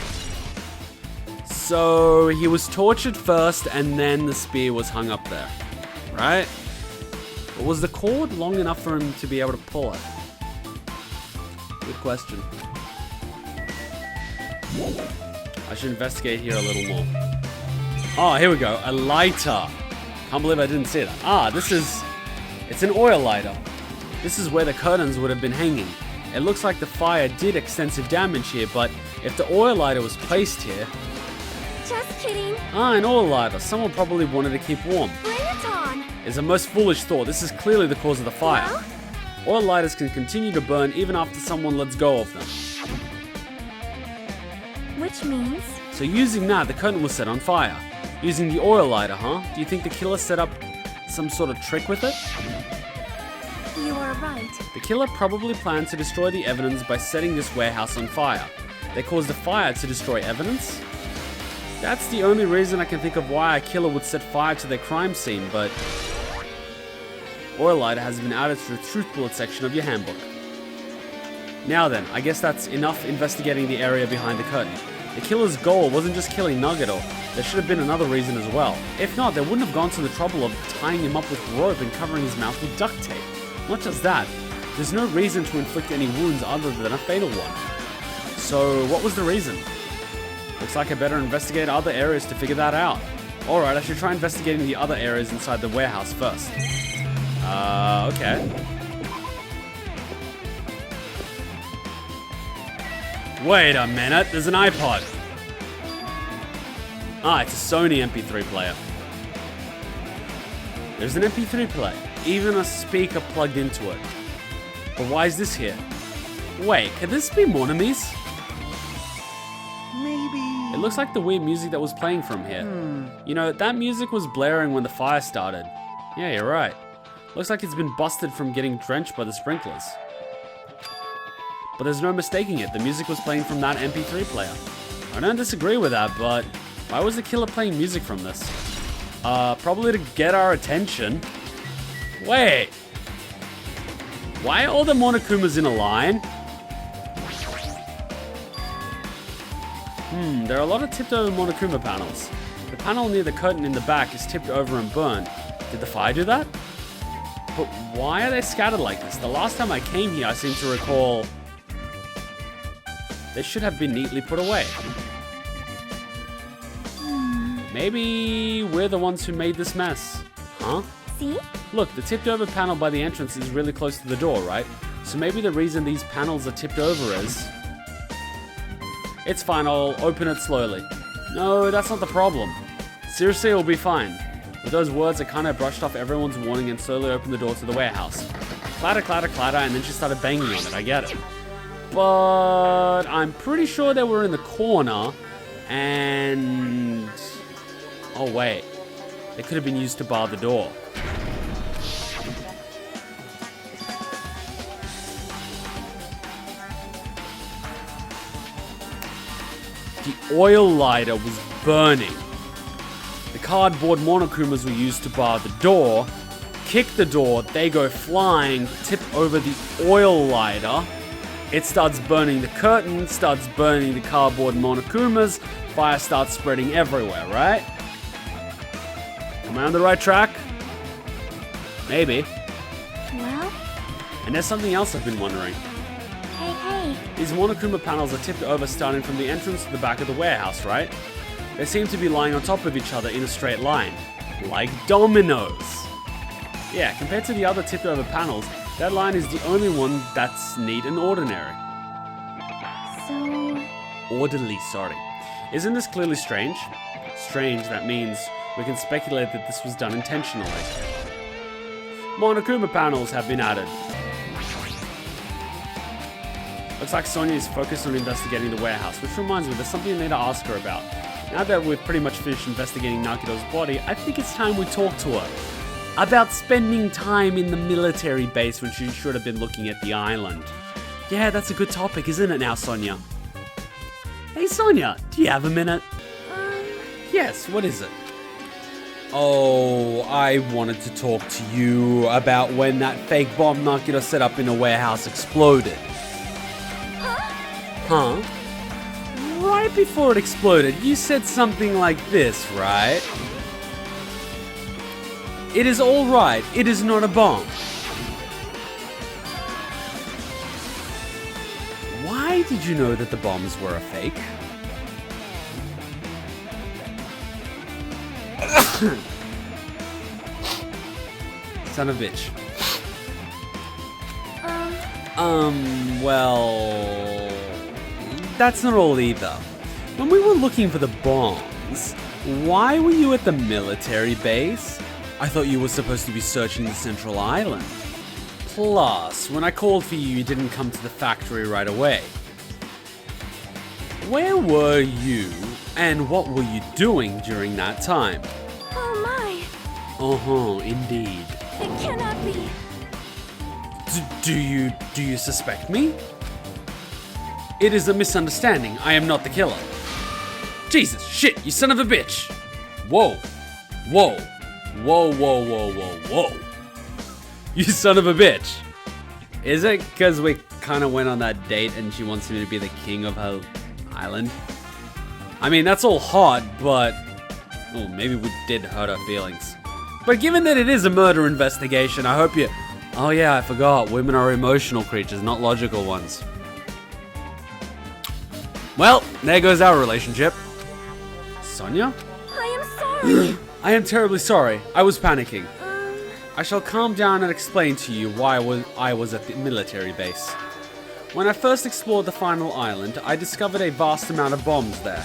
So he was tortured first and then the spear was hung up there, right? But was the cord long enough for him to be able to pull it? Good question. I should investigate here a little more. Oh, here we go. A lighter. Can't believe I didn't see that. It's an oil lighter. This is where the curtains would have been hanging. It looks like the fire did extensive damage here, but if the oil lighter was placed here... Just kidding. An oil lighter. Someone probably wanted to keep warm. Bring it on. It's a most foolish thought. This is clearly the cause of the fire. Well? Oil lighters can continue to burn even after someone lets go of them. Which means? So using that, the curtain was set on fire. Using the oil lighter, huh? Do you think the killer set up some sort of trick with it? You are right. The killer probably planned to destroy the evidence by setting this warehouse on fire. They caused a fire to destroy evidence? That's the only reason I can think of why a killer would set fire to their crime scene, but... Oil lighter has been added to the truth bullet section of your handbook. Now then, I guess that's enough investigating the area behind the curtain. The killer's goal wasn't just killing Nagito, there should have been another reason as well. If not, they wouldn't have gone to the trouble of tying him up with rope and covering his mouth with duct tape. Not just that, there's no reason to inflict any wounds other than a fatal one. So, what was the reason? Looks like I better investigate other areas to figure that out. Alright, I should try investigating the other areas inside the warehouse first. Okay. Wait a minute, there's an iPod. Ah, it's a Sony MP3 player. There's an MP3 player, even a speaker plugged into it. But why is this here? Wait, could this be Monomi's? Maybe. It looks like the weird music that was playing from here. You know, that music was blaring when the fire started. Yeah, you're right. Looks like it's been busted from getting drenched by the sprinklers. But there's no mistaking it, the music was playing from that MP3 player. I don't disagree with that, but why was the killer playing music from this? Probably to get our attention. Wait. Why are all the Monokumas in a line? There are a lot of tipped over Monokuma panels. The panel near the curtain in the back is tipped over and burned. Did the fire do that? But why are they scattered like this? The last time I came here, I seem to recall... They should have been neatly put away. Maybe we're the ones who made this mess. Huh? See? Look, the tipped over panel by the entrance is really close to the door, right? So maybe the reason these panels are tipped over is... It's fine, I'll open it slowly. No, that's not the problem. Seriously, it'll be fine. With those words, I kind of brushed off everyone's warning and slowly opened the door to the warehouse. Clatter, clatter, clatter, and then she started banging on it, I get it. But I'm pretty sure they were in the corner, and... Oh wait, they could have been used to bar the door. The oil lighter was burning. The cardboard Monokumas were used to bar the door. Kick the door, they go flying, tip over the oil lighter. It starts burning the curtain, starts burning the cardboard Monokumas. Fire starts spreading everywhere, right? Am I on the right track? Maybe. Well? And there's something else I've been wondering. Hey. These Monokuma panels are tipped over starting from the entrance to the back of the warehouse, right? They seem to be lying on top of each other in a straight line. Like dominoes. Yeah, compared to the other tipped over panels, that line is the only one that's neat and ordinary. So... Orderly, sorry. Isn't this clearly strange? Strange, that means we can speculate that this was done intentionally. Monokuma panels have been added. Looks like Sonia is focused on investigating the warehouse, which reminds me, there's something I need to ask her about. Now that we've pretty much finished investigating Nagito's body, I think it's time we talk to her about spending time in the military base when she should have been looking at the island. Yeah, that's a good topic, isn't it now, Sonia? Hey, Sonia, do you have a minute? Yes, what is it? Oh, I wanted to talk to you about when that fake bomb Nagito set up in a warehouse exploded. Huh? Right before it exploded, you said something like this, right? It is all right. It is not a bomb. Why did you know that the bombs were a fake? Son of a bitch. Well, that's not all either. When we were looking for the bombs, why were you at the military base? I thought you were supposed to be searching the central island. Plus, when I called for you, you didn't come to the factory right away. Where were you, and what were you doing during that time? Oh my! Uh-huh, indeed. It cannot be! Do you suspect me? It is a misunderstanding. I am not the killer. Jesus, shit, you son of a bitch! Whoa. Whoa. Whoa, whoa, whoa, whoa, whoa. You son of a bitch. Is it because we kind of went on that date and she wants me to be the king of her island? I mean, that's all hot, but... oh, maybe we did hurt her feelings. But given that it is a murder investigation, I hope you... oh yeah, I forgot. Women are emotional creatures, not logical ones. Well, there goes our relationship. Sonia? I am sorry! I am terribly sorry. I was panicking. I shall calm down and explain to you why I was at the military base. When I first explored the final island, I discovered a vast amount of bombs there.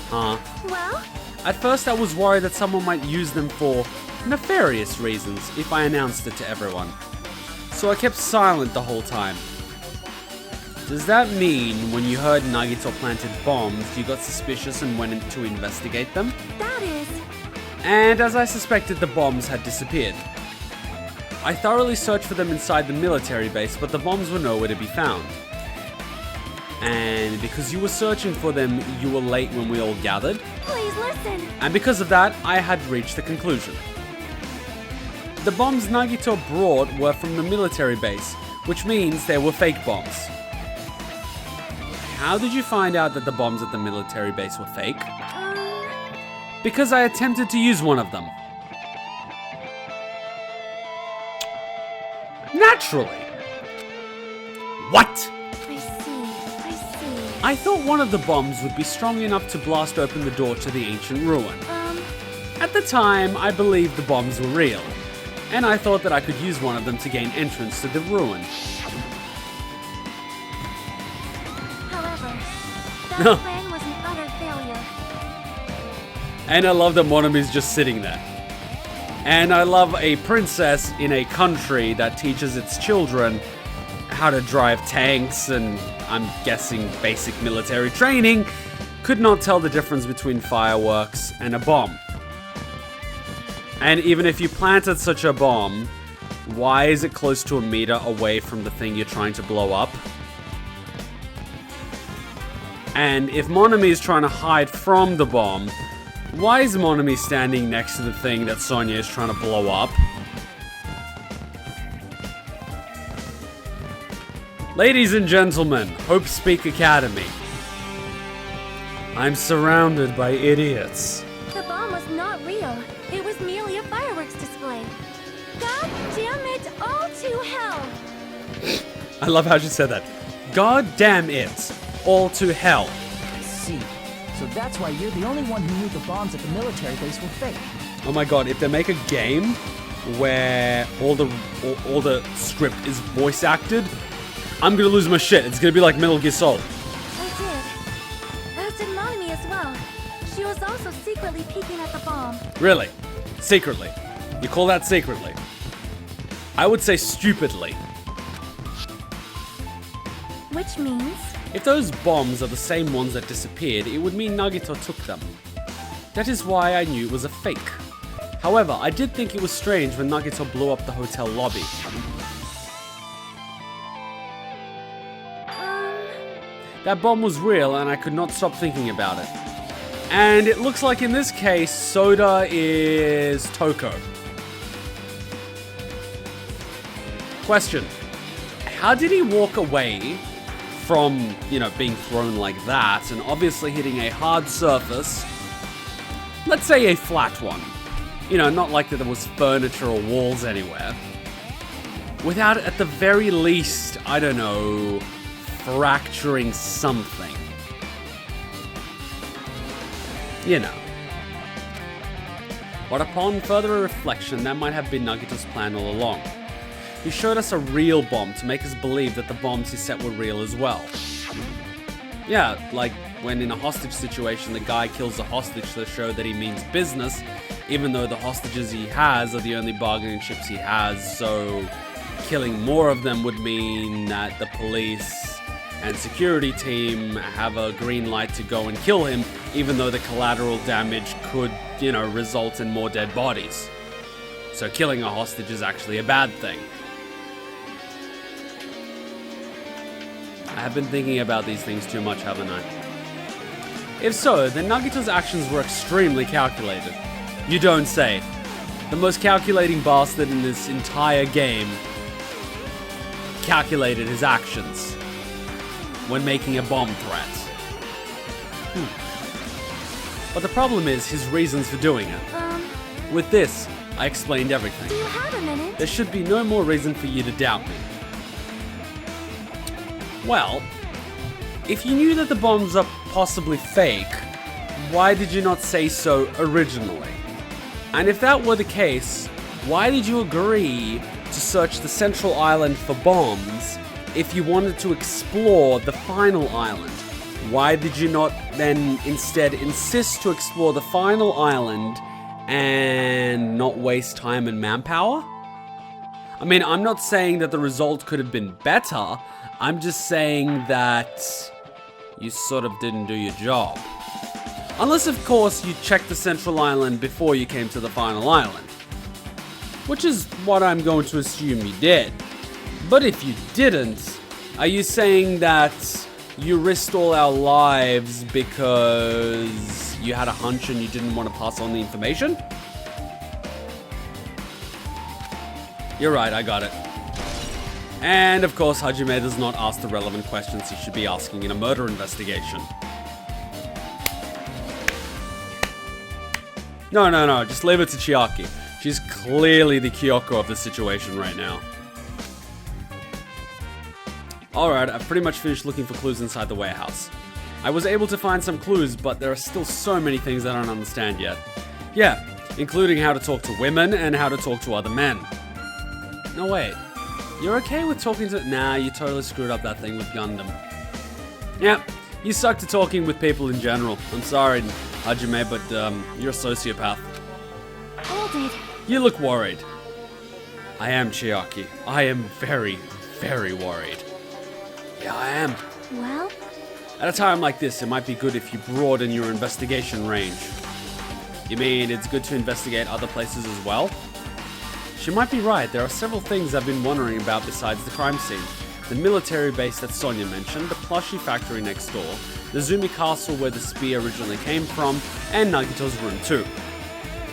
Huh? Well? At first I was worried that someone might use them for nefarious reasons if I announced it to everyone. So I kept silent the whole time. Does that mean when you heard Nagito planted bombs, you got suspicious and went in to investigate them? That is... And as I suspected, the bombs had disappeared. I thoroughly searched for them inside the military base, but the bombs were nowhere to be found. And because you were searching for them, you were late when we all gathered. Please listen! And because of that, I had reached the conclusion. The bombs Nagito brought were from the military base, which means they were fake bombs. How did you find out that the bombs at the military base were fake? Because I attempted to use one of them. Naturally. What? I see. I thought one of the bombs would be strong enough to blast open the door to the ancient ruin. At the time, I believed the bombs were real, and I thought that I could use one of them to gain entrance to the ruin. However, that plan was an utter failure. And I love that Monomi's just sitting there. And I love a princess in a country that teaches its children how to drive tanks and, I'm guessing, basic military training, could not tell the difference between fireworks and a bomb. And even if you planted such a bomb, why is it close to a meter away from the thing you're trying to blow up? And if Monomi is trying to hide from the bomb, why is Monomi standing next to the thing that Sonia is trying to blow up? Ladies and gentlemen, Hope Speak Academy. I'm surrounded by idiots. The bomb was not real. It was merely a fireworks display. God damn it all to hell! I love how she said that. God damn it, all to hell. I see. So that's why you're the only one who knew the bombs at the military base were fake. Oh my god, if they make a game where all the script is voice acted, I'm gonna lose my shit. It's gonna be like Metal Gear Solid. I did. As did Monomi as well. She was also secretly peeking at the bomb. Really? Secretly? You call that secretly? I would say stupidly. Which means? If those bombs are the same ones that disappeared, it would mean Nagito took them. That is why I knew it was a fake. However, I did think it was strange when Nagito blew up the hotel lobby. That bomb was real and I could not stop thinking about it. And it looks like in this case, Soda is Toko. Question. How did he walk away from, being thrown like that and obviously hitting a hard surface? Let's say a flat one. Not like that there was furniture or walls anywhere. Without, at the very least, I don't know, fracturing something. But upon further reflection, that might have been Nagito's plan all along. He showed us a real bomb to make us believe that the bombs he set were real as well. Yeah, like when in a hostage situation, the guy kills the hostage to show that he means business, even though the hostages he has are the only bargaining chips he has, so killing more of them would mean that the police and security team have a green light to go and kill him, even though the collateral damage could, result in more dead bodies. So killing a hostage is actually a bad thing. I have been thinking about these things too much, haven't I? If so, then Nagito's actions were extremely calculated. You don't say. The most calculating bastard in this entire game calculated his actions when making a bomb threat. But the problem is his reasons for doing it. With this, I explained everything. Do you have a minute? There should be no more reason for you to doubt me. Well, if you knew that the bombs are possibly fake, why did you not say so originally? And if that were the case, why did you agree to search the central island for bombs if you wanted to explore the final island? Why did you not then instead insist to explore the final island and not waste time and manpower? I mean, I'm not saying that the result could have been better. I'm just saying that you sort of didn't do your job. Unless, of course, you checked the central island before you came to the final island. Which is what I'm going to assume you did. But if you didn't, are you saying that you risked all our lives because you had a hunch and you didn't want to pass on the information? You're right, I got it. And of course, Hajime does not ask the relevant questions he should be asking in a murder investigation. No, just leave it to Chiaki. She's clearly the Kyoko of the situation right now. Alright, I've pretty much finished looking for clues inside the warehouse. I was able to find some clues, but there are still so many things I don't understand yet. Yeah, including how to talk to women and how to talk to other men. No, wait. You're okay with talking to... Nah, you totally screwed up that thing with Gundham. Yeah, you suck to talking with people in general. I'm sorry, Hajime, but you're a sociopath. Hold it. You look worried. I am, Chiaki. I am very, very worried. Yeah, I am. Well? At a time like this, it might be good if you broaden your investigation range. You mean it's good to investigate other places as well? She might be right. There are several things I've been wondering about besides the crime scene. The military base that Sonia mentioned, the plushie factory next door, the Zumi castle where the spear originally came from, and Nagito's room too.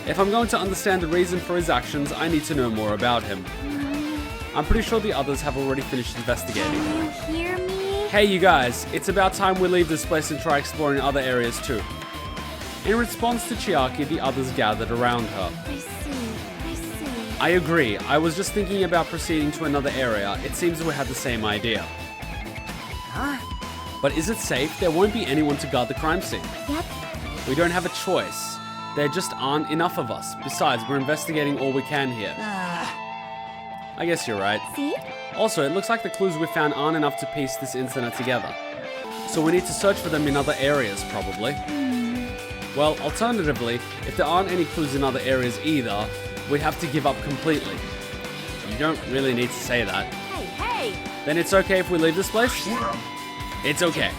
If I'm going to understand the reason for his actions, I need to know more about him. I'm pretty sure the others have already finished investigating. Can you hear me? Hey you guys, it's about time we leave this place and try exploring other areas too. In response to Chiaki, the others gathered around her. I see. I agree. I was just thinking about proceeding to another area. It seems we had the same idea. Huh? But is it safe? There won't be anyone to guard the crime scene. Yep. We don't have a choice. There just aren't enough of us. Besides, we're investigating all we can here. I guess you're right. See? Also, it looks like the clues we found aren't enough to piece this incident together. So we need to search for them in other areas, probably. Well, alternatively, if there aren't any clues in other areas either, we'd have to give up completely. You don't really need to say that. Hey, hey! Then it's okay if we leave this place? It's okay.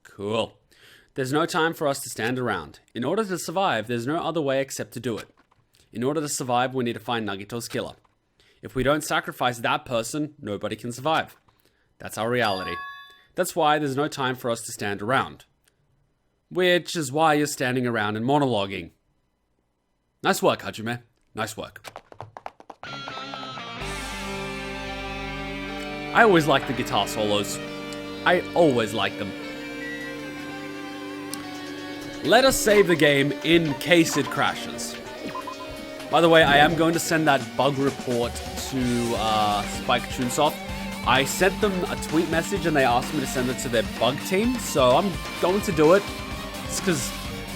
Cool. There's no time for us to stand around. In order to survive, there's no other way except to do it. In order to survive, we need to find Nagito's killer. If we don't sacrifice that person, nobody can survive. That's our reality. That's why there's no time for us to stand around. Which is why you're standing around and monologuing. Nice work, Hajime. Nice work. I always like the guitar solos. I always like them. Let us save the game in case it crashes. By the way, I am going to send that bug report to Spike Chunsoft. I sent them a tweet message and they asked me to send it to their bug team, so I'm going to do it. It's because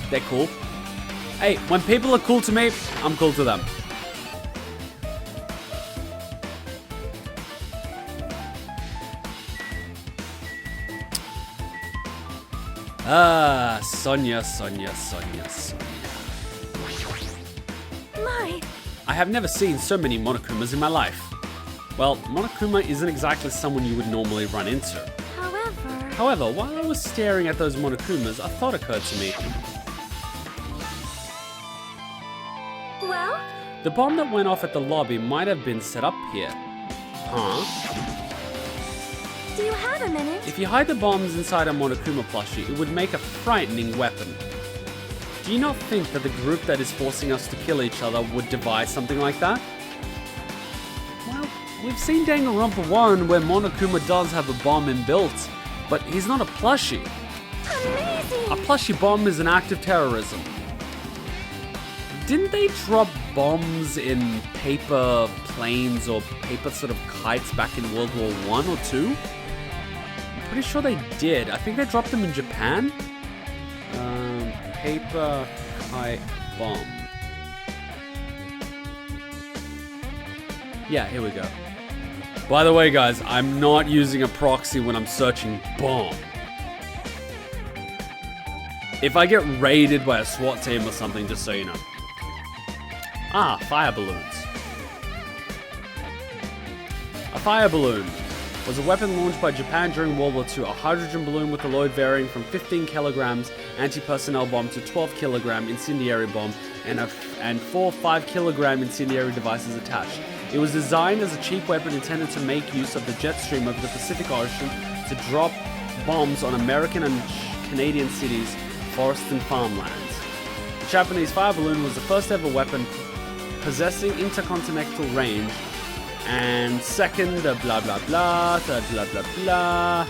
they're cool. Hey, when people are cool to me, I'm cool to them. Sonia. My, I have never seen so many Monokumas in my life. Well, Monokuma isn't exactly someone you would normally run into. However, while I was staring at those Monokumas, a thought occurred to me. well, The bomb that went off at the lobby might have been set up here. Huh? do you have a minute? If you hide the bombs inside a Monokuma plushie, it would make a frightening weapon. Do you not think that the group that is forcing us to kill each other would devise something like that? Well, we've seen Danganronpa 1 where Monokuma does have a bomb inbuilt, but he's not a plushie. Amazing! A plushie bomb is an act of terrorism. Didn't they drop bombs in paper planes or paper sort of kites back in World War 1 or 2? I'm pretty sure they did. I think they dropped them in Japan. Paper kite bomb. Yeah, here we go. By the way, guys, I'm not using a proxy when I'm searching bomb. If I get raided by a SWAT team or something, just so you know. Ah, fire balloons. A fire balloon was a weapon launched by Japan during World War II. A hydrogen balloon with a load varying from 15 kilograms anti-personnel bomb to 12 kilogram incendiary bomb and 4 5-kilogram incendiary devices attached. It was designed as a cheap weapon intended to make use of the jet stream over the Pacific Ocean to drop bombs on American and Canadian cities, forests and farmlands. The Japanese fire balloon was the first ever weapon possessing intercontinental range, and second, blah blah blah, third, blah blah blah.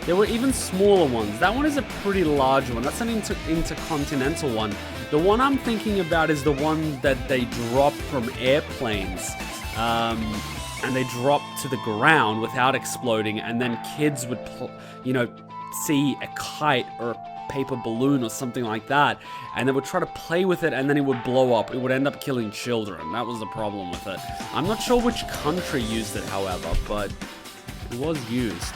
There were even smaller ones. That one is a pretty large one. That's an intercontinental one. The one I'm thinking about is the one that they drop from airplanes, and they drop to the ground without exploding, and then kids would, see a kite or a paper balloon or something like that, and they would try to play with it, and then it would blow up. It would end up killing children. That was the problem with it. I'm not sure which country used it, however, but it was used.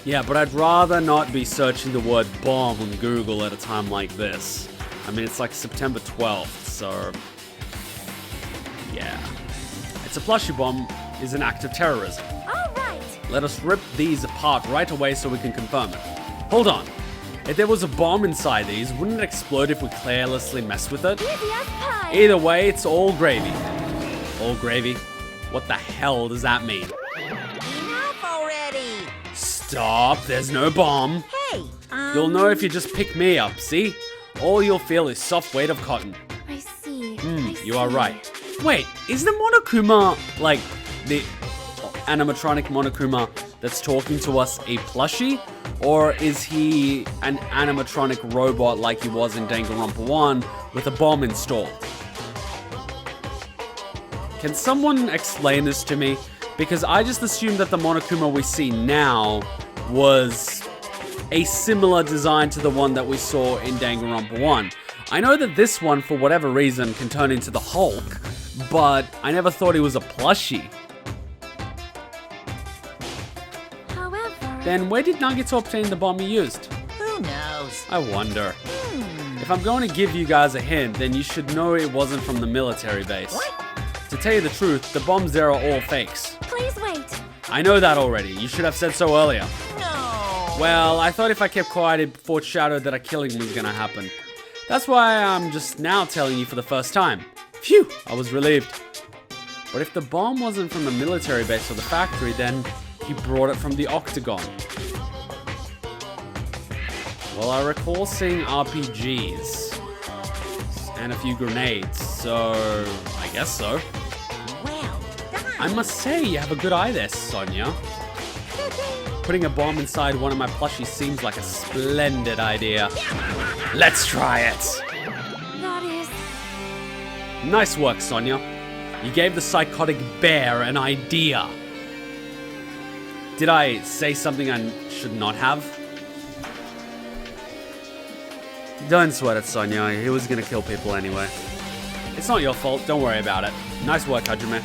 Yeah, but I'd rather not be searching the word bomb on Google at a time like this. I mean, it's like September 12th, so yeah. It's a plushie bomb is an act of terrorism. All right! Let us rip these apart right away so we can confirm it. Hold on. If there was a bomb inside these, wouldn't it explode if we carelessly mess with it? Easy as pie! Either way, it's all gravy. All gravy? What the hell does that mean? Enough already! Stop, there's no bomb. Hey, You'll know if you just pick me up, see? All you'll feel is soft weight of cotton. I see. You are right. Wait, is the Monokuma, like, the animatronic Monokuma that's talking to us a plushie? Or is he an animatronic robot like he was in Danganronpa 1 with a bomb installed? Can someone explain this to me? Because I just assumed that the Monokuma we see now was a similar design to the one that we saw in Danganronpa 1. I know that this one, for whatever reason, can turn into the Hulk, but I never thought he was a plushie. However... Then where did Nagito obtain the bomb he used? who knows? I wonder. If I'm going to give you guys a hint, then you should know it wasn't from the military base. To tell you the truth, the bombs there are all fakes. Please wait. I know that already. You should have said so earlier. No. Well, I thought if I kept quiet, it foreshadowed that a killing was gonna happen. That's why I'm just now telling you for the first time. Phew, I was relieved. But if the bomb wasn't from the military base or the factory, then he brought it from the Octagon. Well, I recall seeing RPGs and a few grenades, so I guess so. Well done. I must say, you have a good eye there, Sonia. Putting a bomb inside one of my plushies seems like a splendid idea. Let's try it. That is... Nice work, Sonia. You gave the psychotic bear an idea. Did I say something I should not have? Don't sweat it, Sonia. He was gonna kill people anyway. It's not your fault. Don't worry about it. Nice work, Hajime.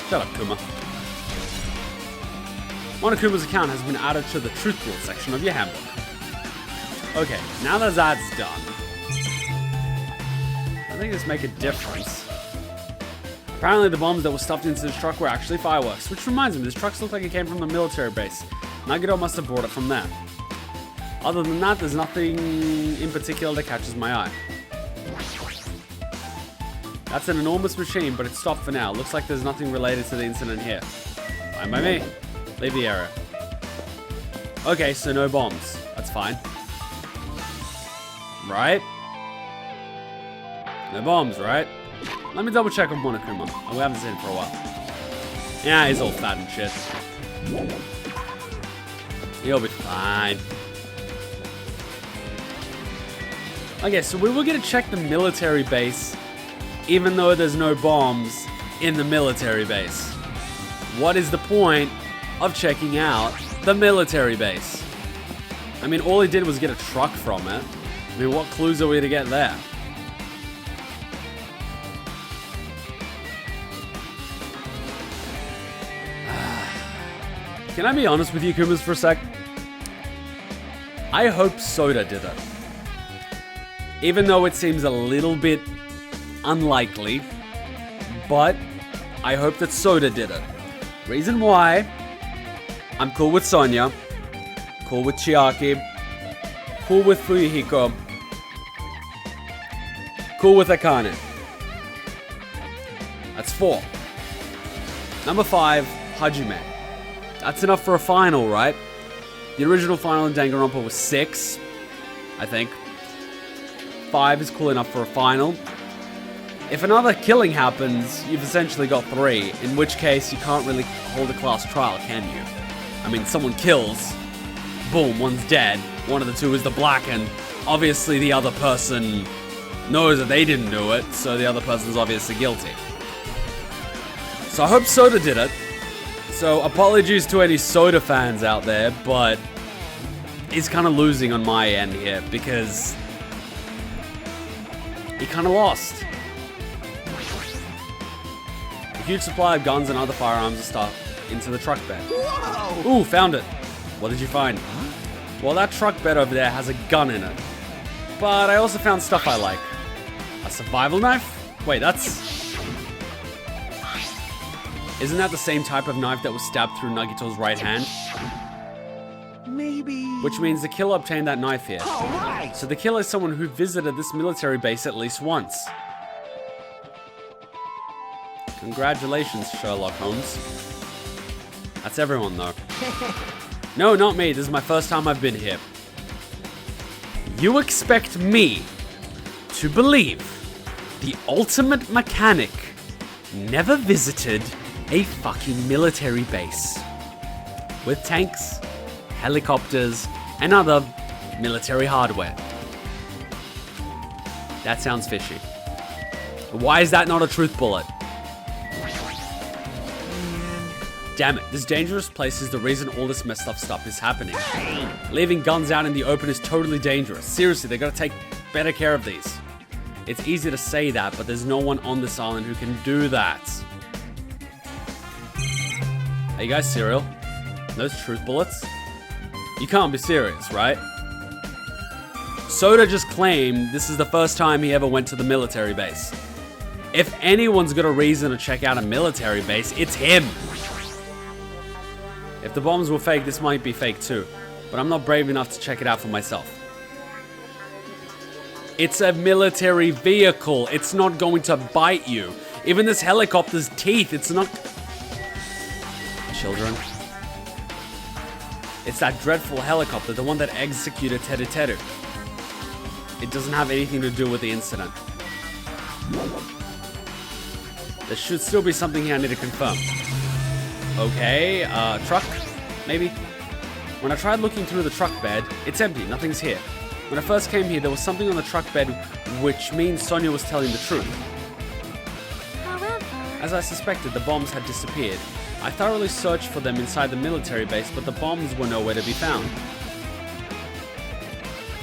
Shut up, Kuma. Monokuma's account has been added to the truth bullet section of your handbook. Okay, now that that's done, I think this make a difference. Apparently the bombs that were stuffed into this truck were actually fireworks, which reminds me, this truck looks like it came from the military base. Nagito must have brought it from there. Other than that, there's nothing in particular that catches my eye. That's an enormous machine, but it's stopped for now. Looks like there's nothing related to the incident here. Fine by me. Leave the area. Okay, so no bombs. That's fine. Right? No bombs, right? Let me double check on Monokuma. We haven't seen him for a while. Yeah, he's all fat and shit. He'll be fine. Okay, so we were gonna check the military base, even though there's no bombs in the military base. What is the point of checking out the military base? I mean, all he did was get a truck from it. I mean, what clues are we to get there? Can I be honest with you, Kumas, for a sec? I hope Soda did it. Even though it seems a little bit unlikely, but I hope that Soda did it. Reason why, I'm cool with Sonia, cool with Chiaki, cool with Fuyuhiko, cool with Akane. That's 4. Number 5, Hajime. That's enough for a final, right? The original final in Danganronpa was 6, I think. 5 is cool enough for a final. If another killing happens, you've essentially got 3, in which case you can't really hold a class trial, can you? I mean, someone kills, boom, one's dead, one of the two is the black, and obviously the other person knows that they didn't do it, so the other person's obviously guilty. So I hope Soda did it. So apologies to any Soda fans out there, but he's kind of losing on my end here, because he kind of lost. A huge supply of guns and other firearms and stuff into the truck bed. Whoa! Ooh, found it. What did you find? Well, that truck bed over there has a gun in it. But I also found stuff I like. A survival knife? Wait, that's... Isn't that the same type of knife that was stabbed through Nagito's right hand? Maybe... Which means the killer obtained that knife here. All right! So the killer is someone who visited this military base at least once. Congratulations, Sherlock Holmes. That's everyone, though. No, not me. This is my first time I've been here. You expect me to believe the ultimate mechanic never visited a fucking military base with tanks, helicopters, and other military hardware? That sounds fishy. Why is that not a truth bullet? Damn it, this dangerous place is the reason all this messed up stuff is happening. Leaving guns out in the open is totally dangerous. Seriously, they gotta take better care of these. It's easy to say that, but there's no one on this island who can do that. Are you guys serial? Those truth bullets? You can't be serious, right? Soda just claimed this is the first time he ever went to the military base. If anyone's got a reason to check out a military base, it's him. If the bombs were fake, this might be fake too. But I'm not brave enough to check it out for myself. It's a military vehicle. It's not going to bite you. Even this helicopter's teeth, it's not... Children. It's that dreadful helicopter, the one that executed Teruteru. It doesn't have anything to do with the incident. There should still be something here I need to confirm. Okay, truck, maybe? When I tried looking through the truck bed, it's empty, nothing's here. When I first came here, there was something on the truck bed, which means Sonia was telling the truth. However... As I suspected, the bombs had disappeared. I thoroughly searched for them inside the military base, but the bombs were nowhere to be found.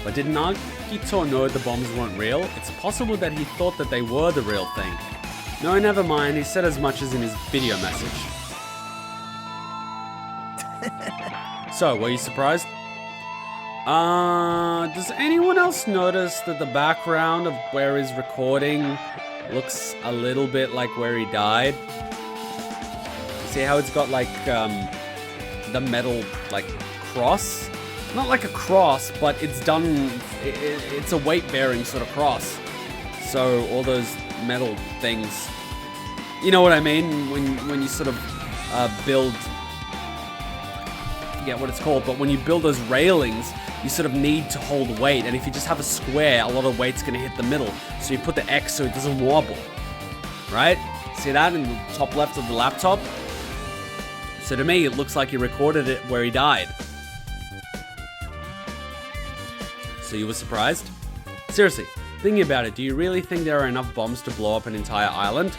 But did Nagito know the bombs weren't real? It's possible that he thought that they were the real thing. No, never mind, he said as much as in his video message. So, were you surprised? Does anyone else notice that the background of where he's recording looks a little bit like where he died? See how it's got like, the metal, like, cross? Not like a cross, but it's done, it's a weight-bearing sort of cross. So, all those metal things, you know what I mean? When you sort of, build... I forget what it's called, but when you build those railings, you sort of need to hold weight, and if you just have a square, a lot of weight's gonna hit the middle. So you put the X so it doesn't wobble, right? See that in the top left of the laptop? So to me, it looks like he recorded it where he died. So you were surprised? Seriously, thinking about it, do you really think there are enough bombs to blow up an entire island?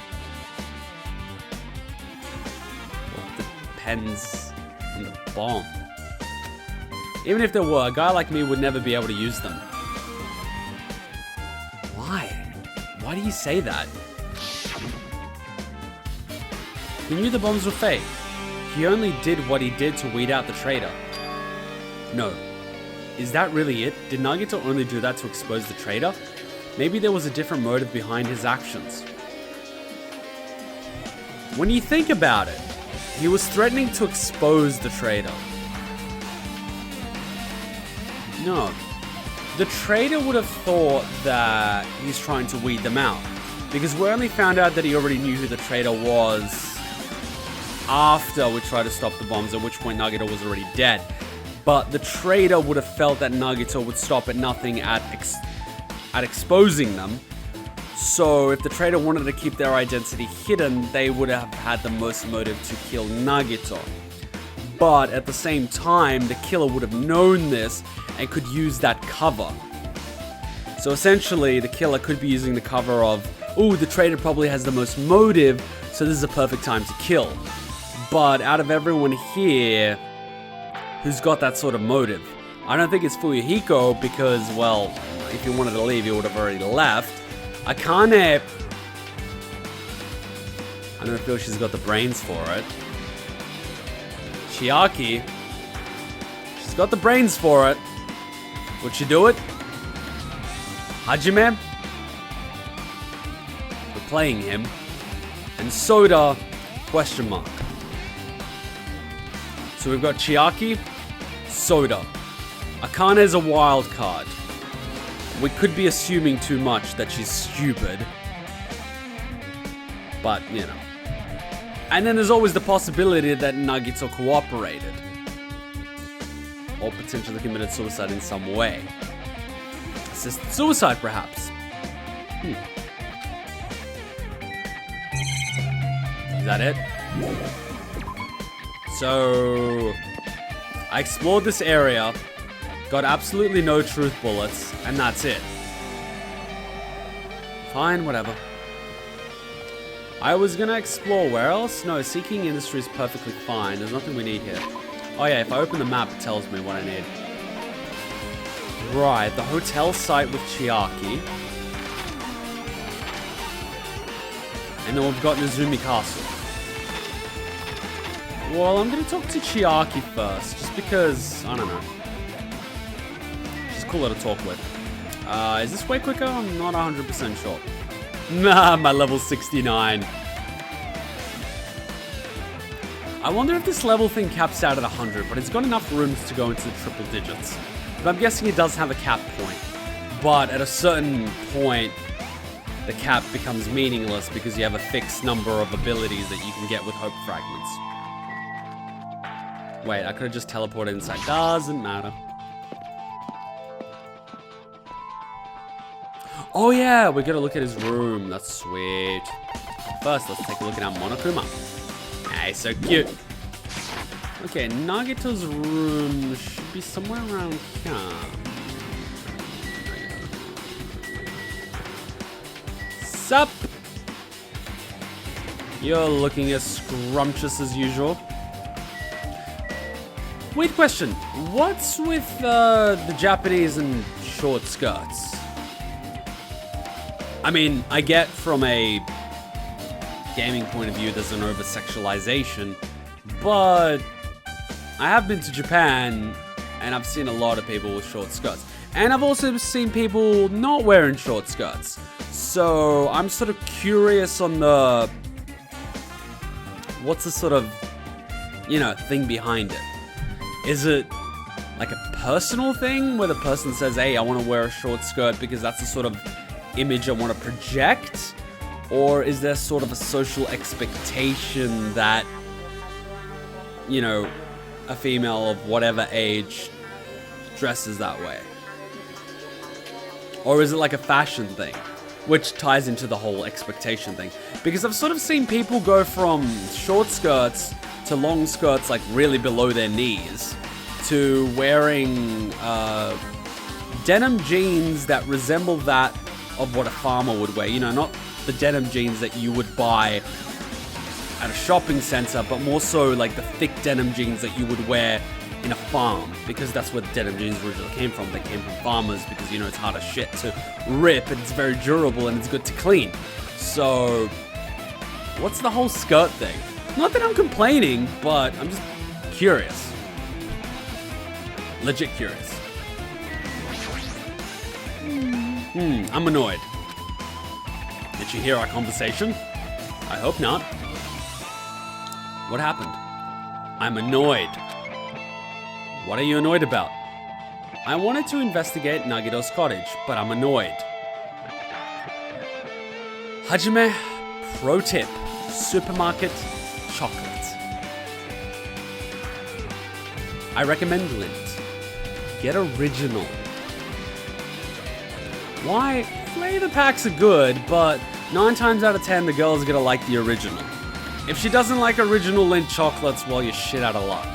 Well, it depends on the bomb. Even if there were, a guy like me would never be able to use them. Why? Why do you say that? He knew the bombs were fake. He only did what he did to weed out the traitor. No. Is that really it? Did Nagito only do that to expose the traitor? Maybe there was a different motive behind his actions. When you think about it, he was threatening to expose the traitor. No. The traitor would have thought that he's trying to weed them out. Because we only found out that he already knew who the traitor was after we tried to stop the bombs, at which point Nagito was already dead. But the traitor would have felt that Nagito would stop at nothing at exposing them. So if the traitor wanted to keep their identity hidden, they would have had the most motive to kill Nagito. But at the same time, the killer would have known this and could use that cover. So essentially, the killer could be using the cover of, ooh, the traitor probably has the most motive, so this is a perfect time to kill. But out of everyone here who's got that sort of motive, I don't think it's Fuyuhiko because, well, if he wanted to leave, he would have already left. Akane, I don't feel she's got the brains for it. Chiaki, she's got the brains for it. Would she do it? Hajime, we're playing him. And Soda, question mark. So we've got Chiaki, Soda. Akane's a wild card. We could be assuming too much that she's stupid. But, you know. And then there's always the possibility that Nagito cooperated. Or potentially committed suicide in some way. Assisted suicide, perhaps. Is that it? So, I explored this area, got absolutely no truth bullets, and that's it. Fine, whatever. I was gonna explore where else? No, seeking industry is perfectly fine. There's nothing we need here. Oh yeah, if I open the map, it tells me what I need. Right, the hotel site with Chiaki. And then we've got Nezumi Castle. Well, I'm gonna talk to Chiaki first, just because, I don't know. She's cooler to talk with. Is this way quicker? I'm not 100% sure. Nah, my level 69. I wonder if this level thing caps out at 100, but it's got enough rooms to go into the triple digits. But I'm guessing it does have a cap point. But at a certain point, the cap becomes meaningless because you have a fixed number of abilities that you can get with Hope Fragments. Wait, I could have just teleported inside. Doesn't matter. Oh yeah, we gotta look at his room. That's sweet. First, let's take a look at our Monokuma. Hey, so cute. Okay, Nagito's room should be somewhere around here. Sup? You're looking as scrumptious as usual. Weird question. What's with the Japanese and short skirts? I mean, I get from a gaming point of view there's an over-sexualization, but I have been to Japan and I've seen a lot of people with short skirts. And I've also seen people not wearing short skirts. So I'm sort of curious on what's the sort of, thing behind it? Is it like a personal thing where the person says, hey, I want to wear a short skirt because that's the sort of image I want to project? Or is there sort of a social expectation that, a female of whatever age dresses that way? Or is it like a fashion thing, which ties into the whole expectation thing? Because I've sort of seen people go from short skirts to long skirts, like really below their knees, to wearing denim jeans that resemble that of what a farmer would wear. Not the denim jeans that you would buy at a shopping center, but more so like the thick denim jeans that you would wear in a farm, because that's where the denim jeans originally came from. They came from farmers because, it's hard as shit to rip and it's very durable and it's good to clean. So, what's the whole skirt thing? Not that I'm complaining, but I'm just curious. Legit curious. I'm annoyed. Did she hear our conversation? I hope not. What happened? I'm annoyed. What are you annoyed about? I wanted to investigate Nagito's cottage, but I'm annoyed. Hajime, pro tip, supermarket chocolate. I recommend Lint. Get original. Why? Flavor packs are good, but 9 times out of 10 the girl's gonna like the original. If she doesn't like original Lint chocolates, well, you're shit out of luck.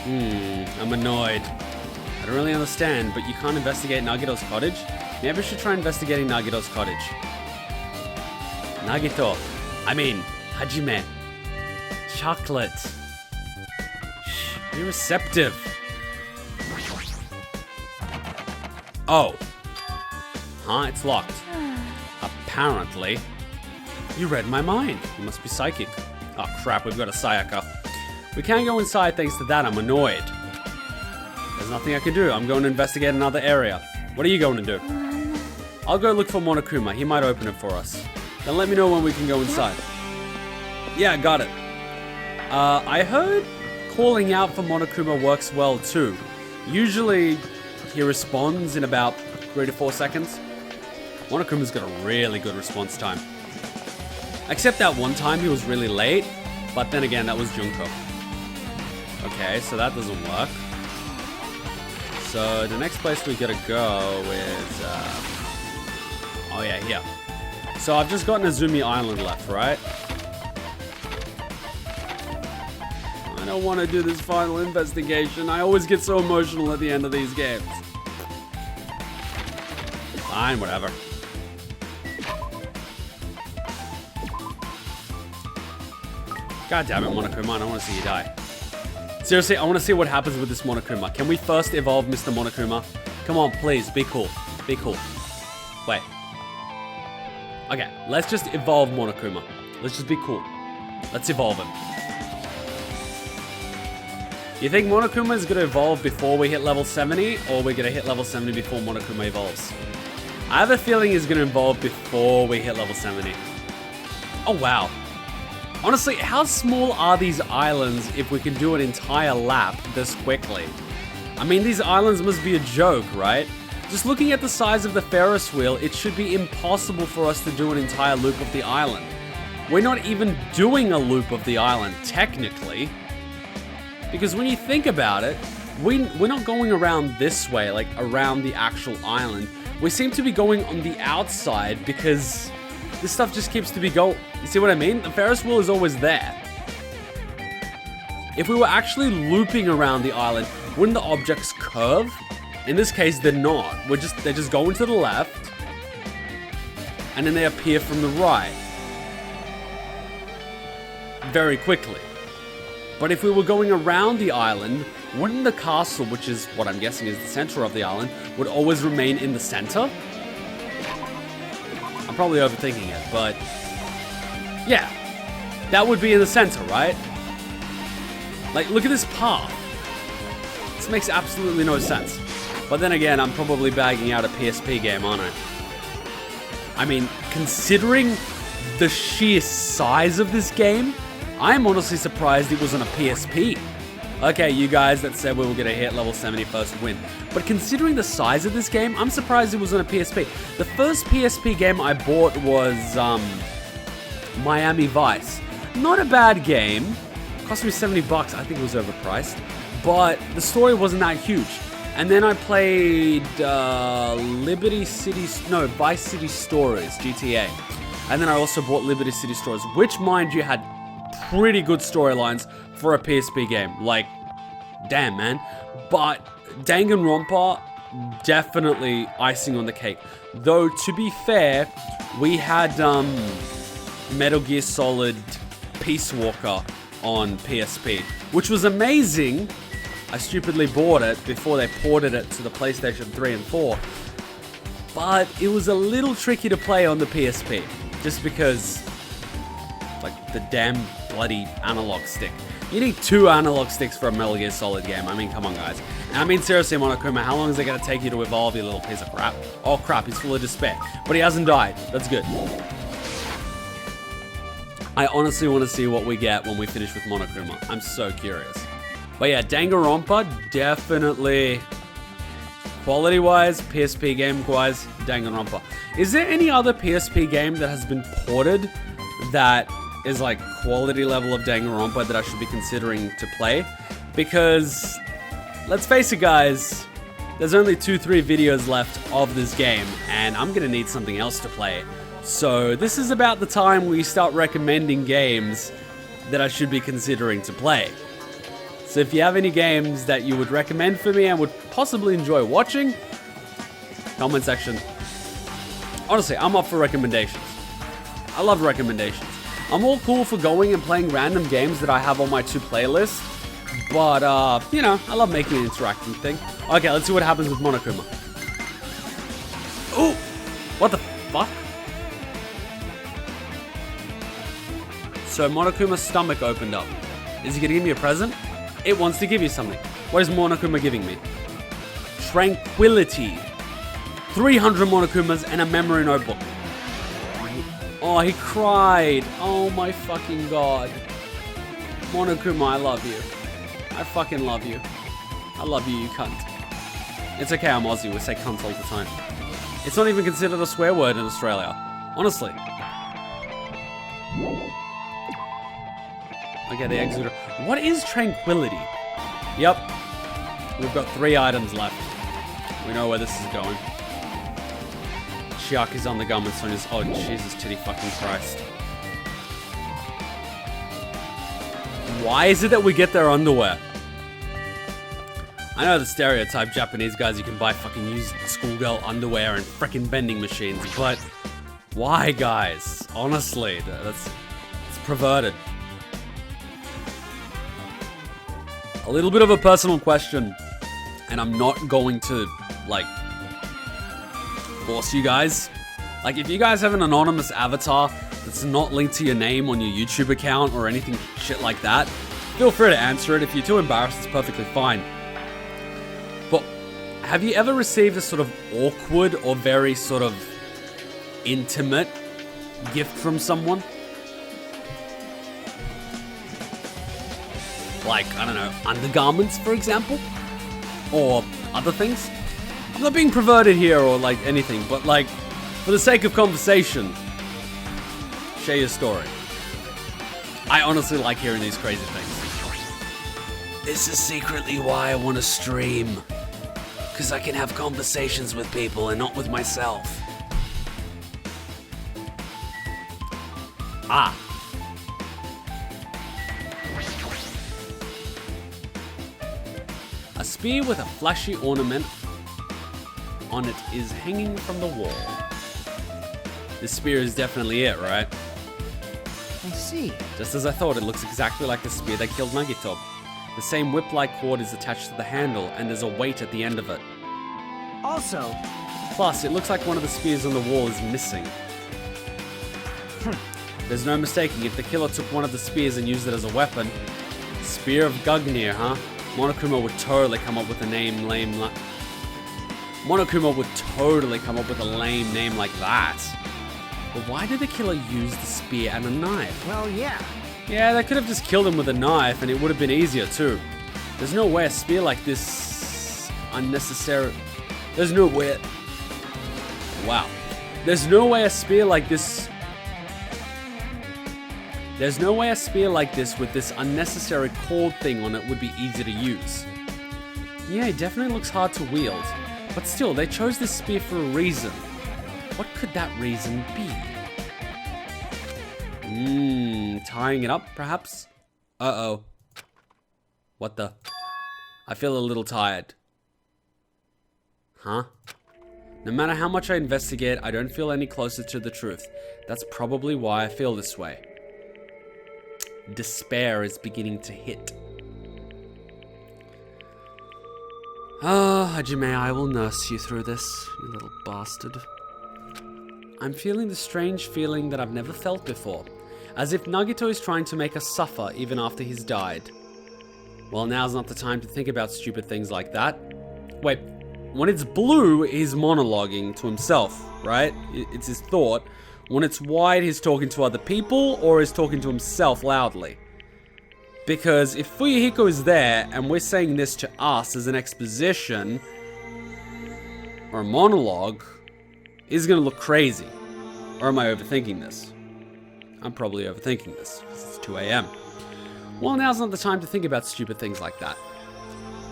I'm annoyed. I don't really understand, but you can't investigate Nagito's cottage? Maybe I should try investigating Nagito's cottage. Nagito. Hajime. Chocolate. Shh, be receptive. Oh. Huh? It's locked. Apparently. You read my mind. You must be psychic. Oh crap, we've got a Sayaka. We can't go inside thanks to that. I'm annoyed. There's nothing I can do. I'm going to investigate another area. What are you going to do? I'll go look for Monokuma. He might open it for us. Then let me know when we can go inside. Yeah, got it. I heard calling out for Monokuma works well too. Usually he responds in about 3 to 4 seconds. Monokuma's got a really good response time. Except that one time he was really late, but then again, that was Junko. Okay, so that doesn't work. So the next place we gotta go is, oh yeah, here. So I've just got Nezumi Island left, right? I don't want to do this final investigation. I always get so emotional at the end of these games. Fine, whatever. God damn it, Monokuma, I don't want to see you die. Seriously, I want to see what happens with this Monokuma. Can we first evolve Mr. Monokuma? Come on, please, be cool. Be cool. Wait. Okay, let's just evolve Monokuma. Let's just be cool. Let's evolve him. You think Monokuma is going to evolve before we hit level 70, or we're going to hit level 70 before Monokuma evolves? I have a feeling he's going to evolve before we hit level 70. Oh, wow. Honestly, how small are these islands if we can do an entire lap this quickly? I mean, these islands must be a joke, right? Just looking at the size of the Ferris wheel, it should be impossible for us to do an entire loop of the island. We're not even doing a loop of the island, technically. Because when you think about it, we're not going around this way, like around the actual island. We seem to be going on the outside because this stuff just keeps to be going. You see what I mean? The Ferris wheel is always there. If we were actually looping around the island, wouldn't the objects curve? In this case, they're not. They're just going to the left, and then they appear from the right very quickly. But if we were going around the island, wouldn't the castle, which is what I'm guessing is the center of the island, would always remain in the center? I'm probably overthinking it, but yeah, that would be in the center, right? Like, look at this path. This makes absolutely no sense. But then again, I'm probably bagging out a PSP game, aren't I? I mean, considering the sheer size of this game, I'm honestly surprised it was on a PSP. Okay, you guys that said we were going to hit level 70 first win. But considering the size of this game, I'm surprised it was on a PSP. The first PSP game I bought was Miami Vice. Not a bad game. Cost me $70. I think it was overpriced. But the story wasn't that huge. And then I played Vice City Stories, GTA. And then I also bought Liberty City Stories, which, mind you, had pretty good storylines for a PSP game. Like, damn, man. But Danganronpa, definitely icing on the cake. Though, to be fair, we had Metal Gear Solid Peace Walker on PSP, which was amazing. I stupidly bought it before they ported it to the PlayStation 3 and 4. But it was a little tricky to play on the PSP, just because, like, the damn bloody analog stick. You need 2 analog sticks for a Metal Gear Solid game. I mean, come on, guys. And I mean, seriously, Monokuma, how long is it going to take you to evolve, you little piece of crap? Oh, crap, he's full of despair. But he hasn't died. That's good. I honestly want to see what we get when we finish with Monokuma. I'm so curious. But yeah, Danganronpa, definitely, quality-wise, PSP game-wise, Danganronpa. Is there any other PSP game that has been ported that is like quality level of Danganronpa that I should be considering to play? Because, let's face it, guys, there's only 2-3 videos left of this game, and I'm gonna need something else to play. So this is about the time we start recommending games that I should be considering to play. So if you have any games that you would recommend for me and would possibly enjoy watching, comment section. Honestly, I'm up for recommendations. I love recommendations. I'm all cool for going and playing random games that I have on my 2 playlists, but, you know, I love making an interactive thing. Okay, let's see what happens with Monokuma. Ooh! What the fuck? So Monokuma's stomach opened up. Is he gonna give me a present? It wants to give you something. What is Monokuma giving me? Tranquility. 300 Monokumas and a memory notebook. Oh, he cried. Oh my fucking god. Monokuma, I love you. I fucking love you. I love you, you cunt. It's okay, I'm Aussie. We say cunt all the time. It's not even considered a swear word in Australia. Honestly. Okay, the exit. What is tranquility? Yep. We've got 3 items left. We know where this is going. Chiaki's on the gun with Sonia's. Oh, Jesus, titty fucking Christ. Why is it that we get their underwear? I know the stereotype Japanese guys, you can buy fucking used schoolgirl underwear and frickin' vending machines, but why, guys? Honestly, it's perverted. A little bit of a personal question, and I'm not going to, like, force you guys. Like, if you guys have an anonymous avatar that's not linked to your name on your YouTube account or anything shit like that, feel free to answer it. If you're too embarrassed, it's perfectly fine. But have you ever received a sort of awkward or very sort of intimate gift from someone? Like, I don't know, undergarments, for example? Or other things? I'm not being perverted here or like anything, but like, for the sake of conversation, share your story. I honestly like hearing these crazy things. This is secretly why I want to stream. Because I can have conversations with people and not with myself. Ah. A spear with a flashy ornament on it is hanging from the wall. This spear is definitely it, right? I see. Just as I thought, it looks exactly like the spear that killed Nagito. The same whip-like cord is attached to the handle, and there's a weight at the end of it. Also, Plus, it looks like one of the spears on the wall is missing. There's no mistaking, if the killer took one of the spears and used it as a weapon, Spear of Gungnir, huh? Monokuma would totally come up with a name Monokuma would totally come up with a lame name like that. But why did the killer use the spear and a knife? well, yeah. Yeah, they could have just killed him with a knife and it would have been easier too. There's no way a spear like this unnecessary... There's no way... Wow. There's no way a spear like this... There's no way a spear like this with this unnecessary cord thing on it would be easy to use. Yeah, it definitely looks hard to wield. But still, they chose this spear for a reason. What could that reason be? Tying it up, perhaps? Uh-oh. What the? I feel a little tired. Huh? No matter how much I investigate, I don't feel any closer to the truth. That's probably why I feel this way. Despair is beginning to hit. Ah, Hajime, I will nurse you through this, you little bastard. I'm feeling the strange feeling that I've never felt before. As if Nagito is trying to make us suffer even after he's died. Well, now's not the time to think about stupid things like that. Wait, when it's blue, he's monologuing to himself, right? It's his thought. When it's white, he's talking to other people, or he's talking to himself loudly. Because if Fuyuhiko is there, and we're saying this to us as an exposition, or a monologue, it's gonna look crazy. Or am I overthinking this? I'm probably overthinking this, because it's 2 AM. Well, now's not the time to think about stupid things like that.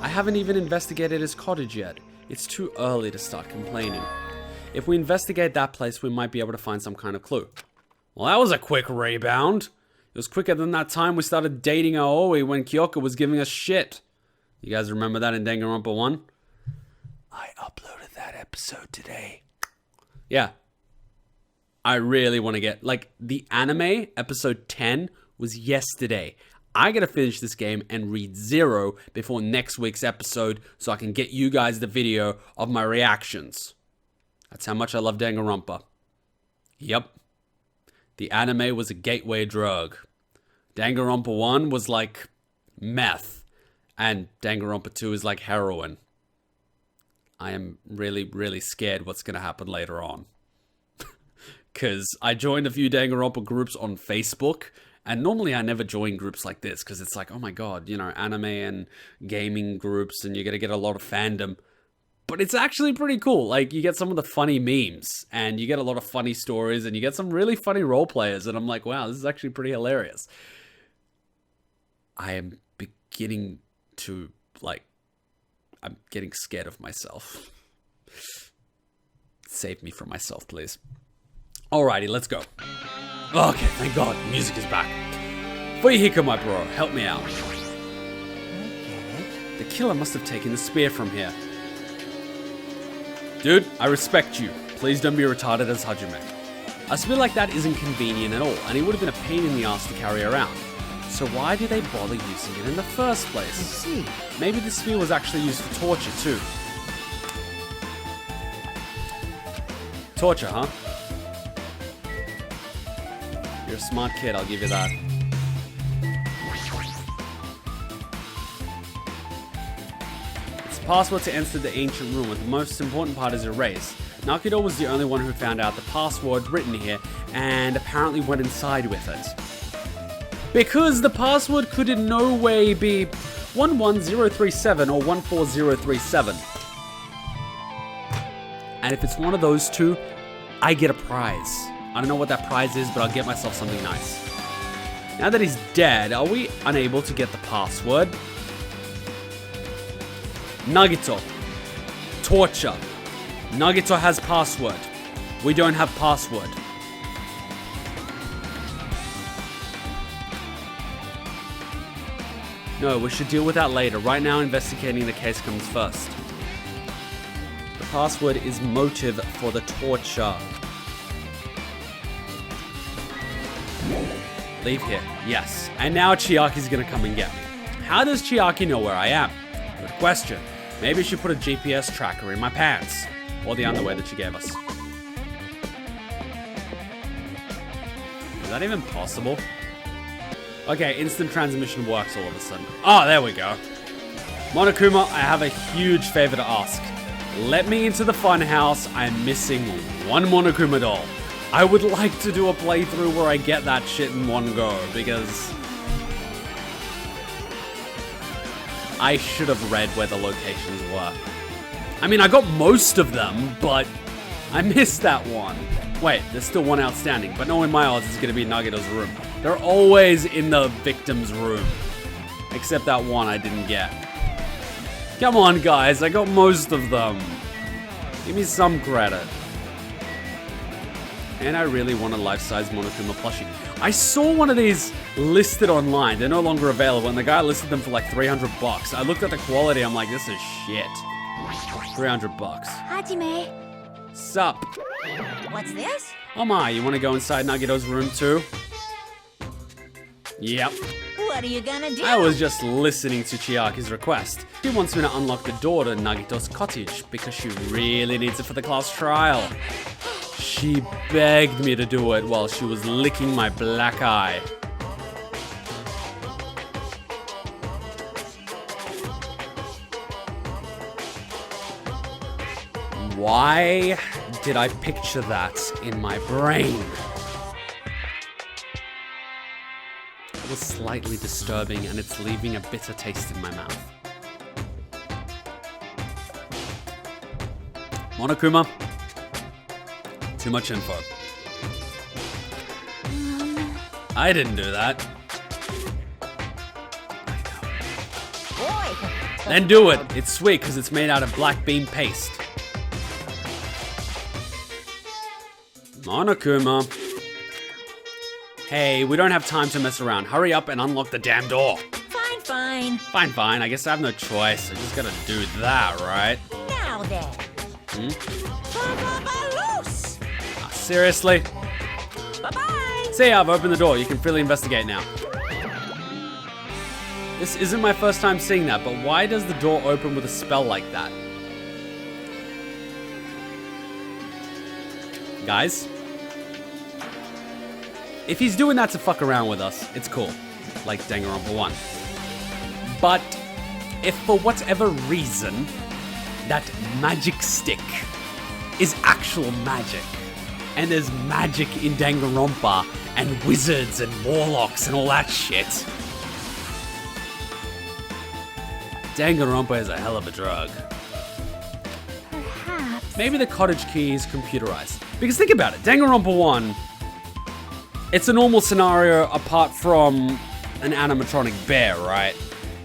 I haven't even investigated his cottage yet. It's too early to start complaining. If we investigate that place, we might be able to find some kind of clue. Well, that was a quick rebound. It was quicker than that time we started dating Aoi when Hiyoko was giving us shit. You guys remember that in Danganronpa 1? I uploaded that episode today. Yeah. I really want to get... Like, the anime, episode 10, was yesterday. I gotta finish this game and read 0 before next week's episode so I can get you guys the video of my reactions. That's how much I love Danganronpa. Yep. The anime was a gateway drug. Danganronpa 1 was like meth. And Danganronpa 2 is like heroin. I am really, really scared what's going to happen later on. Because I joined a few Danganronpa groups on Facebook. And normally I never join groups like this. Because it's like, oh my god, you know, anime and gaming groups. And you're going to get a lot of fandom. But it's actually pretty cool. Like, you get some of the funny memes, and you get a lot of funny stories, and you get some really funny role players, and I'm like, wow, this is actually pretty hilarious. I am beginning to, like, I'm getting scared of myself. Save me from myself, please. Alrighty, let's go. Okay, thank God, music is back. Fuyuhiko, my bro, help me out. I get it. The killer must have taken the spear from here. Dude, I respect you. Please don't be retarded as Hajime. A spear like that isn't convenient at all, and it would have been a pain in the ass to carry around. So why did they bother using it in the first place? I see. Maybe the spear was actually used for torture too. Torture, huh? You're a smart kid, I'll give you that. Password to enter the ancient room, where the most important part is erased. Nagito was the only one who found out the password written here, and apparently went inside with it. Because the password could in no way be 11037 or 14037. And if it's one of those two, I get a prize. I don't know what that prize is, but I'll get myself something nice. Now that he's dead, are we unable to get the password? Nagito. Torture. Nagito has password. We don't have password. No, we should deal with that later. Right now, investigating the case comes first. The password is motive for the torture. Leave here. Yes. And now Chiaki's gonna come and get me. How does Chiaki know where I am? Good question. Maybe she put a GPS tracker in my pants. Or the underwear that she gave us. Is that even possible? Okay, instant transmission works all of a sudden. Oh, there we go. Monokuma, I have a huge favor to ask. Let me into the funhouse. I'm missing one Monokuma doll. I would like to do a playthrough where I get that shit in one go, because I should have read where the locations were. I mean, I got most of them, but I missed that one. Wait, there's still one outstanding, but no, in my odds, it's gonna be Nagito's room. They're always in the victim's room. Except that one I didn't get. Come on, guys, I got most of them. Give me some credit. And I really want a life-size Monokuma plushie. I saw one of these listed online. They're no longer available, and the guy listed them for like 300 bucks. I looked at the quality, I'm like, this is shit. 300 bucks. Hajime. Sup? What's this? Oh my, you want to go inside Nagito's room too? Yep. What are you gonna do? I was just listening to Chiaki's request. She wants me to unlock the door to Nagito's cottage because she really needs it for the class trial. She begged me to do it while she was licking my black eye. Why did I picture that in my brain? It was slightly disturbing and it's leaving a bitter taste in my mouth. Monokuma. Too much info. I didn't do that. Boy. Then do it. It's sweet because it's made out of black bean paste. Monokuma. Hey, we don't have time to mess around. Hurry up and unlock the damn door. Fine, fine. Fine, fine. I guess I have no choice. I just gotta do that, right? Now then. Loose. Seriously? Bye-bye. See, I've opened the door. You can freely investigate now. This isn't my first time seeing that, but why does the door open with a spell like that? Guys? If he's doing that to fuck around with us, it's cool. Like Danganronpa 1. But if for whatever reason that magic stick is actual magic, and there's magic in Danganronpa, and wizards and warlocks and all that shit, Danganronpa is a hell of a drug. Perhaps. Maybe the cottage key is computerized. Because think about it, Danganronpa 1, it's a normal scenario apart from an animatronic bear, right?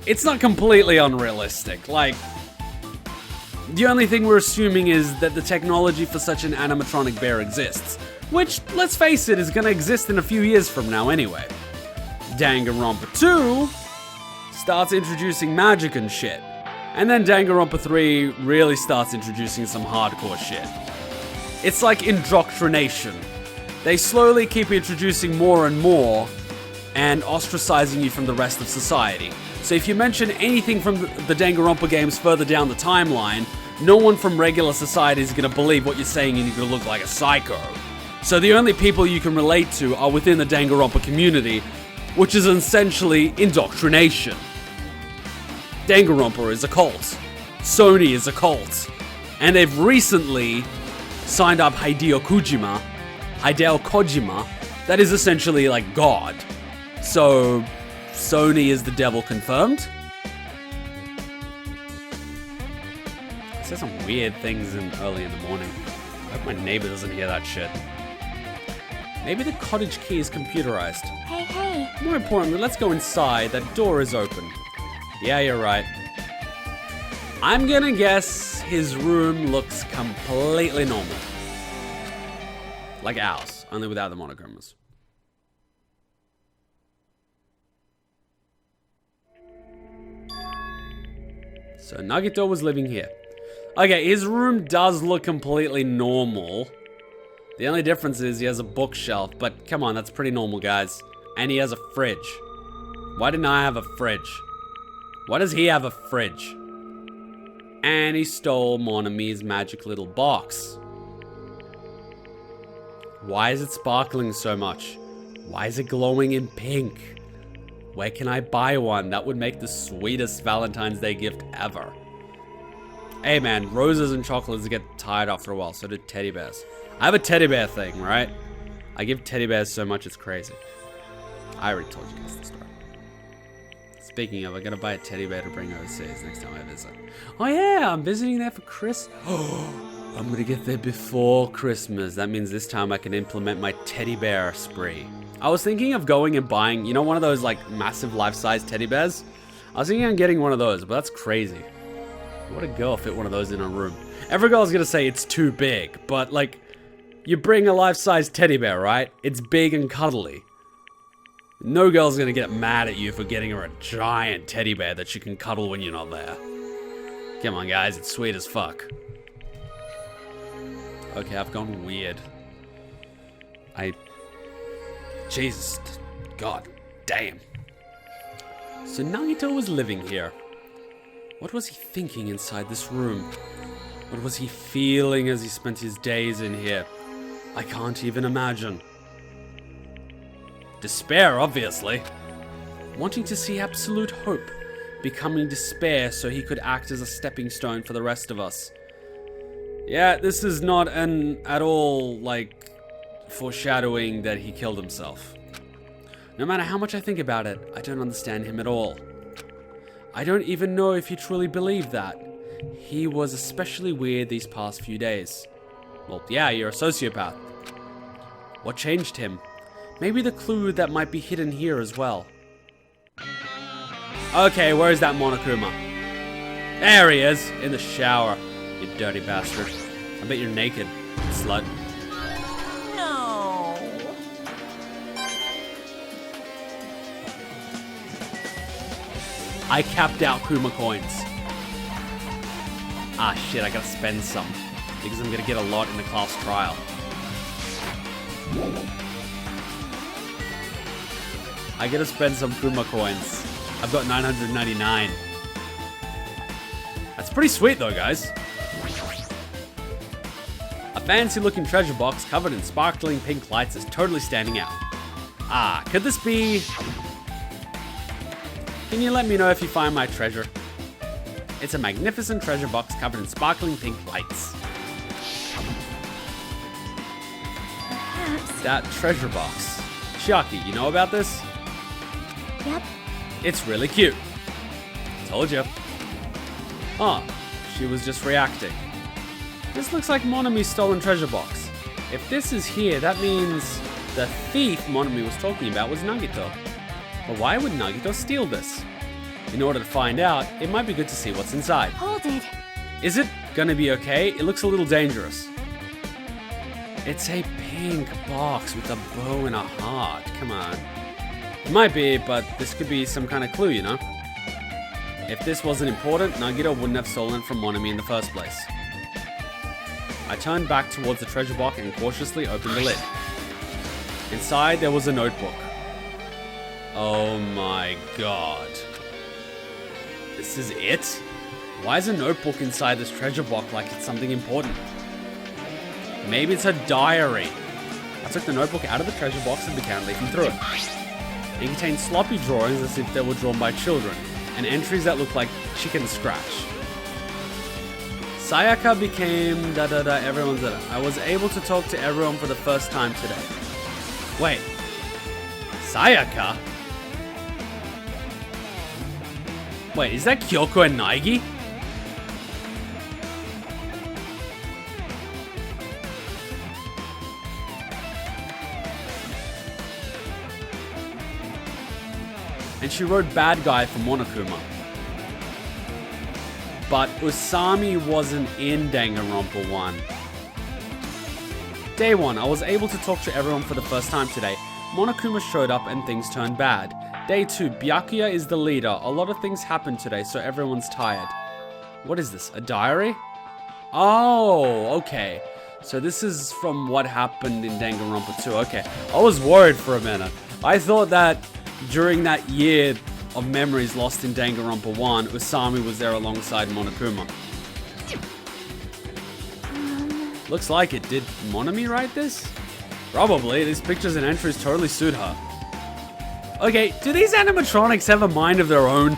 It's not completely unrealistic. Like, the only thing we're assuming is that the technology for such an animatronic bear exists. Which, let's face it, is gonna exist in a few years from now anyway. Danganronpa 2 starts introducing magic and shit. And then Danganronpa 3 really starts introducing some hardcore shit. It's like indoctrination. They slowly keep introducing more and more and ostracizing you from the rest of society. So if you mention anything from the Danganronpa games further down the timeline, no one from regular society is going to believe what you're saying and you're going to look like a psycho. So the only people you can relate to are within the Danganronpa community, which is essentially indoctrination. Danganronpa is a cult. Sony is a cult. And they've recently signed up Hideo Kojima, that is essentially like God. So, Sony is the devil confirmed? It says some weird things early in the morning. I hope my neighbor doesn't hear that shit. Maybe the cottage key is computerized. Hey, hey. More importantly, let's go inside. That door is open. Yeah, you're right. I'm gonna guess his room looks completely normal. Like ours, only without the monochromas. So Nagito was living here. Okay, his room does look completely normal. The only difference is he has a bookshelf, but come on, that's pretty normal, guys. And he has a fridge. Why didn't I have a fridge? Why does he have a fridge? And he stole Monomi's magic little box. Why is it sparkling so much? Why is it glowing in pink? Where can I buy one? That would make the sweetest Valentine's Day gift ever. Hey man, roses and chocolates get tired after a while, so do teddy bears. I have a teddy bear thing, right? I give teddy bears so much it's crazy. I already told you guys the story. Speaking of, I gotta buy a teddy bear to bring overseas next time I visit. Oh yeah, I'm visiting there for Christmas. I'm gonna get there before Christmas. That means this time I can implement my teddy bear spree. I was thinking of going and buying, you know, one of those like massive life-size teddy bears? I was thinking of getting one of those, but that's crazy. What a girl fit one of those in a room. Every girl's gonna say it's too big, but like, you bring a life-size teddy bear, right? It's big and cuddly. No girl's gonna get mad at you for getting her a giant teddy bear that she can cuddle when you're not there. Come on guys, it's sweet as fuck. Okay, I've gone weird. Jesus, god damn. So Nagito was living here. What was he thinking inside this room? What was he feeling as he spent his days in here? I can't even imagine. Despair, obviously. Wanting to see absolute hope, becoming despair so he could act as a stepping stone for the rest of us. Yeah, this is not at all, like, foreshadowing that he killed himself. No matter how much I think about it, I don't understand him at all. I don't even know if he truly believed that. He was especially weird these past few days. Well, yeah, you're a sociopath. What changed him? Maybe the clue that might be hidden here as well. Okay, where is that Monokuma? There he is, in the shower. You dirty bastard. I bet you're naked, slut. No. I capped out Kuma coins. Ah shit, I gotta spend some. Because I'm gonna get a lot in the class trial. I gotta spend some Kuma coins. I've got 999. That's pretty sweet though, guys. A fancy looking treasure box covered in sparkling pink lights is totally standing out. Ah, could this be... Can you let me know if you find my treasure? It's a magnificent treasure box covered in sparkling pink lights. Perhaps. That treasure box. Chiaki, you know about this? Yep. It's really cute. Told you. Oh, she was just reacting. This looks like Monomi's stolen treasure box. If this is here, that means the thief Monomi was talking about was Nagito. But why would Nagito steal this? In order to find out, it might be good to see what's inside. Hold it. Is it gonna be okay? It looks a little dangerous. It's a pink box with a bow and a heart. Come on. It might be, but this could be some kind of clue, you know? If this wasn't important, Nagito wouldn't have stolen from Monomi in the first place. I turned back towards the treasure box and cautiously opened the lid. Inside, there was a notebook. Oh my god. This is it? Why is a notebook inside this treasure box like it's something important? Maybe it's a diary. I took the notebook out of the treasure box and began leafing through it. It contained sloppy drawings as if they were drawn by children, and entries that looked like chicken scratch. Sayaka became everyone's I was able to talk to everyone for the first time today. Wait. Sayaka? Wait, is that Hiyoko and Naegi? And she wrote Bad Guy for Monokuma. But Usami wasn't in Danganronpa 1. Day 1, I was able to talk to everyone for the first time today. Monokuma showed up and things turned bad. Day 2, Byakuya is the leader. A lot of things happened today, so everyone's tired. What is this, a diary? Oh, okay. So this is from what happened in Danganronpa 2. Okay, I was worried for a minute. I thought that during that year of memories lost in Danganronpa 1, Usami was there alongside Monokuma. Looks like it. Did Monomi write this? Probably. These pictures and entries totally suit her. Okay, do these animatronics have a mind of their own?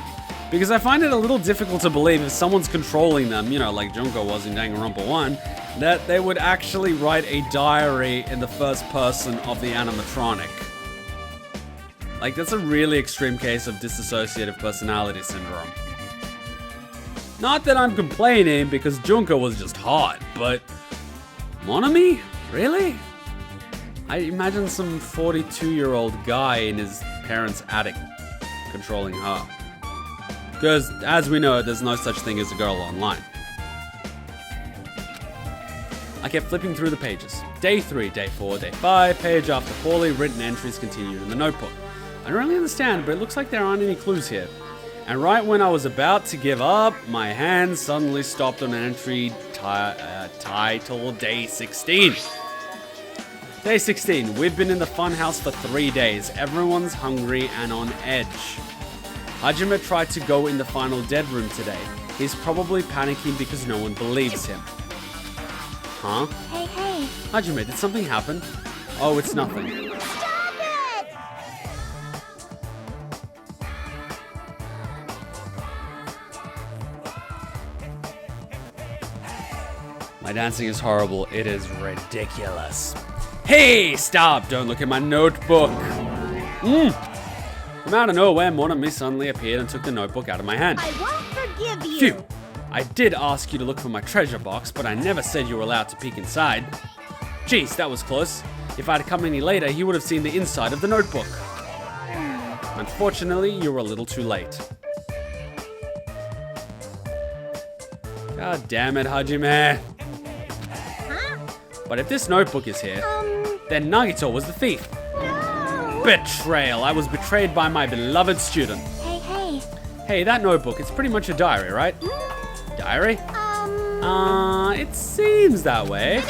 Because I find it a little difficult to believe if someone's controlling them, you know, like Junko was in Danganronpa 1, that they would actually write a diary in the first person of the animatronic. Like, that's a really extreme case of dissociative personality syndrome. Not that I'm complaining, because Junko was just hot, but Monomi? Really? I imagine some 42-year-old guy in his parents' attic controlling her. Because, as we know, there's no such thing as a girl online. I kept flipping through the pages. Day 3, Day 4, Day 5, page after poorly written entries continued in the notebook. I don't really understand, but it looks like there aren't any clues here. And right when I was about to give up, my hand suddenly stopped on an entry titled Day 16. Day 16. We've been in the funhouse for 3 days. Everyone's hungry and on edge. Hajime tried to go in the final dead room today. He's probably panicking because no one believes him. Huh? Hey. Hajime, did something happen? Oh, it's nothing. Stop it! My dancing is horrible. It is ridiculous. Hey, stop! Don't look at my notebook. From out of nowhere, Monomi suddenly appeared and took the notebook out of my hand. I won't forgive you. Phew! I did ask you to look for my treasure box, but I never said you were allowed to peek inside. Jeez, that was close. If I'd come any later, you would have seen the inside of the notebook. Unfortunately, you were a little too late. God damn it, Hajime. Huh? But if this notebook is here, then Nagito was the thief. No. Betrayal. I was betrayed by my beloved student. Hey. Hey, that notebook, it's pretty much a diary, right? Diary? It seems that way.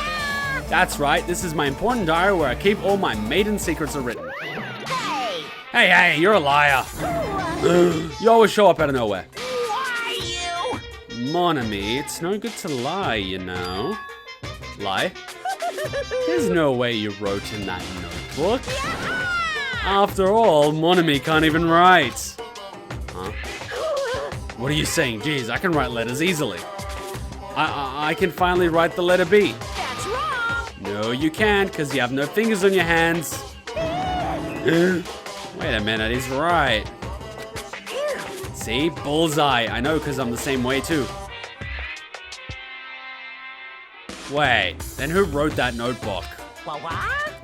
That's right, this is my important diary where I keep all my maiden secrets are written. Hey, you're a liar. You always show up out of nowhere. Why you? Monomi, it's no good to lie, you know. Lie? There's no way you wrote in that notebook. After all, Monomi can't even write. Huh? What are you saying? Jeez, I can write letters easily. I can finally write the letter B. That's wrong. No, you can't, because you have no fingers on your hands. Wait a minute, he's right. See? Bullseye. I know, because I'm the same way, too. Wait, then who wrote that notebook? What?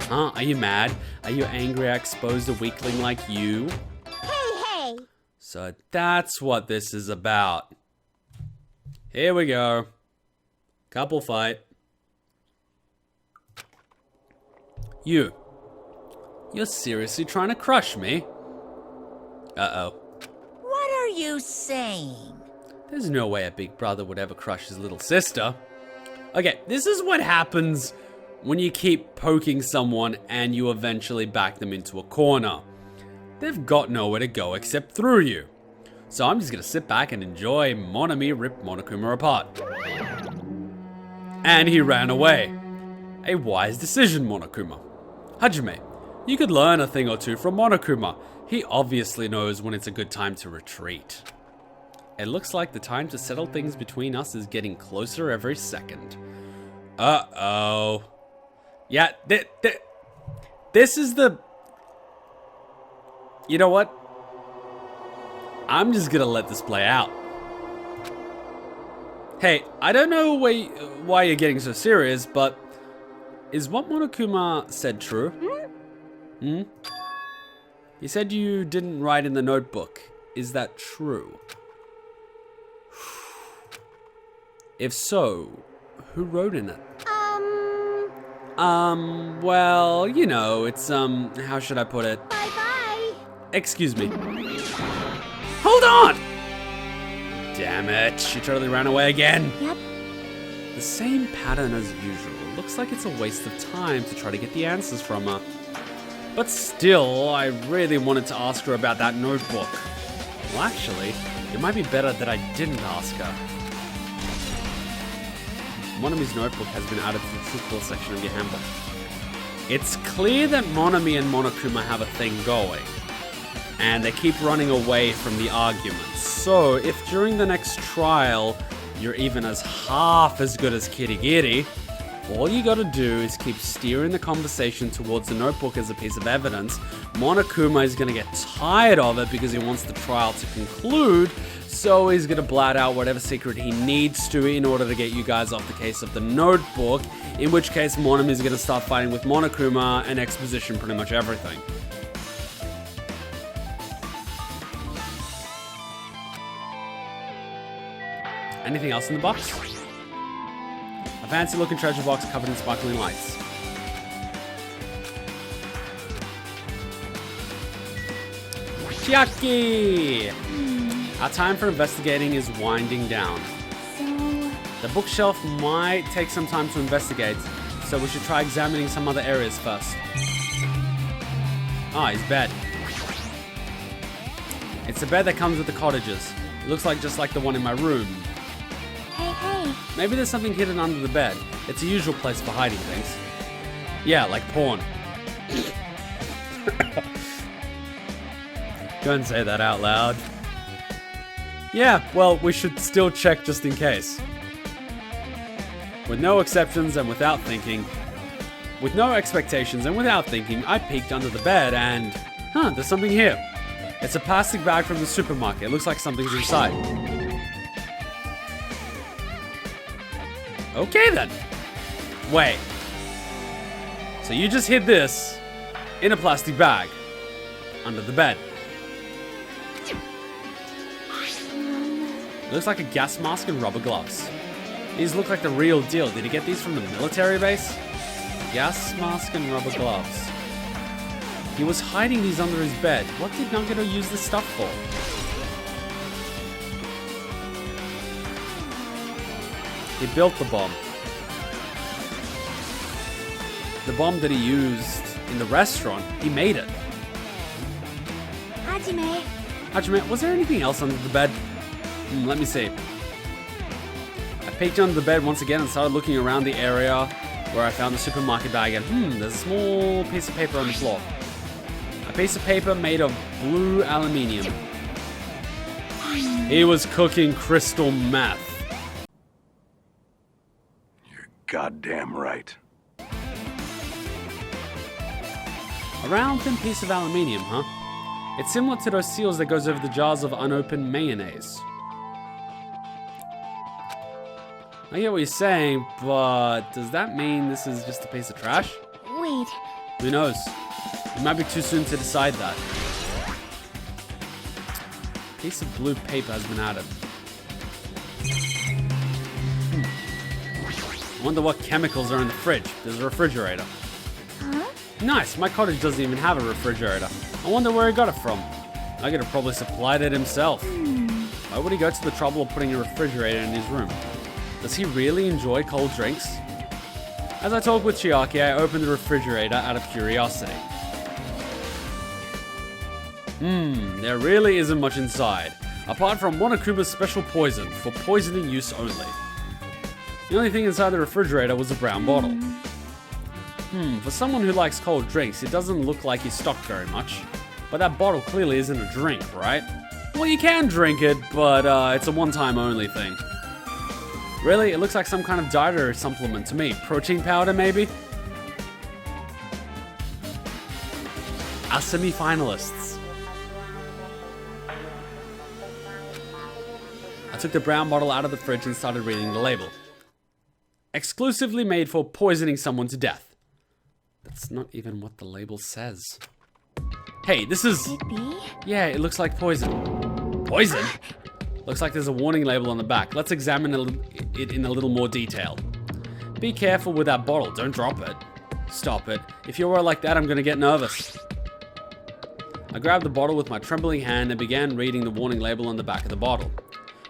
Huh? Are you mad? Are you angry I exposed a weakling like you? Hey. So that's what this is about. Here we go. Couple fight. You're seriously trying to crush me? Uh-oh. What are you saying? There's no way a big brother would ever crush his little sister. Okay, this is what happens when you keep poking someone and you eventually back them into a corner. They've got nowhere to go except through you. So I'm just gonna sit back and enjoy Monomi rip Monokuma apart. And he ran away. A wise decision, Monokuma. Hajime, you could learn a thing or two from Monokuma. He obviously knows when it's a good time to retreat. It looks like the time to settle things between us is getting closer every second. Uh-oh. Yeah, this is the... You know what? I'm just gonna let this play out. Hey, I don't know why you're getting so serious, but is what Monokuma said true? Hmm? He said you didn't write in the notebook. Is that true? If so, who wrote in it? Well, you know, it's, how should I put it? Bye-bye. Excuse me. Hold on! Damn it, she totally ran away again. Yep. The same pattern as usual. Looks like it's a waste of time to try to get the answers from her. But still, I really wanted to ask her about that notebook. Well, actually, it might be better that I didn't ask her. Monomi's notebook has been added to the football section of your handbook. It's clear that Monomi and Monokuma have a thing going, and they keep running away from the arguments. So, if during the next trial, you're even as half as good as Kirigiri, all you gotta do is keep steering the conversation towards the notebook as a piece of evidence. Monokuma is gonna get tired of it because he wants the trial to conclude, so he's gonna blat out whatever secret he needs to in order to get you guys off the case of the notebook, in which case Monomi is gonna start fighting with Monokuma and exposition pretty much everything. Anything else in the box? A fancy looking treasure box covered in sparkling lights. Chiaki! Our time for investigating is winding down. So, The bookshelf might take some time to investigate, so we should try examining some other areas first. Ah, his bed. It's the bed that comes with the cottages. It looks like just like the one in my room. hey. Maybe there's something hidden under the bed. It's a usual place for hiding things. Yeah, like porn. Don't say that out loud. Yeah, well, we should still check just in case. With no exceptions and without thinking, with no expectations and without thinking, I peeked under the bed and, there's something here. It's a plastic bag from the supermarket. It looks like something's inside. Okay then. Wait. So you just hid this in a plastic bag under the bed. It looks like a gas mask and rubber gloves. These look like the real deal. Did he get these from the military base? Gas mask and rubber gloves. He was hiding these under his bed. What did Nagito use this stuff for? He built the bomb. The bomb that he used in the restaurant, he made it. Hajime, was there anything else under the bed? Let me see. I peeked under the bed once again and started looking around the area where I found the supermarket bag and there's a small piece of paper on the floor. A piece of paper made of blue aluminium. He was cooking crystal meth. You're goddamn right. A round thin piece of aluminium, huh? It's similar to those seals that goes over the jars of unopened mayonnaise. I get what you're saying, but does that mean this is just a piece of trash? Wait. Who knows? It might be too soon to decide that. A piece of blue paper has been added. I wonder what chemicals are in the fridge. There's a refrigerator. Huh? Nice, my cottage doesn't even have a refrigerator. I wonder where he got it from. Nagito probably supplied it himself. Why would he go to the trouble of putting a refrigerator in his room? Does he really enjoy cold drinks? As I talked with Chiaki, I opened the refrigerator out of curiosity. There really isn't much inside, apart from Monokuma's special poison for poisoning use only. The only thing inside the refrigerator was a brown bottle. For someone who likes cold drinks, it doesn't look like he's stocked very much. But that bottle clearly isn't a drink, right? Well, you can drink it, but it's a one-time only thing. Really? It looks like some kind of dietary supplement to me. Protein powder, maybe? Our semi-finalists. I took the brown bottle out of the fridge and started reading the label. Exclusively made for poisoning someone to death. That's not even what the label says. Hey, this is... Could it be? Yeah, it looks like poison. Poison? Looks like there's a warning label on the back. Let's examine it in a little more detail. Be careful with that bottle. Don't drop it. Stop it. If you were like that, I'm gonna get nervous. I grabbed the bottle with my trembling hand and began reading the warning label on the back of the bottle.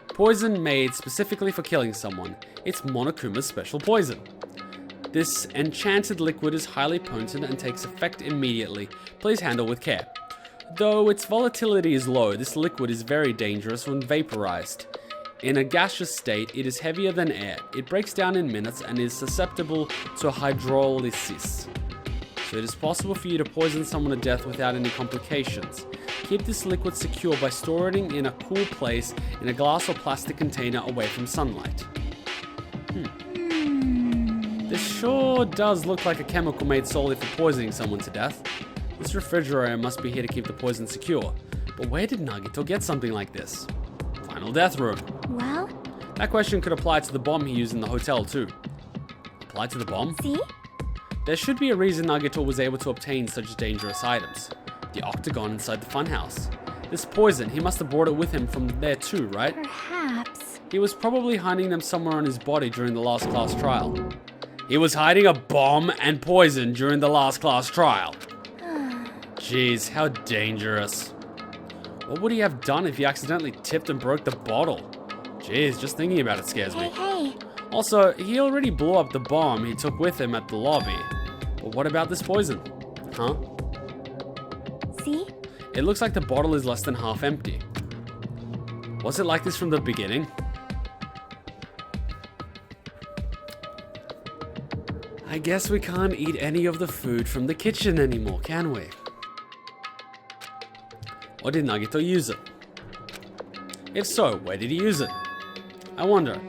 Poison made specifically for killing someone. It's Monokuma's special poison. This enchanted liquid is highly potent and takes effect immediately. Please handle with care. Though its volatility is low, this liquid is very dangerous when vaporized. In a gaseous state, it is heavier than air. It breaks down in minutes and is susceptible to hydrolysis. So it is possible for you to poison someone to death without any complications. Keep this liquid secure by storing it in a cool place in a glass or plastic container away from sunlight. This sure does look like a chemical made solely for poisoning someone to death. This refrigerator must be here to keep the poison secure. But where did Nagito get something like this? Final death room. Well, That question could apply to the bomb he used in the hotel too. Apply to the bomb? see? There should be a reason Nagito was able to obtain such dangerous items. The octagon inside the funhouse. This poison, he must have brought it with him from there too, right? Perhaps. He was probably hiding them somewhere on his body during the last class trial. He was hiding a bomb and poison during the last class trial. Jeez, how dangerous. What would he have done if he accidentally tipped and broke the bottle? Jeez, just thinking about it scares me. Hey. Also, he already blew up the bomb he took with him at the lobby. But what about this poison? Huh? See? It looks like the bottle is less than half empty. Was it like this from the beginning? I guess we can't eat any of the food from the kitchen anymore, can we? Or did Nagito use it? If so, where did he use it? I wonder,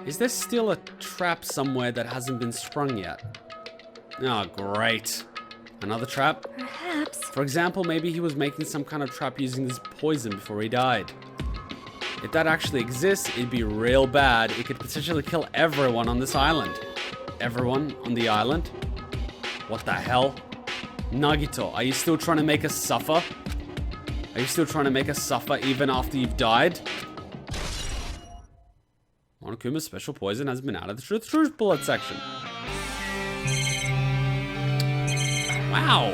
is there still a trap somewhere that hasn't been sprung yet? Oh, great. Another trap? Perhaps. For example, maybe he was making some kind of trap using this poison before he died. If that actually exists, it'd be real bad. It could potentially kill everyone on this island. Everyone on the island? What the hell? Nagito, are you still trying to make us suffer? Are you still trying to make us suffer even after you've died? Monokuma's special poison has been added to the truth bullet section. Wow.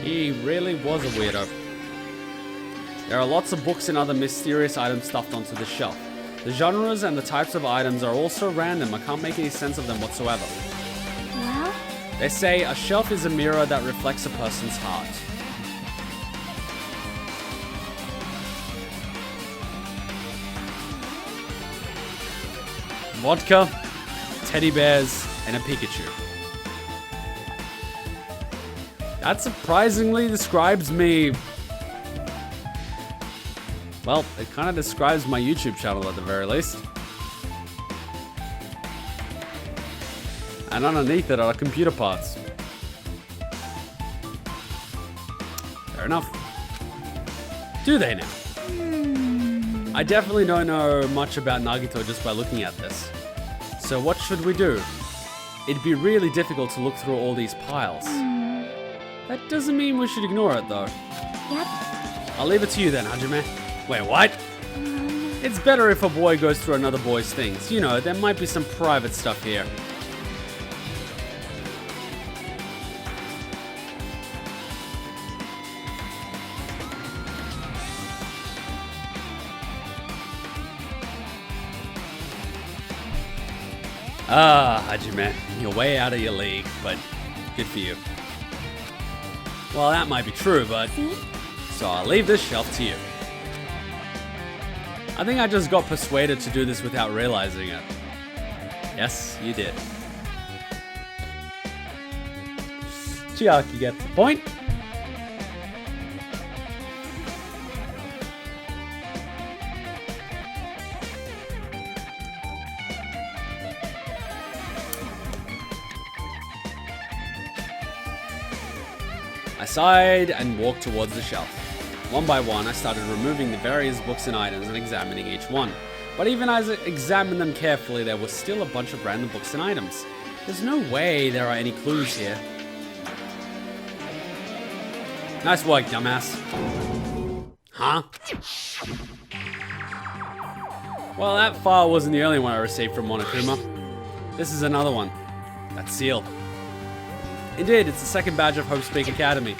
He really was a weirdo. There are lots of books and other mysterious items stuffed onto the shelf. The genres and the types of items are also random. I can't make any sense of them whatsoever. Well? They say a shelf is a mirror that reflects a person's heart. Vodka, teddy bears, and a Pikachu. That surprisingly describes me. Well, it kind of describes my YouTube channel at the very least. And underneath it are computer parts. Fair enough. Do they now? I definitely don't know much about Nagito just by looking at this. So what should we do? It'd be really difficult to look through all these piles. That doesn't mean we should ignore it though. Yep. I'll leave it to you then, Hajime. Wait, what? It's better if a boy goes through another boy's things. You know, there might be some private stuff here. Ah, Hajime, you're way out of your league, but good for you. Well, that might be true, but... See? So I'll leave this shelf to you. I think I just got persuaded to do this without realizing it. Yes, you did. Chiaki gets the point. I sighed and walked towards the shelf. One by one, I started removing the various books and items and examining each one. But even as I examined them carefully, there was still a bunch of random books and items. There's no way there are any clues here. Nice work, dumbass. Huh? Well, that file wasn't the only one I received from Monokuma. This is another one. That seal. Indeed, it's the second badge of Hope's Peak Academy.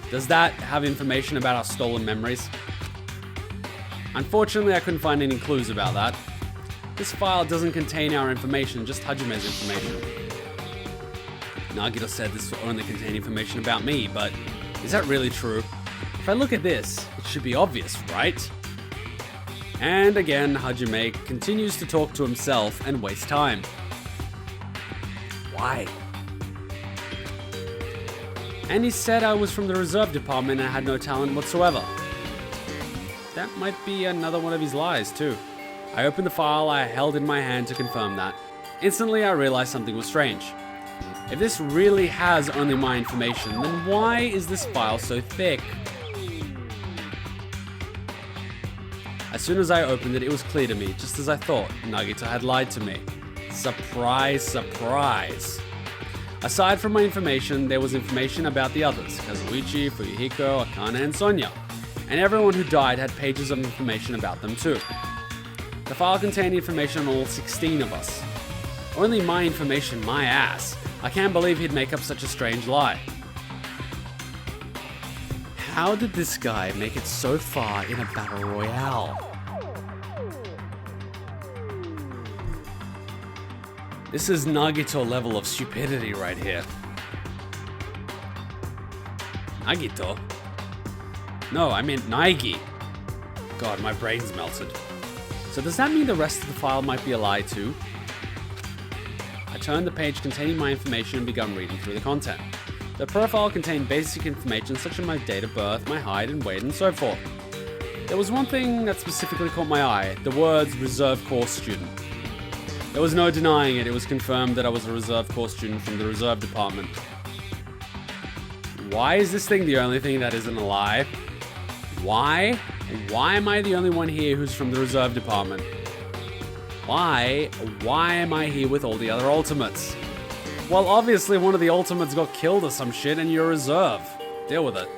Does that have information about our stolen memories? Unfortunately, I couldn't find any clues about that. This file doesn't contain our information, just Hajime's information. Nagito said this will only contain information about me, but is that really true? If I look at this, it should be obvious, right? And again, Hajime continues to talk to himself and waste time. Why? And he said I was from the reserve department and had no talent whatsoever. That might be another one of his lies too. I opened the file I held in my hand to confirm that. Instantly I realized something was strange. If this really has only my information, then why is this file so thick? As soon as I opened it, it was clear to me, just as I thought, Nagito had lied to me. Surprise, surprise. Aside from my information, there was information about the others, Kazuichi, Fuyuhiko, Akane, and Sonia. And everyone who died had pages of information about them too. The file contained information on all 16 of us. Only my information, my ass. I can't believe he'd make up such a strange lie. How did this guy make it so far in a battle royale? This is Nagito level of stupidity right here. Nagito? No, I meant Naigi. God, my brain's melted. So does that mean the rest of the file might be a lie too? I turned the page containing my information and began reading through the content. The profile contained basic information such as my date of birth, my height and weight, and so forth. There was one thing that specifically caught my eye, the words reserve course student. There was no denying it, it was confirmed that I was a reserve course student from the reserve department. Why is this thing the only thing that isn't a lie? Why? And why am I the only one here who's from the reserve department? Why am I here with all the other ultimates? Well, obviously one of the ultimates got killed or some shit and you're a reserve. Deal with it.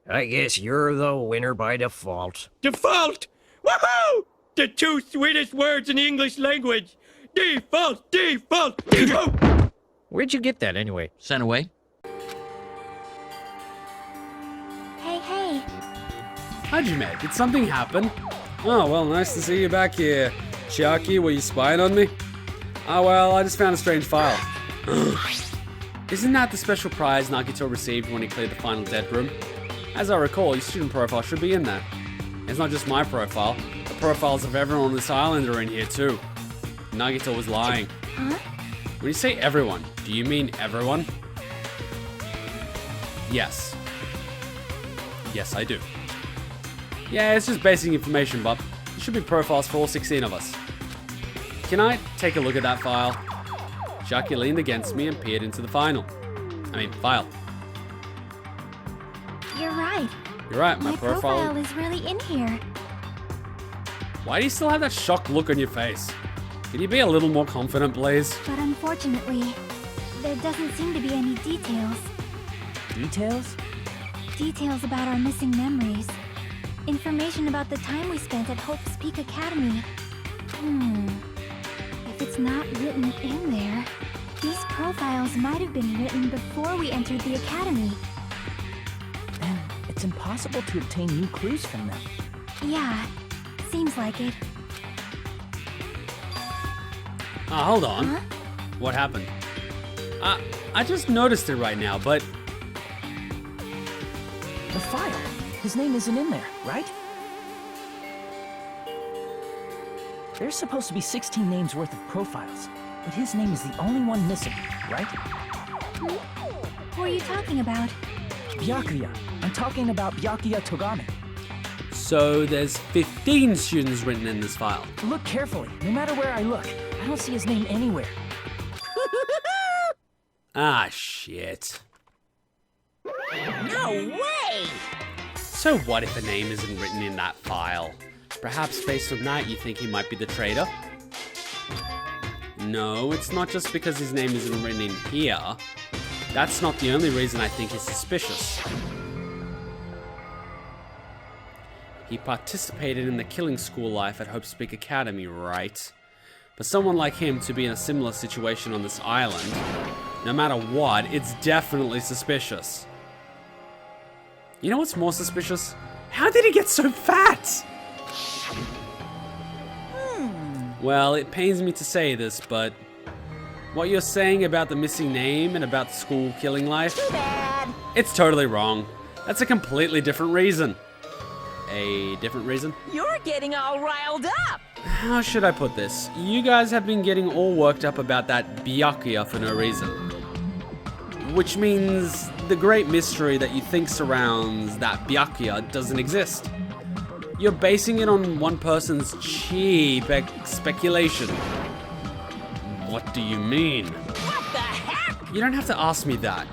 I guess you're the winner by default. Default! Woohoo! The two sweetest words in the English language. Default! Default! Default! Where'd you get that anyway? Sent away? Hey. Hajime, did something happen? Oh, well, nice to see you back here. Chiaki, were you spying on me? Oh, well, I just found a strange file. Isn't that the special prize Nagito received when he cleared the final dead room? As I recall, your student profile should be in there. It's not just my profile. The profiles of everyone on this island are in here too. Nagito was lying. Huh? When you say everyone, do you mean everyone? Yes. Yes, I do. Yeah, it's just basic information, but there should be profiles for all 16 of us. Can I take a look at that file? Chiaki leaned against me and peered into the file. You're right. You're right, my My profile is really in here. Why do you still have that shocked look on your face? Can you be a little more confident, please? But unfortunately, there doesn't seem to be any details. Details? Details about our missing memories. Information about the time we spent at Hope's Peak Academy. If it's not written in there, these profiles might have been written before we entered the academy. Then it's impossible to obtain new clues from them. Yeah, seems like it. Hold on. Huh? What happened? I just noticed it right now, but... The file. His name isn't in there, right? There's supposed to be 16 names worth of profiles, but his name is the only one missing, right? Who are you talking about? Byakuya. I'm talking about Byakuya Togame. So there's 15 students written in this file. Look carefully. No matter where I look, I don't see his name anywhere. Ah, shit. No way! So what if a name isn't written in that file? Perhaps based on that you think he might be the traitor? No, it's not just because his name isn't written in here. That's not the only reason I think he's suspicious. He participated in the killing school life at Hope Speak Academy, right? For someone like him to be in a similar situation on this island, no matter what, it's definitely suspicious. You know what's more suspicious? How did he get so fat? Well, it pains me to say this, but what you're saying about the missing name and about the school killing life, Too bad. it's totally wrong. That's a completely different reason. A different reason? You're getting all riled up. How should I put this? You guys have been getting all worked up about that Byakuya for no reason. Which means the great mystery that you think surrounds that Byakuya doesn't exist. You're basing it on one person's cheap speculation. What do you mean? What the heck? You don't have to ask me that.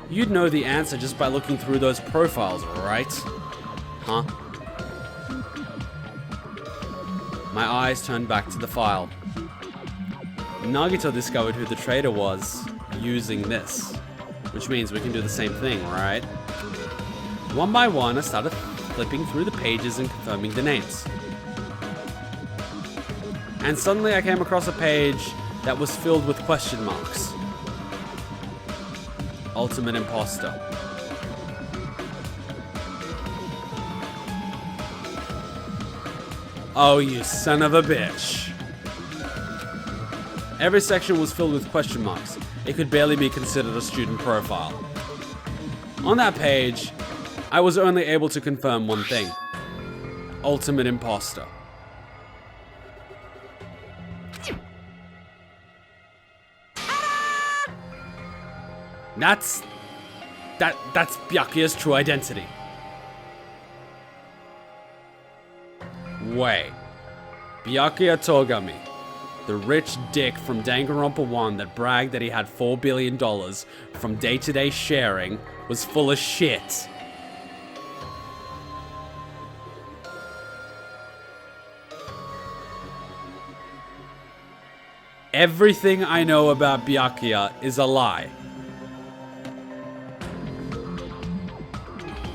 You'd know the answer just by looking through those profiles, right? Huh? My eyes turned back to the file. Nagito discovered who the traitor was using this, which means we can do the same thing, right? One by one, I started flipping through the pages and confirming the names. And suddenly I came across a page that was filled with question marks. Ultimate Imposter. Oh, you son of a bitch. Every section was filled with question marks. It could barely be considered a student profile. On that page, I was only able to confirm one thing. Ultimate Imposter. That's Byakuya's true identity. Wait. Byakuya Togami, the rich dick from Danganronpa 1 that bragged that he had $4 billion from day-to-day sharing, was full of shit. Everything I know about Byakuya is a lie.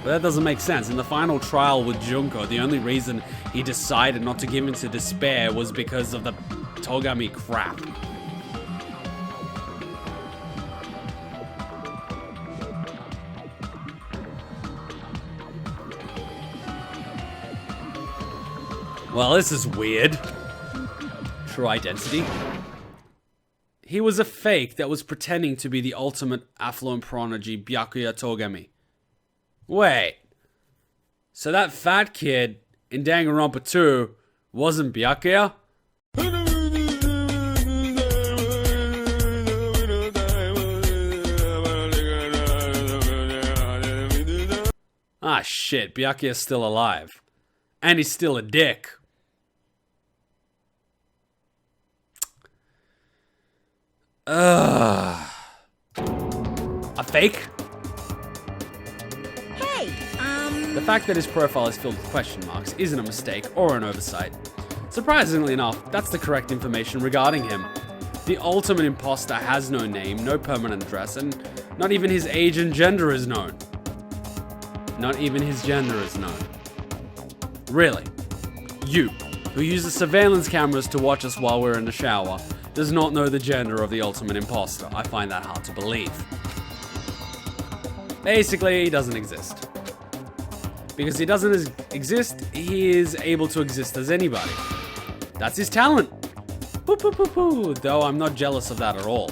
But that doesn't make sense. In the final trial with Junko, the only reason he decided not to give in to despair was because of the Togami crap. Well, this is weird. True identity. He was a fake that was pretending to be the ultimate affluent prodigy Byakuya Togami. Wait. So that fat kid in Danganronpa 2 wasn't Byakuya? Ah shit, Byakuya's still alive. And he's still a dick. A fake? Hey, The fact that his profile is filled with question marks isn't a mistake or an oversight. Surprisingly enough, that's the correct information regarding him. The ultimate imposter has no name, no permanent address, and not even his age and gender is known. Not even his gender is known. Really? You, who uses surveillance cameras to watch us while we're in the shower, does not know the gender of the ultimate imposter. I find that hard to believe. Basically, he doesn't exist. Because he doesn't exist, he is able to exist as anybody. That's his talent. Poo poo poo poo, though I'm not jealous of that at all.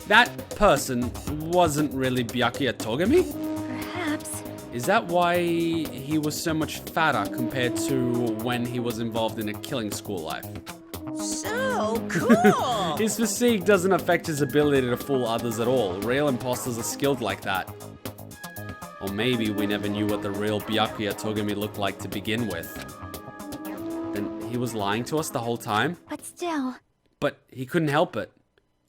That person wasn't really Byakuya Togami? Perhaps. Is that why he was so much fatter compared to when he was involved in a killing school life? so cool. His physique doesn't affect his ability to fool others at all. Real imposters are skilled like that. Or maybe we never knew what the real Byakuya Togami looked like to begin with. Then he was lying to us the whole time? But still. But he couldn't help it.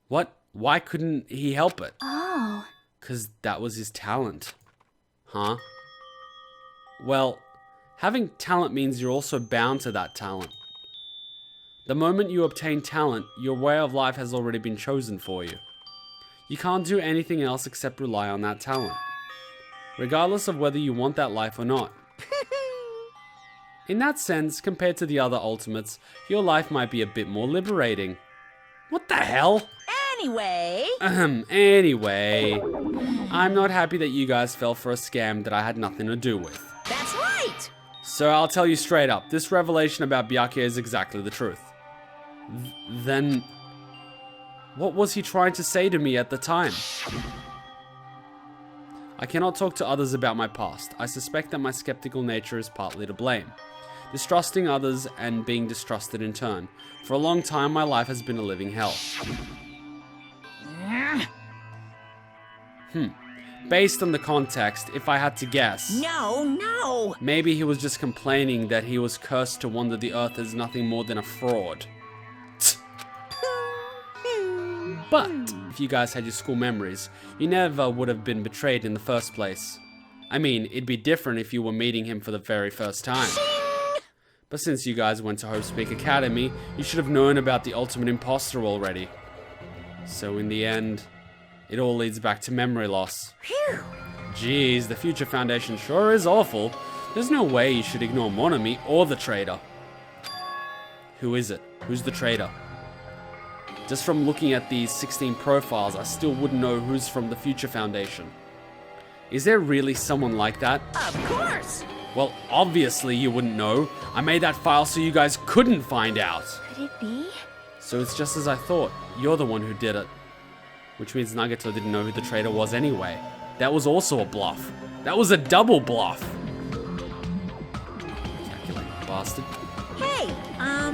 What? Why couldn't he help it? Oh. 'Cause that was his talent. Huh? Well, having talent means you're also bound to that talent. The moment you obtain talent, your way of life has already been chosen for you. You can't do anything else except rely on that talent, regardless of whether you want that life or not. In that sense, compared to the other ultimates, your life might be a bit more liberating. What the hell? Anyway... Anyway, I'm not happy that you guys fell for a scam that I had nothing to do with. That's right! So I'll tell you straight up, this revelation about Byakuya is exactly the truth. Then, what was he trying to say to me at the time? I cannot talk to others about my past. I suspect that my skeptical nature is partly to blame. Distrusting others and being distrusted in turn. For a long time, my life has been a living hell. Based on the context, if I had to guess... No! Maybe he was just complaining that he was cursed to wonder the earth is nothing more than a fraud. But, if you guys had your school memories, you never would have been betrayed in the first place. I mean, it'd be different if you were meeting him for the very first time. But since you guys went to Hope's Peak Academy, you should have known about the ultimate imposter already. So in the end, it all leads back to memory loss. Phew. Geez, the Future Foundation sure is awful. There's no way you should ignore Monomi or the traitor. Who is it? Who's the traitor? Just from looking at these 16 profiles, I still wouldn't know who's from the Future Foundation. Is there really someone like that? Of course! Well, obviously you wouldn't know. I made that file so you guys couldn't find out. Could it be? So it's just as I thought. You're the one who did it. Which means Nagito didn't know who the traitor was anyway. That was also a bluff. That was a double bluff. Calculating bastard. Hey,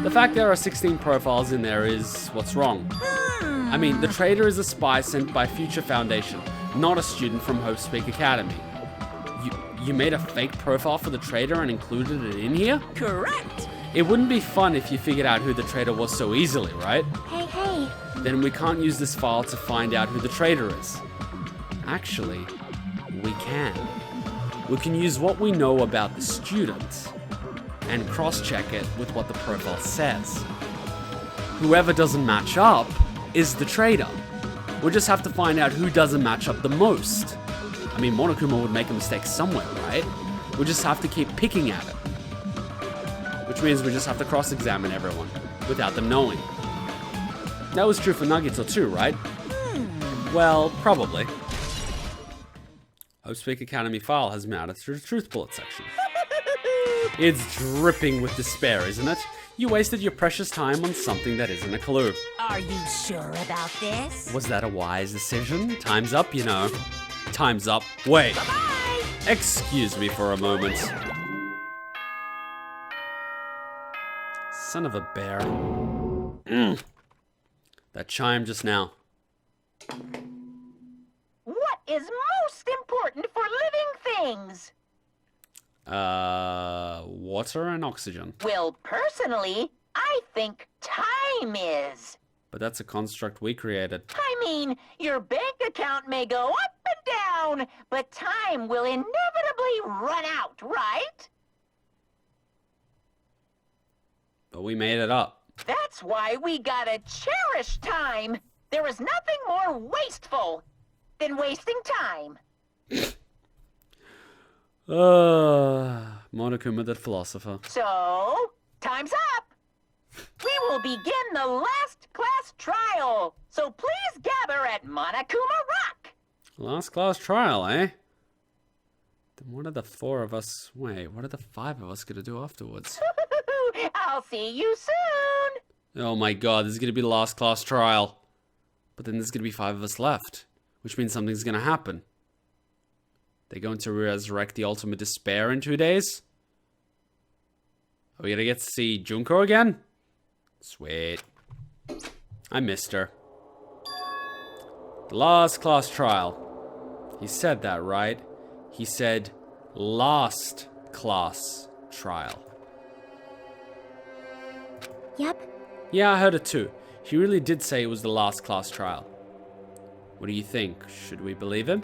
The fact there are 16 profiles in there is what's wrong. I mean, the traitor is a spy sent by Future Foundation, not a student from Hope's Peak Academy. You made a fake profile for the traitor and included it in here? Correct! It wouldn't be fun if you figured out who the traitor was so easily, right? Hey. Then we can't use this file to find out who the traitor is. Actually, we can. We can use what we know about the students and cross-check it with what the profile says. Whoever doesn't match up is the traitor. We'll just have to find out who doesn't match up the most. I mean, Monokuma would make a mistake somewhere, right? We'll just have to keep picking at it. Which means we just have to cross-examine everyone without them knowing. That was true for Nagito too, right? Well, probably. Hope's Peak Academy file has been added to the Truth Bullet section. It's dripping with despair, isn't it? You wasted your precious time on something that isn't a clue. Are you sure about this? Was that a wise decision? Time's up, you know. Time's up. Wait. Bye-bye! Excuse me for a moment. Son of a bear. That chime just now. What is most important for living things? Water and oxygen. Well, personally, I think time is. But that's a construct we created. I mean, your bank account may go up and down, but time will inevitably run out, right? But we made it up. That's why we gotta cherish time. There is nothing more wasteful than wasting time. Monokuma the philosopher. So, time's up. We will begin the last class trial. So please gather at Monokuma Rock. Last class trial, eh? Then what are the four of us... Wait, what are the five of us gonna do afterwards? I'll see you soon. Oh my god, this is gonna be the last class trial. But then there's gonna be five of us left. Which means something's gonna happen. They're going to resurrect the ultimate despair in 2 days? Are we gonna get to see Junko again? Sweet. I missed her. The last class trial. He said that, right? He said last class trial. Yep. Yeah, I heard it too. He really did say it was the last class trial. What do you think? Should we believe him?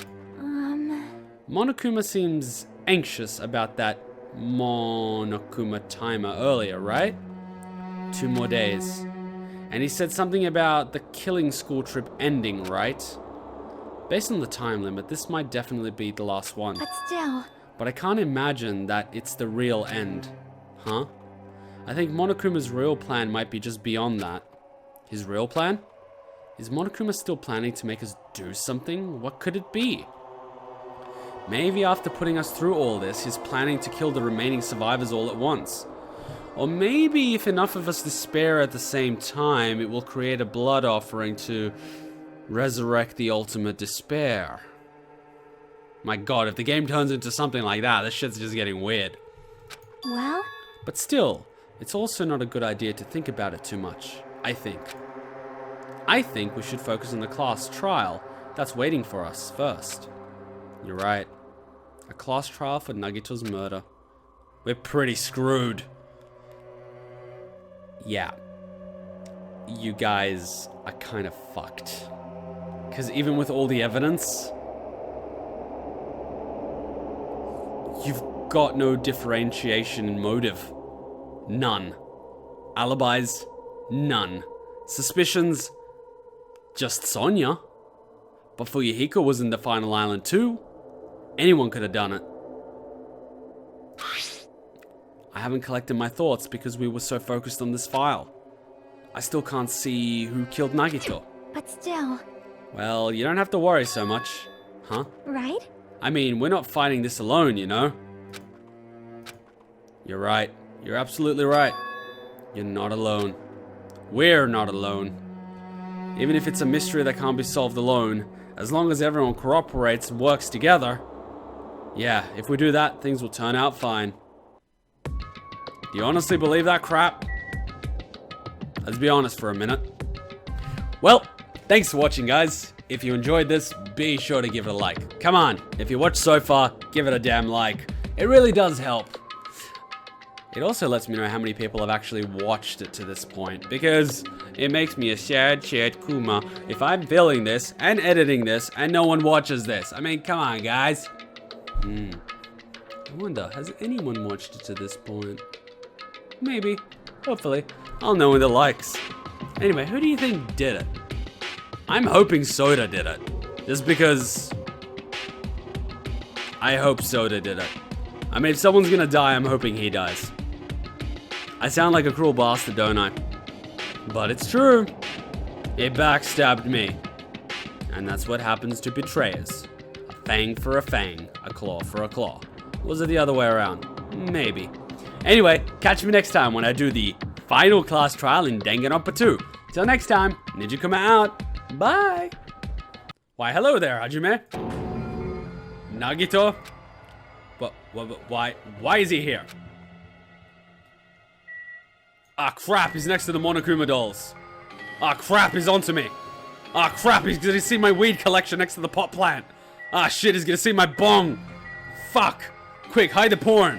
Monokuma seems anxious about that Monokuma timer earlier, right? 2 more days. And he said something about the killing school trip ending, right? Based on the time limit, this might definitely be the last one. But still... But I can't imagine that it's the real end. Huh? I think Monokuma's real plan might be just beyond that. His real plan? Is Monokuma still planning to make us do something? What could it be? Maybe after putting us through all this, he's planning to kill the remaining survivors all at once. Or maybe if enough of us despair at the same time, it will create a blood offering to resurrect the ultimate despair. My god, if the game turns into something like that, this shit's just getting weird. Well? But still, it's also not a good idea to think about it too much, I think. I think we should focus on the class trial that's waiting for us first. You're right. A class trial for Nagito's murder. We're pretty screwed. Yeah. You guys are kind of fucked. Because even with all the evidence, you've got no differentiation in motive. None. Alibis? None. Suspicions? Just Sonia. But Fuyuhiko was in the final island too. Anyone could have done it. I haven't collected my thoughts because we were so focused on this file. I still can't see who killed Nagito. But still... Well, you don't have to worry so much, huh? Right? I mean, we're not fighting this alone, you know? You're right. You're absolutely right. You're not alone. We're not alone. Even if it's a mystery that can't be solved alone, as long as everyone cooperates and works together, yeah, if we do that, things will turn out fine. Do you honestly believe that crap? Let's be honest for a minute. Well, thanks for watching, guys. If you enjoyed this, be sure to give it a like. Come on, if you watched so far, give it a damn like. It really does help. It also lets me know how many people have actually watched it to this point, because it makes me a sad Kuma if I'm filming this and editing this and no one watches this. I mean, come on, guys. I wonder, has anyone watched it to this point? Maybe. Hopefully. I'll know in the likes. Anyway, who do you think did it? I'm hoping Soda did it. Just because... I hope Soda did it. I mean, if someone's gonna die, I'm hoping he dies. I sound like a cruel bastard, don't I? But it's true. It backstabbed me. And that's what happens to betrayers. A fang for a fang, a claw for a claw. Was it the other way around? Maybe. Anyway, catch me next time when I do the final class trial in Danganronpa 2. Till next time, Ninjakuma out. Bye. Why, hello there, Hajime. Nagito? But why is he here? Ah, crap, he's next to the Monokuma dolls. Ah, crap, he's onto me. Ah, crap, he's gonna see my weed collection next to the pot plant. Ah, shit, he's gonna see my bong. Fuck. Quick, hide the porn.